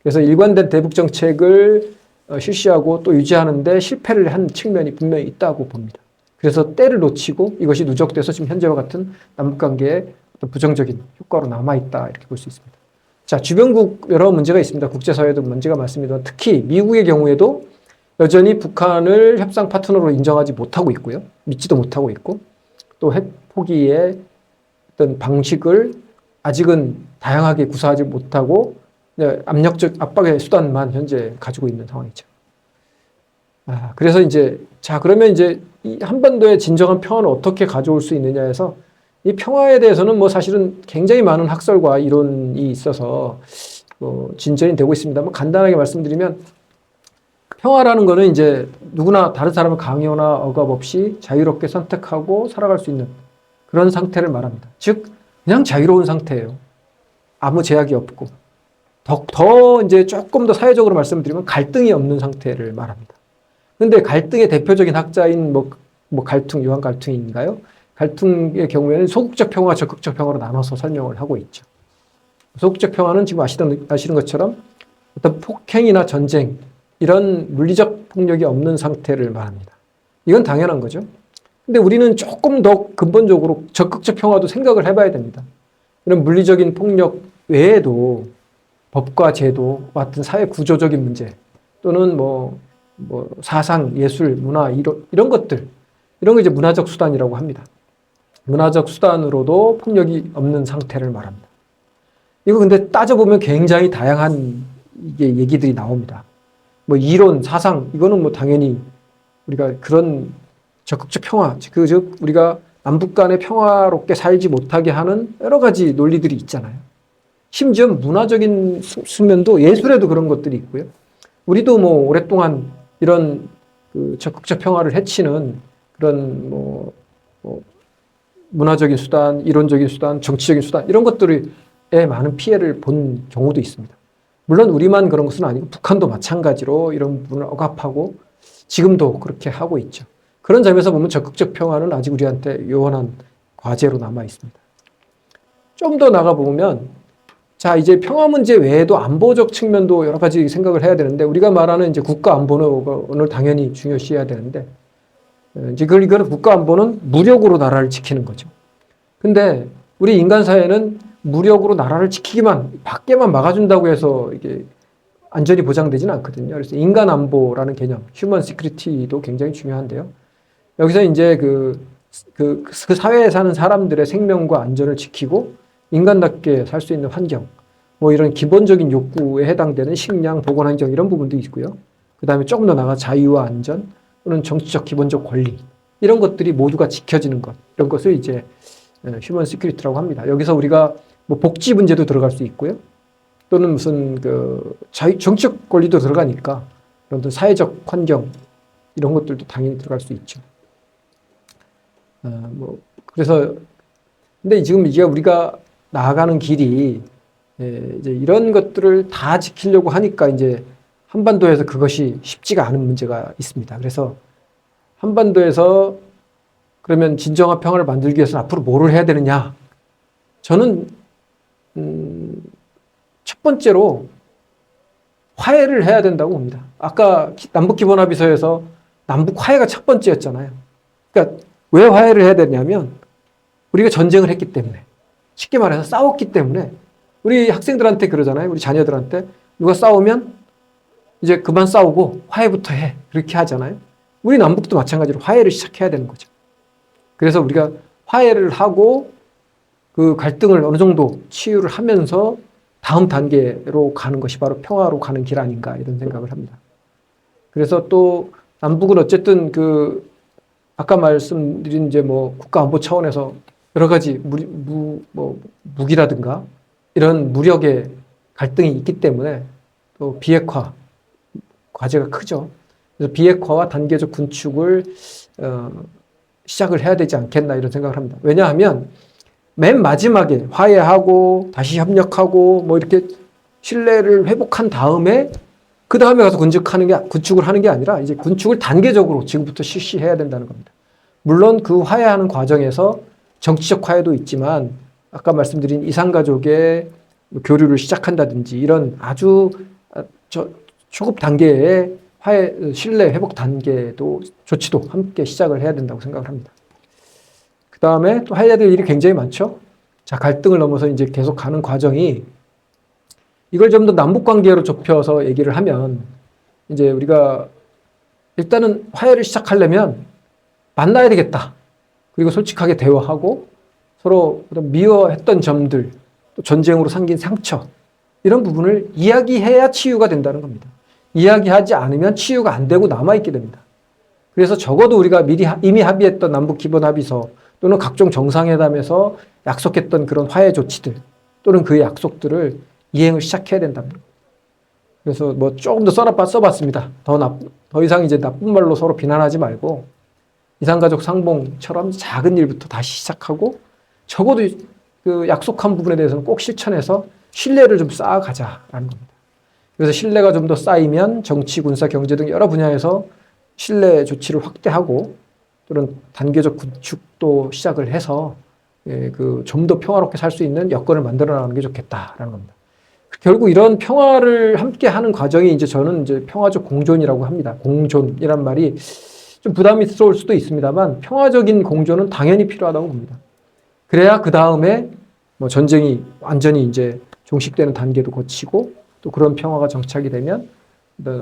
그래서 일관된 대북 정책을 실시하고 또 유지하는데 실패를 한 측면이 분명히 있다고 봅니다. 그래서 때를 놓치고 이것이 누적돼서 지금 현재와 같은 남북관계에 어떤 부정적인 효과로 남아있다 이렇게 볼 수 있습니다. 자, 주변국 여러 문제가 있습니다. 국제사회도 문제가 많습니다. 특히 미국의 경우에도 여전히 북한을 협상 파트너로 인정하지 못하고 있고요. 믿지도 못하고 있고 또 핵 포기의 어떤 방식을 아직은 다양하게 구사하지 못하고 압력적 압박의 수단만 현재 가지고 있는 상황이죠. 그래서 이제 자 그러면 이제 이 한반도의 진정한 평화를 어떻게 가져올 수 있느냐 해서 이 평화에 대해서는 뭐 사실은 굉장히 많은 학설과 이론이 있어서 진전이 되고 있습니다만 간단하게 말씀드리면 평화라는 거는 이제 누구나 다른 사람을 강요나 억압 없이 자유롭게 선택하고 살아갈 수 있는 그런 상태를 말합니다. 즉 그냥 자유로운 상태예요. 아무 제약이 없고 더 이제 조금 더 사회적으로 말씀드리면 갈등이 없는 상태를 말합니다. 그런데 갈등의 대표적인 학자인 갈퉁, 요한 갈퉁인가요? 갈퉁의 경우에는 소극적 평화와 적극적 평화로 나눠서 설명을 하고 있죠. 소극적 평화는 지금 아시는 것처럼 어떤 폭행이나 전쟁, 이런 물리적 폭력이 없는 상태를 말합니다. 이건 당연한 거죠. 근데 우리는 조금 더 근본적으로 적극적 평화도 생각을 해봐야 됩니다. 이런 물리적인 폭력 외에도 법과 제도와 같은 사회 구조적인 문제 또는 사상, 예술, 문화 이런 것들 이런 거 이제 문화적 수단이라고 합니다. 문화적 수단으로도 폭력이 없는 상태를 말합니다. 이거 근데 따져보면 굉장히 다양한 얘기들이 나옵니다. 이론, 사상 이거는 당연히 우리가 그런 적극적 평화, 즉 우리가 남북 간에 평화롭게 살지 못하게 하는 여러 가지 논리들이 있잖아요. 심지어 문화적인 측면도 예술에도 그런 것들이 있고요. 우리도 오랫동안 이런 적극적 평화를 해치는 그런 문화적인 수단, 이론적인 수단, 정치적인 수단 이런 것들에 많은 피해를 본 경우도 있습니다. 물론 우리만 그런 것은 아니고 북한도 마찬가지로 이런 부분을 억압하고 지금도 그렇게 하고 있죠. 그런 점에서 보면 적극적 평화는 아직 우리한테 요원한 과제로 남아 있습니다. 좀 더 나가보면 자 이제 평화 문제 외에도 안보적 측면도 여러 가지 생각을 해야 되는데 우리가 말하는 이제 국가 안보를 당연히 중요시해야 되는데 이제 이거는 국가 안보는 무력으로 나라를 지키는 거죠. 근데 우리 인간 사회는 무력으로 나라를 지키기만 밖에만 막아준다고 해서 이게 안전이 보장되지는 않거든요. 그래서 인간 안보라는 개념, 휴먼 시큐리티도 굉장히 중요한데요. 여기서 이제 그 사회에 사는 사람들의 생명과 안전을 지키고 인간답게 살 수 있는 환경, 이런 기본적인 욕구에 해당되는 식량, 보건 환경 이런 부분도 있고요. 그 다음에 조금 더 나아가 자유와 안전 또는 정치적 기본적 권리 이런 것들이 모두가 지켜지는 것 이런 것을 이제 휴먼 시큐리티라고 합니다. 여기서 우리가 복지 문제도 들어갈 수 있고요. 또는 무슨 정치적 권리도 들어가니까 그런 사회적 환경 이런 것들도 당연히 들어갈 수 있죠. 그래서 근데 지금 이게 우리가 나아가는 길이 이제 이런 것들을 다 지키려고 하니까 이제 한반도에서 그것이 쉽지가 않은 문제가 있습니다. 그래서 한반도에서 그러면 진정한 평화를 만들기 위해서는 앞으로 뭐를 해야 되느냐? 저는 첫 번째로 화해를 해야 된다고 봅니다. 아까 남북기본합의서에서 남북 화해가 첫 번째였잖아요. 그러니까 왜 화해를 해야 되냐면 우리가 전쟁을 했기 때문에, 쉽게 말해서 싸웠기 때문에. 우리 학생들한테 그러잖아요. 우리 자녀들한테 누가 싸우면 이제 그만 싸우고 화해부터 해, 그렇게 하잖아요. 우리 남북도 마찬가지로 화해를 시작해야 되는 거죠. 그래서 우리가 화해를 하고 그 갈등을 어느 정도 치유를 하면서 다음 단계로 가는 것이 바로 평화로 가는 길 아닌가, 이런 생각을 합니다. 그래서 또 남북은 어쨌든 그 아까 말씀드린 이제 뭐 국가안보 차원에서 여러 가지 무기라든가 이런 무력의 갈등이 있기 때문에 또 비핵화 과제가 크죠. 그래서 비핵화와 단계적 군축을 시작을 해야 되지 않겠나, 이런 생각을 합니다. 왜냐하면 맨 마지막에 화해하고 다시 협력하고 뭐 이렇게 신뢰를 회복한 다음에 그 다음에 가서 군축을 하는 게 아니라 이제 군축을 단계적으로 지금부터 실시해야 된다는 겁니다. 물론 그 화해하는 과정에서 정치적 화해도 있지만 아까 말씀드린 이산가족의 교류를 시작한다든지 이런 아주 초급 단계의 화해, 신뢰 회복 단계도 조치도 함께 시작을 해야 된다고 생각을 합니다. 그 다음에 또 해야 될 일이 굉장히 많죠. 자, 갈등을 넘어서 이제 계속 가는 과정이, 이걸 좀 더 남북 관계로 좁혀서 얘기를 하면, 이제 우리가 일단은 화해를 시작하려면 만나야 되겠다. 그리고 솔직하게 대화하고 서로 미워했던 점들, 또 전쟁으로 생긴 상처, 이런 부분을 이야기해야 치유가 된다는 겁니다. 이야기하지 않으면 치유가 안 되고 남아있게 됩니다. 그래서 적어도 우리가 이미 합의했던 남북 기본 합의서 또는 각종 정상회담에서 약속했던 그런 화해 조치들 또는 그 약속들을 이행을 시작해야 된답니다. 그래서 뭐 조금 더 써봤습니다. 더 이상 이제 나쁜 말로 서로 비난하지 말고 이산가족 상봉처럼 작은 일부터 다시 시작하고 적어도 그 약속한 부분에 대해서는 꼭 실천해서 신뢰를 좀 쌓아가자라는 겁니다. 그래서 신뢰가 좀 더 쌓이면 정치, 군사, 경제 등 여러 분야에서 신뢰 조치를 확대하고 또는 단계적 구축도 시작을 해서 좀 더 평화롭게 살 수 있는 여건을 만들어 나가는 게 좋겠다라는 겁니다. 결국 이런 평화를 함께 하는 과정이 이제 저는 이제 평화적 공존이라고 합니다. 공존이란 말이 좀 부담스러울 수도 있습니다만 평화적인 공존은 당연히 필요하다고 봅니다. 그래야 그 다음에 뭐 전쟁이 완전히 이제 종식되는 단계도 거치고 또 그런 평화가 정착이 되면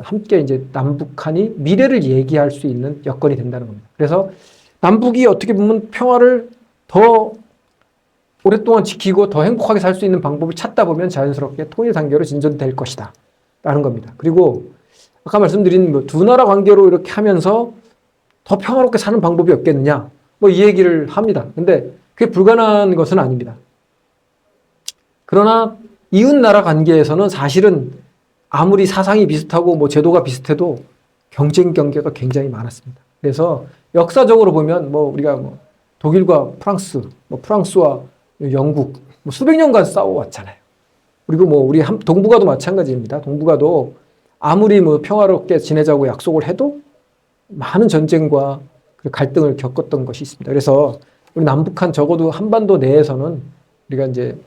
함께 이제 남북한이 미래를 얘기할 수 있는 여건이 된다는 겁니다. 그래서 남북이 어떻게 보면 평화를 더 오랫동안 지키고 더 행복하게 살 수 있는 방법을 찾다 보면 자연스럽게 통일 단계로 진전될 것이다 라는 겁니다. 그리고 아까 말씀드린 두 나라 관계로 이렇게 하면서 더 평화롭게 사는 방법이 없겠느냐, 뭐 이 얘기를 합니다. 근데 그게 불가능한 것은 아닙니다. 그러나 이웃 나라 관계에서는 사실은 아무리 사상이 비슷하고 뭐 제도가 비슷해도 경쟁 관계가 굉장히 많았습니다. 그래서 역사적으로 보면 뭐 우리가 뭐 독일과 프랑스, 뭐 프랑스와 영국 뭐 수백 년간 싸워왔잖아요. 그리고 뭐 우리 동북아도 마찬가지입니다. 동북아도 아무리 뭐 평화롭게 지내자고 약속을 해도 많은 전쟁과 갈등을 겪었던 것이 있습니다. 그래서 우리 남북한 적어도 한반도 내에서는 우리가 이제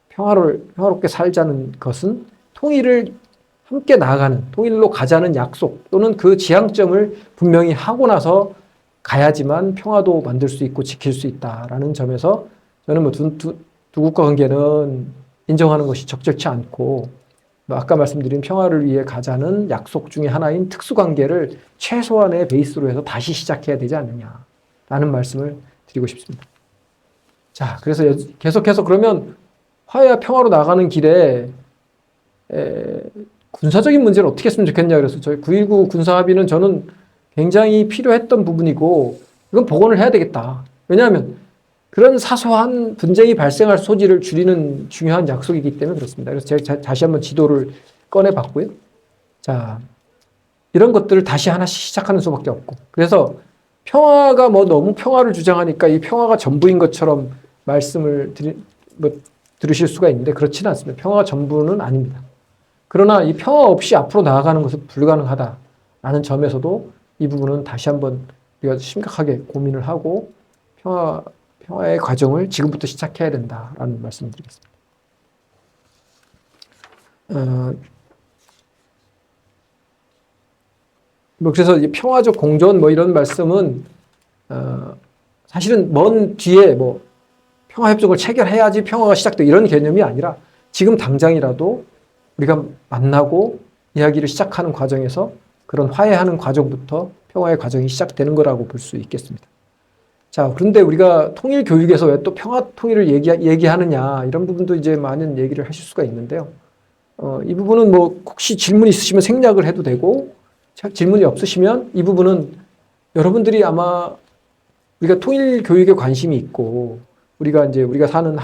평화롭게 살자는 것은 통일을 함께 나아가는, 통일로 가자는 약속 또는 그 지향점을 분명히 하고 나서 가야지만 평화도 만들 수 있고 지킬 수 있다라는 점에서 저는 뭐 두 국가 관계는 인정하는 것이 적절치 않고, 아까 말씀드린 평화를 위해 가자는 약속 중에 하나인 특수관계를 최소한의 베이스로 해서 다시 시작해야 되지 않느냐라는 말씀을 드리고 싶습니다. 자, 그래서 계속해서 그러면 화해와 평화로 나가는 길에 군사적인 문제를 어떻게 했으면 좋겠냐, 그래서 저희 9.19 군사합의는 저는 굉장히 필요했던 부분이고 이건 복원을 해야 되겠다. 왜냐하면 그런 사소한 분쟁이 발생할 소지를 줄이는 중요한 약속이기 때문에 그렇습니다. 그래서 제가 다시 한번 지도를 꺼내봤고요. 자, 이런 것들을 다시 하나씩 시작하는 수밖에 없고, 그래서 평화가 뭐 너무 평화를 주장하니까 이 평화가 전부인 것처럼 말씀을 들으실 수가 있는데 그렇지는 않습니다. 평화가 전부는 아닙니다. 그러나 이 평화 없이 앞으로 나아가는 것은 불가능하다라는 점에서도 이 부분은 다시 한번 우리가 심각하게 고민을 하고 평화의 과정을 지금부터 시작해야 된다라는 말씀을 드리겠습니다. 뭐 그래서 이 평화적 공존 뭐 이런 말씀은 사실은 먼 뒤에 뭐 평화협정을 체결해야지 평화가 시작돼 이런 개념이 아니라 지금 당장이라도 우리가 만나고 이야기를 시작하는 과정에서 그런 화해하는 과정부터 평화의 과정이 시작되는 거라고 볼 수 있겠습니다. 자, 그런데 우리가 통일 교육에서 왜 또 평화 통일을 얘기하느냐 이런 부분도 이제 많은 얘기를 하실 수가 있는데요. 이 부분은 뭐 혹시 질문 있으시면 생략을 해도 되고 질문이 없으시면 이 부분은 여러분들이 아마 우리가 통일 교육에 관심이 있고 우리가 사는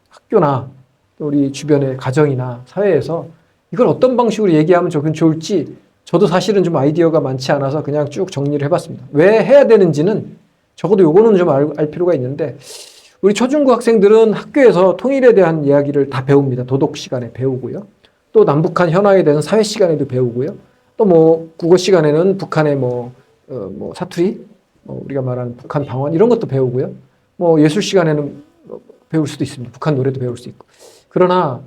학교나 또 우리 주변의 가정이나 사회에서 이걸 어떤 방식으로 얘기하면 좋을지 저도 사실은 좀 아이디어가 많지 않아서 그냥 쭉 정리를 해봤습니다. 왜 해야 되는지는 적어도 요거는 좀 알 필요가 있는데 우리 초중고 학생들은 학교에서 통일에 대한 이야기를 다 배웁니다. 도덕 시간에 배우고요. 또 남북한 현황에 대한 사회 시간에도 배우고요. 또 뭐 국어 시간에는 북한의 사투리, 우리가 말하는 북한 방언 이런 것도 배우고요. 뭐 예술 시간에는 배울 수도 있습니다. 북한 노래도 배울 수 있고. 그러나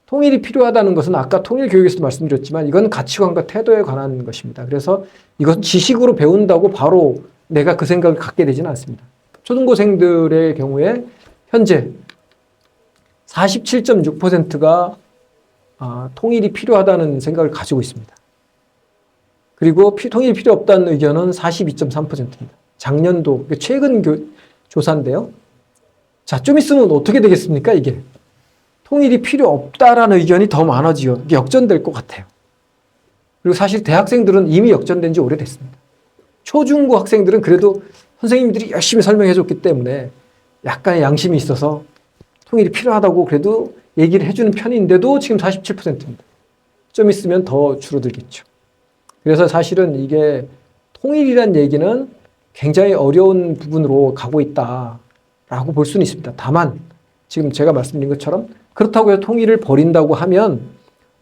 통일이 필요하다는 것은 아까 통일 교육에서도 말씀드렸지만 이건 가치관과 태도에 관한 것입니다. 그래서 이건 지식으로 배운다고 바로 내가 그 생각을 갖게 되지는 않습니다. 초중고생들의 경우에 현재 47.6%가 통일이 필요하다는 생각을 가지고 있습니다. 그리고 통일이 필요 없다는 의견은 42.3%입니다. 작년도 최근 조사인데요. 자, 좀 있으면 어떻게 되겠습니까, 이게? 통일이 필요 없다라는 의견이 더 많아지요. 이게 역전될 것 같아요. 그리고 사실 대학생들은 이미 역전된 지 오래됐습니다. 초중고 학생들은 그래도 선생님들이 열심히 설명해 줬기 때문에 약간의 양심이 있어서 통일이 필요하다고 그래도 얘기를 해주는 편인데도 지금 47%입니다. 좀 있으면 더 줄어들겠죠. 그래서 사실은 이게 통일이란 얘기는 굉장히 어려운 부분으로 가고 있다라고 볼 수는 있습니다. 다만 지금 제가 말씀드린 것처럼 그렇다고 해서 통일을 버린다고 하면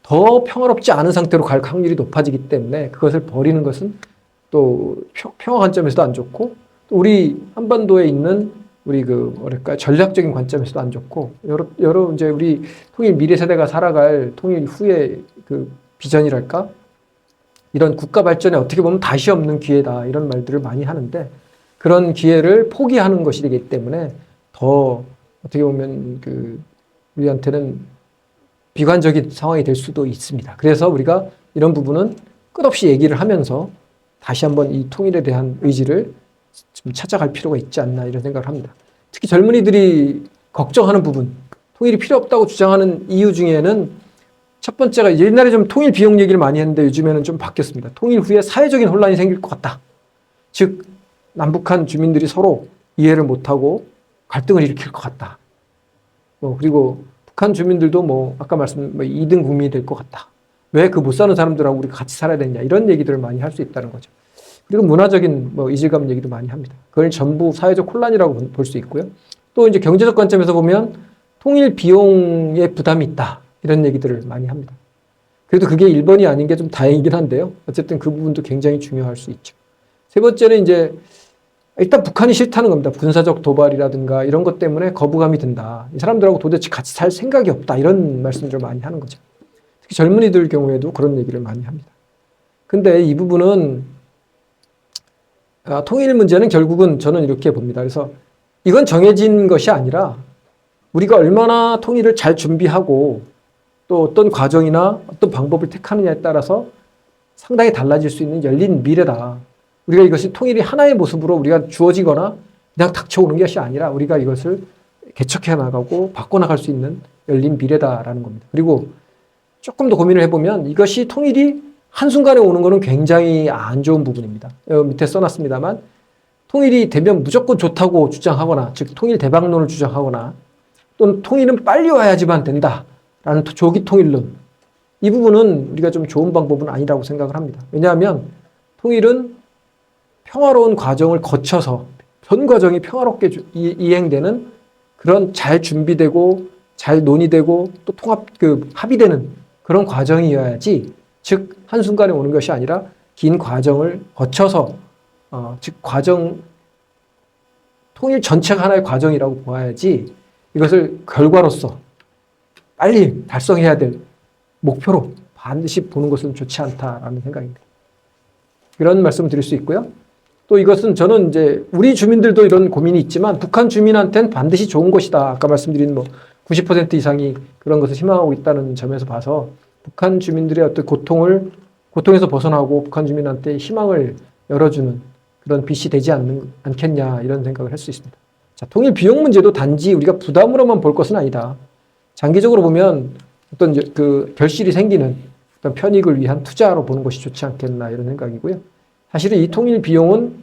더 평화롭지 않은 상태로 갈 확률이 높아지기 때문에 그것을 버리는 것은 또 평화 관점에서도 안 좋고 또 우리 한반도에 있는 우리 전략적인 관점에서도 안 좋고 여러 이제 우리 통일 미래 세대가 살아갈 통일 후의 그 비전이랄까 이런 국가 발전에 어떻게 보면 다시 없는 기회다 이런 말들을 많이 하는데 그런 기회를 포기하는 것이 되기 때문에 더 어떻게 보면 우리한테는 비관적인 상황이 될 수도 있습니다. 그래서 우리가 이런 부분은 끝없이 얘기를 하면서 다시 한번 이 통일에 대한 의지를 좀 찾아갈 필요가 있지 않나 이런 생각을 합니다. 특히 젊은이들이 걱정하는 부분, 통일이 필요 없다고 주장하는 이유 중에는 첫 번째가 옛날에 좀 통일 비용 얘기를 많이 했는데 요즘에는 좀 바뀌었습니다. 통일 후에 사회적인 혼란이 생길 것 같다. 즉 남북한 주민들이 서로 이해를 못하고 갈등을 일으킬 것 같다. 그리고 북한 주민들도 아까 말씀 2등 국민이 될 것 같다. 왜 그 못 사는 사람들하고 우리가 같이 살아야 되냐 이런 얘기들을 많이 할 수 있다는 거죠. 그리고 문화적인 이질감 얘기도 많이 합니다. 그걸 전부 사회적 혼란이라고 볼 수 있고요. 또 이제 경제적 관점에서 보면 통일 비용에 부담이 있다. 이런 얘기들을 많이 합니다. 그래도 그게 1번이 아닌 게 좀 다행이긴 한데요. 어쨌든 그 부분도 굉장히 중요할 수 있죠. 세 번째는 이제 일단 북한이 싫다는 겁니다. 군사적 도발이라든가 이런 것 때문에 거부감이 든다. 이 사람들하고 도대체 같이 살 생각이 없다. 이런 말씀들을 많이 하는 거죠. 특히 젊은이들 경우에도 그런 얘기를 많이 합니다. 근데 이 부분은 통일 문제는 결국은 저는 이렇게 봅니다. 그래서 이건 정해진 것이 아니라 우리가 얼마나 통일을 잘 준비하고 또 어떤 과정이나 어떤 방법을 택하느냐에 따라서 상당히 달라질 수 있는 열린 미래다. 우리가 이것이 통일이 하나의 모습으로 우리가 주어지거나 그냥 닥쳐오는 것이 아니라 우리가 이것을 개척해 나가고 바꿔나갈 수 있는 열린 미래다라는 겁니다. 그리고 조금 더 고민을 해보면 이것이 통일이 한순간에 오는 것은 굉장히 안 좋은 부분입니다. 밑에 써놨습니다만 통일이 되면 무조건 좋다고 주장하거나 즉 통일 대박론을 주장하거나 또는 통일은 빨리 와야지만 된다라는 조기 통일론 이 부분은 우리가 좀 좋은 방법은 아니라고 생각을 합니다. 왜냐하면 통일은 평화로운 과정을 거쳐서 전 과정이 평화롭게 이행되는 그런 잘 준비되고 잘 논의되고 또 합의되는 그런 과정이어야지 즉 한순간에 오는 것이 아니라 긴 과정을 거쳐서 즉 통일 전체가 하나의 과정이라고 보아야지 이것을 결과로서 빨리 달성해야 될 목표로 반드시 보는 것은 좋지 않다라는 생각입니다. 이런 말씀을 드릴 수 있고요. 또 이것은 저는 이제 우리 주민들도 이런 고민이 있지만 북한 주민한테는 반드시 좋은 것이다. 아까 말씀드린 뭐 90% 이상이 그런 것을 희망하고 있다는 점에서 봐서 북한 주민들의 어떤 고통에서 벗어나고 북한 주민한테 희망을 열어주는 그런 빛이 되지 않겠냐 이런 생각을 할 수 있습니다. 자, 통일 비용 문제도 단지 우리가 부담으로만 볼 것은 아니다. 장기적으로 보면 어떤 그 결실이 생기는 어떤 편익을 위한 투자로 보는 것이 좋지 않겠나 이런 생각이고요. 사실은 이 통일 비용은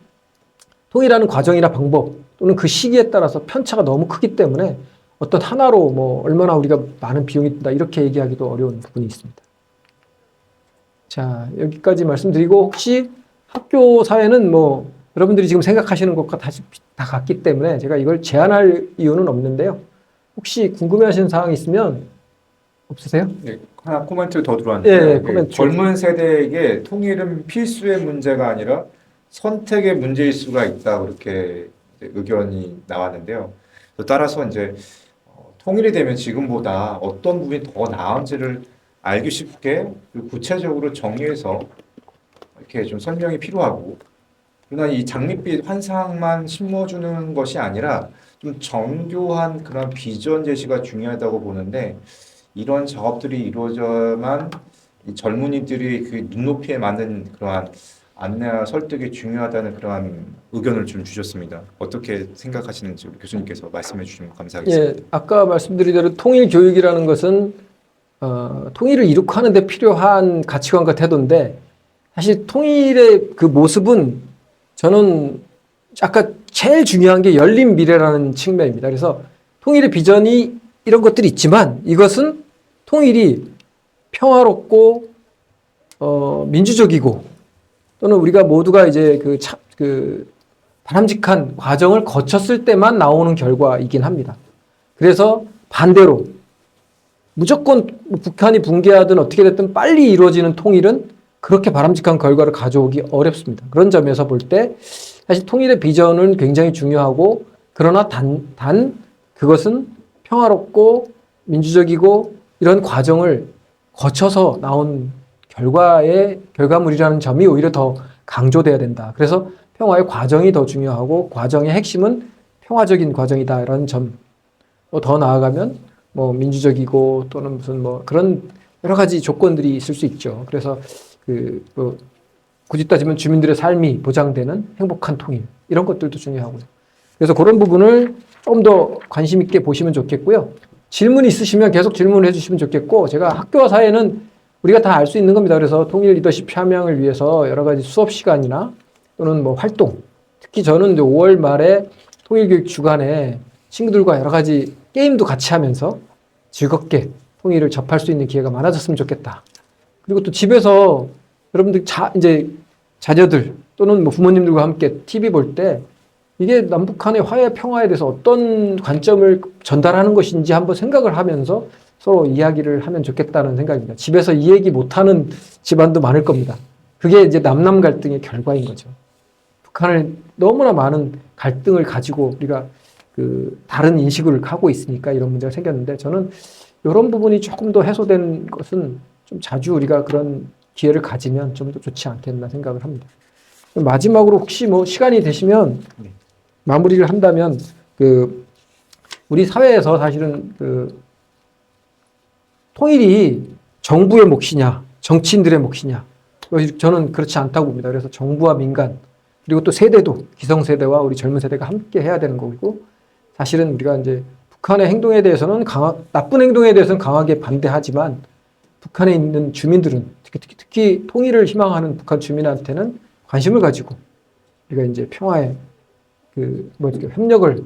통일하는 과정이나 방법 또는 그 시기에 따라서 편차가 너무 크기 때문에 어떤 하나로 뭐 얼마나 우리가 많은 비용이 든다 이렇게 얘기하기도 어려운 부분이 있습니다. 자, 여기까지 말씀드리고 혹시 학교 사회는 뭐 여러분들이 지금 생각하시는 것과 다시 다 같기 때문에 제가 이걸 제한할 이유는 없는데요. 혹시 궁금해하시는 사항이 있으면 없으세요? 네, 하나 코멘트 더 들어왔는데요. 네, 코멘트. 젊은 세대에게 통일은 필수의 문제가 아니라 선택의 문제일 수가 있다 그렇게 의견이 나왔는데요. 따라서 이제 통일이 되면 지금보다 어떤 부분이 더 나은지를 알기 쉽게 구체적으로 정리해서 이렇게 좀 설명이 필요하고, 그러나 이 장밋빛 환상만 심어주는 것이 아니라 좀 정교한 그런 비전 제시가 중요하다고 보는데, 이런 작업들이 이루어져야만 이 젊은이들이 그 눈높이에 맞는 그러한 안내와 설득이 중요하다는 그러한 의견을 좀 주셨습니다. 어떻게 생각하시는지 우리 교수님께서 말씀해 주시면 감사하겠습니다. 예, 아까 말씀드린 대로 통일 교육이라는 것은 통일을 이룩 하는 데 필요한 가치관과 태도인데 사실 통일의 그 모습은 저는 아까 제일 중요한 게 열린 미래라는 측면입니다. 그래서 통일의 비전이 이런 것들이 있지만 이것은 통일이 평화롭고 민주적이고 또는 우리가 모두가 이제 그 바람직한 과정을 거쳤을 때만 나오는 결과이긴 합니다. 그래서 반대로 무조건 북한이 붕괴하든 어떻게 됐든 빨리 이루어지는 통일은 그렇게 바람직한 결과를 가져오기 어렵습니다. 그런 점에서 볼 때 사실 통일의 비전은 굉장히 중요하고 그러나 단 그것은 평화롭고 민주적이고 이런 과정을 거쳐서 나온 결과물이라는 점이 오히려 더 강조돼야 된다. 그래서 평화의 과정이 더 중요하고 과정의 핵심은 평화적인 과정이다. 이런 점. 더 나아가면 뭐 민주적이고 또는 무슨 뭐 그런 여러 가지 조건들이 있을 수 있죠. 그래서 굳이 따지면 주민들의 삶이 보장되는 행복한 통일 이런 것들도 중요하고요. 그래서 그런 부분을 좀 더 관심 있게 보시면 좋겠고요. 질문이 있으시면 계속 질문을 해주시면 좋겠고 제가 학교와 사회는 우리가 다 알 수 있는 겁니다. 그래서 통일 리더십 함양을 위해서 여러 가지 수업 시간이나 또는 뭐 활동, 특히 저는 이제 5월 말에 통일교육 주간에 친구들과 여러 가지 게임도 같이 하면서 즐겁게 통일을 접할 수 있는 기회가 많아졌으면 좋겠다. 그리고 또 집에서 여러분들 이제 자녀들 또는 뭐 부모님들과 함께 TV 볼 때 이게 남북한의 화해 평화에 대해서 어떤 관점을 전달하는 것인지 한번 생각을 하면서 서로 이야기를 하면 좋겠다는 생각입니다. 집에서 이 얘기 못하는 집안도 많을 겁니다. 그게 이제 남남 갈등의 결과인 거죠. 북한을 너무나 많은 갈등을 가지고 우리가 다른 인식을 하고 있으니까 이런 문제가 생겼는데 저는 이런 부분이 조금 더 해소된 것은 좀 자주 우리가 그런 기회를 가지면 좀 더 좋지 않겠나 생각을 합니다. 마지막으로 혹시 뭐 시간이 되시면 마무리를 한다면 우리 사회에서 사실은 통일이 정부의 몫이냐 정치인들의 몫이냐 저는 그렇지 않다고 봅니다. 그래서 정부와 민간 그리고 또 세대도 기성세대와 우리 젊은 세대가 함께 해야 되는 거고 사실은 우리가 이제 북한의 행동에 대해서는 나쁜 행동에 대해서는 강하게 반대하지만 북한에 있는 주민들은 특히 통일을 희망하는 북한 주민한테는 관심을 가지고 우리가 이제 평화의 협력을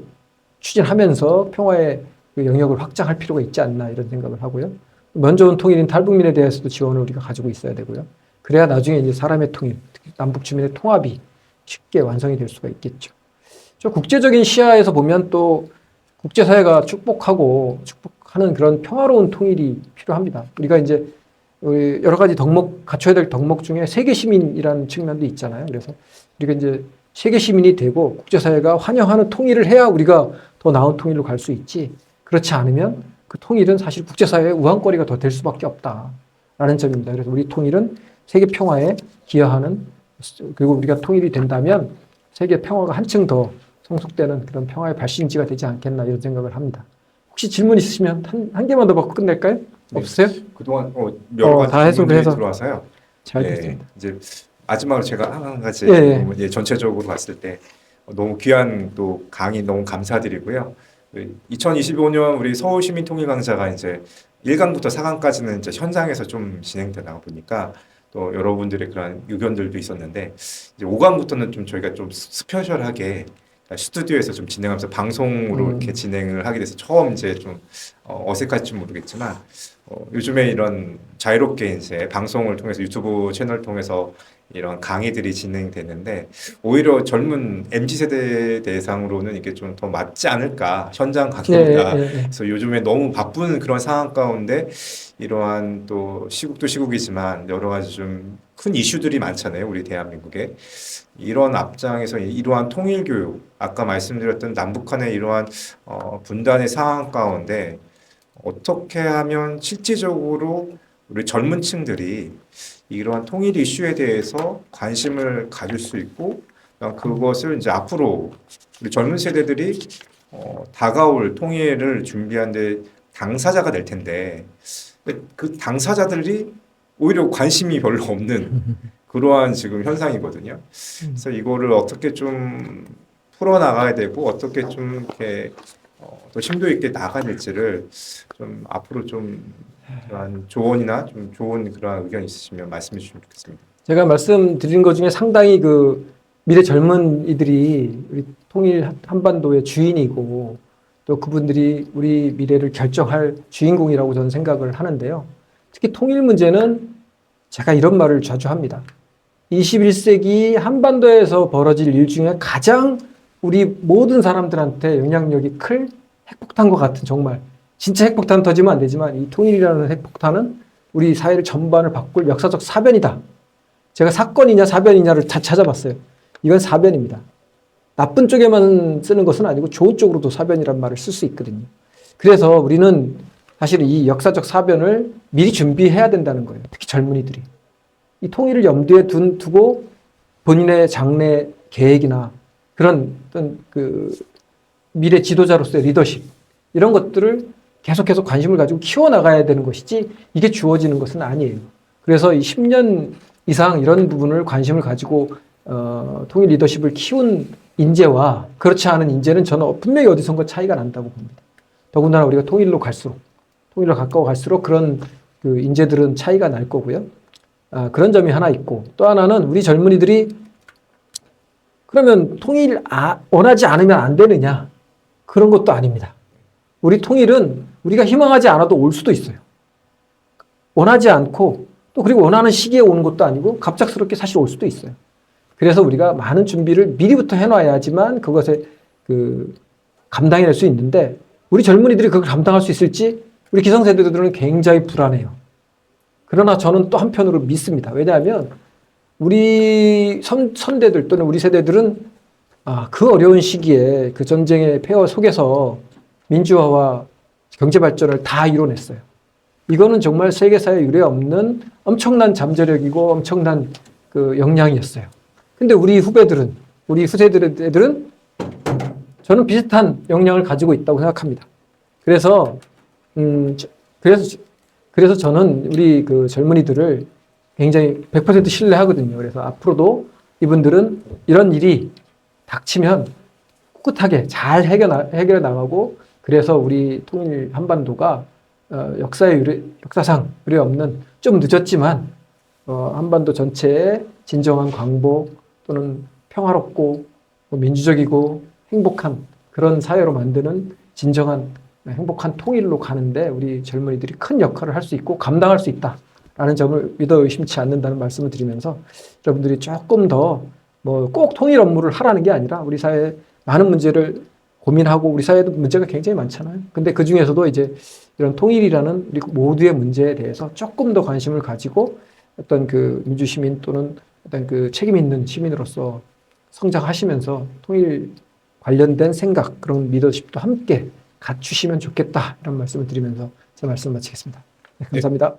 추진하면서 평화의 영역을 확장할 필요가 있지 않나 이런 생각을 하고요. 먼저 온 통일인 탈북민에 대해서도 지원을 우리가 가지고 있어야 되고요. 그래야 나중에 이제 사람의 통일, 특히 남북 주민의 통합이 쉽게 완성이 될 수가 있겠죠. 저 국제적인 시야에서 보면 또 국제사회가 축복하는 그런 평화로운 통일이 필요합니다. 우리가 이제 여러 가지 갖춰야 될 덕목 중에 세계 시민이라는 측면도 있잖아요. 그래서 우리가 이제 세계 시민이 되고 국제사회가 환영하는 통일을 해야 우리가 더 나은 통일로 갈 수 있지. 그렇지 않으면 그 통일은 사실 국제사회의 우환거리가 더 될 수밖에 없다라는 점입니다. 그래서 우리 통일은 세계 평화에 기여하는 그리고 우리가 통일이 된다면 세계 평화가 한층 더 성숙되는 그런 평화의 발신지가 되지 않겠나 이런 생각을 합니다. 혹시 질문 있으시면 한 개만 더 받고 끝낼까요? 네. 없으세요? 그동안 여러 가지 다 질문들이 해서 들어와서요. 잘 예, 됐습니다. 이제 마지막으로 제가 한 가지 예. 전체적으로 봤을 때 너무 귀한 또 강의 너무 감사드리고요. 2025년 우리 서울시민통일강좌가 이제 1강부터 4강까지는 이제 현장에서 좀 진행되다 보니까 또 여러분들의 그런 의견들도 있었는데 이제 5강부터는 좀 저희가 좀 스페셜하게 스튜디오에서 좀 진행하면서 방송으로 이렇게 진행을 하게 돼서 처음 이제 좀 어색할지 모르겠지만 요즘에 이런 자유롭게 이제 방송을 통해서 유튜브 채널 통해서 이런 강의들이 진행되는데 오히려 젊은 MZ 세대 대상으로는 이게 좀 더 맞지 않을까 현장 강의보다 그래서 요즘에 너무 바쁜 그런 상황 가운데 이러한 또 시국도 시국이지만 여러 가지 좀 큰 이슈들이 많잖아요 우리 대한민국에 이런 앞장에서 이러한 통일 교육 아까 말씀드렸던 남북한의 이러한 분단의 상황 가운데 어떻게 하면 실질적으로 우리 젊은 층들이 이러한 통일 이슈에 대해서 관심을 가질 수 있고 그것을 이제 앞으로 우리 젊은 세대들이 다가올 통일을 준비하는데 당사자가 될 텐데 그 당사자들이 오히려 관심이 별로 없는 그러한 지금 현상이거든요. 그래서 이거를 어떻게 좀 풀어나가야 되고 어떻게 좀 이렇게 더 심도 있게 나가야 될지를 좀 앞으로 좀 그러한 조언이나 좀 좋은 그런 의견 있으시면 말씀해 주시면 좋겠습니다. 제가 말씀드린 것 중에 상당히 그 미래 젊은이들이 우리 통일 한반도의 주인이고 또 그분들이 우리 미래를 결정할 주인공이라고 저는 생각을 하는데요. 특히 통일 문제는 제가 이런 말을 자주 합니다. 21세기 한반도에서 벌어질 일 중에 가장 우리 모든 사람들한테 영향력이 클 핵폭탄과 같은 정말 진짜 핵폭탄 터지면 안 되지만 이 통일이라는 핵폭탄은 우리 사회를 전반을 바꿀 역사적 사변이다. 제가 사건이냐 사변이냐를 다 찾아봤어요. 이건 사변입니다. 나쁜 쪽에만 쓰는 것은 아니고 좋은 쪽으로도 사변이란 말을 쓸 수 있거든요. 그래서 우리는 사실 이 역사적 사변을 미리 준비해야 된다는 거예요. 특히 젊은이들이. 이 통일을 염두에 두고 본인의 장래 계획이나 그런 어떤 그 미래 지도자로서의 리더십 이런 것들을 계속해서 관심을 가지고 키워나가야 되는 것이지 이게 주어지는 것은 아니에요. 그래서 이 10년 이상 이런 부분을 관심을 가지고 통일 리더십을 키운 인재와 그렇지 않은 인재는 저는 분명히 어디선가 차이가 난다고 봅니다. 더군다나 우리가 통일로 가까워 갈수록 그런 그 인재들은 차이가 날 거고요. 그런 점이 하나 있고 또 하나는 우리 젊은이들이 그러면 통일 원하지 않으면 안 되느냐? 그런 것도 아닙니다. 우리 통일은 우리가 희망하지 않아도 올 수도 있어요. 원하지 않고 또 그리고 원하는 시기에 오는 것도 아니고 갑작스럽게 사실 올 수도 있어요. 그래서 우리가 많은 준비를 미리부터 해놔야지만 그것에 감당해낼 수 있는데 우리 젊은이들이 그걸 감당할 수 있을지 우리 기성세대들은 굉장히 불안해요. 그러나 저는 또 한편으로 믿습니다. 왜냐하면 우리 선대들 또는 우리 세대들은 그 어려운 시기에 그 전쟁의 폐허 속에서 민주화와 경제 발전을 다 이뤄냈어요. 이거는 정말 세계사에 유례 없는 엄청난 잠재력이고 엄청난 그 역량이었어요. 근데 우리 후배들은, 우리 후세대들은 저는 비슷한 역량을 가지고 있다고 생각합니다. 그래서 저는 우리 그 젊은이들을 굉장히 100% 신뢰하거든요. 그래서 앞으로도 이분들은 이런 일이 닥치면 꿋꿋하게 잘 해결해 나가고 그래서 우리 통일 한반도가 역사상 유례 없는 좀 늦었지만 한반도 전체의 진정한 광복 또는 평화롭고 민주적이고 행복한 그런 사회로 만드는 진정한 행복한 통일로 가는데 우리 젊은이들이 큰 역할을 할 수 있고 감당할 수 있다라는 점을 믿어 의심치 않는다는 말씀을 드리면서 여러분들이 조금 더 꼭 통일 업무를 하라는 게 아니라 우리 사회의 많은 문제를 고민하고 우리 사회에도 문제가 굉장히 많잖아요. 근데 그 중에서도 이제 이런 통일이라는 우리 모두의 문제에 대해서 조금 더 관심을 가지고 어떤 그 민주시민 또는 어떤 그 책임 있는 시민으로서 성장하시면서 통일 관련된 생각, 그런 리더십도 함께 갖추시면 좋겠다. 이런 말씀을 드리면서 제 말씀 마치겠습니다. 네, 감사합니다.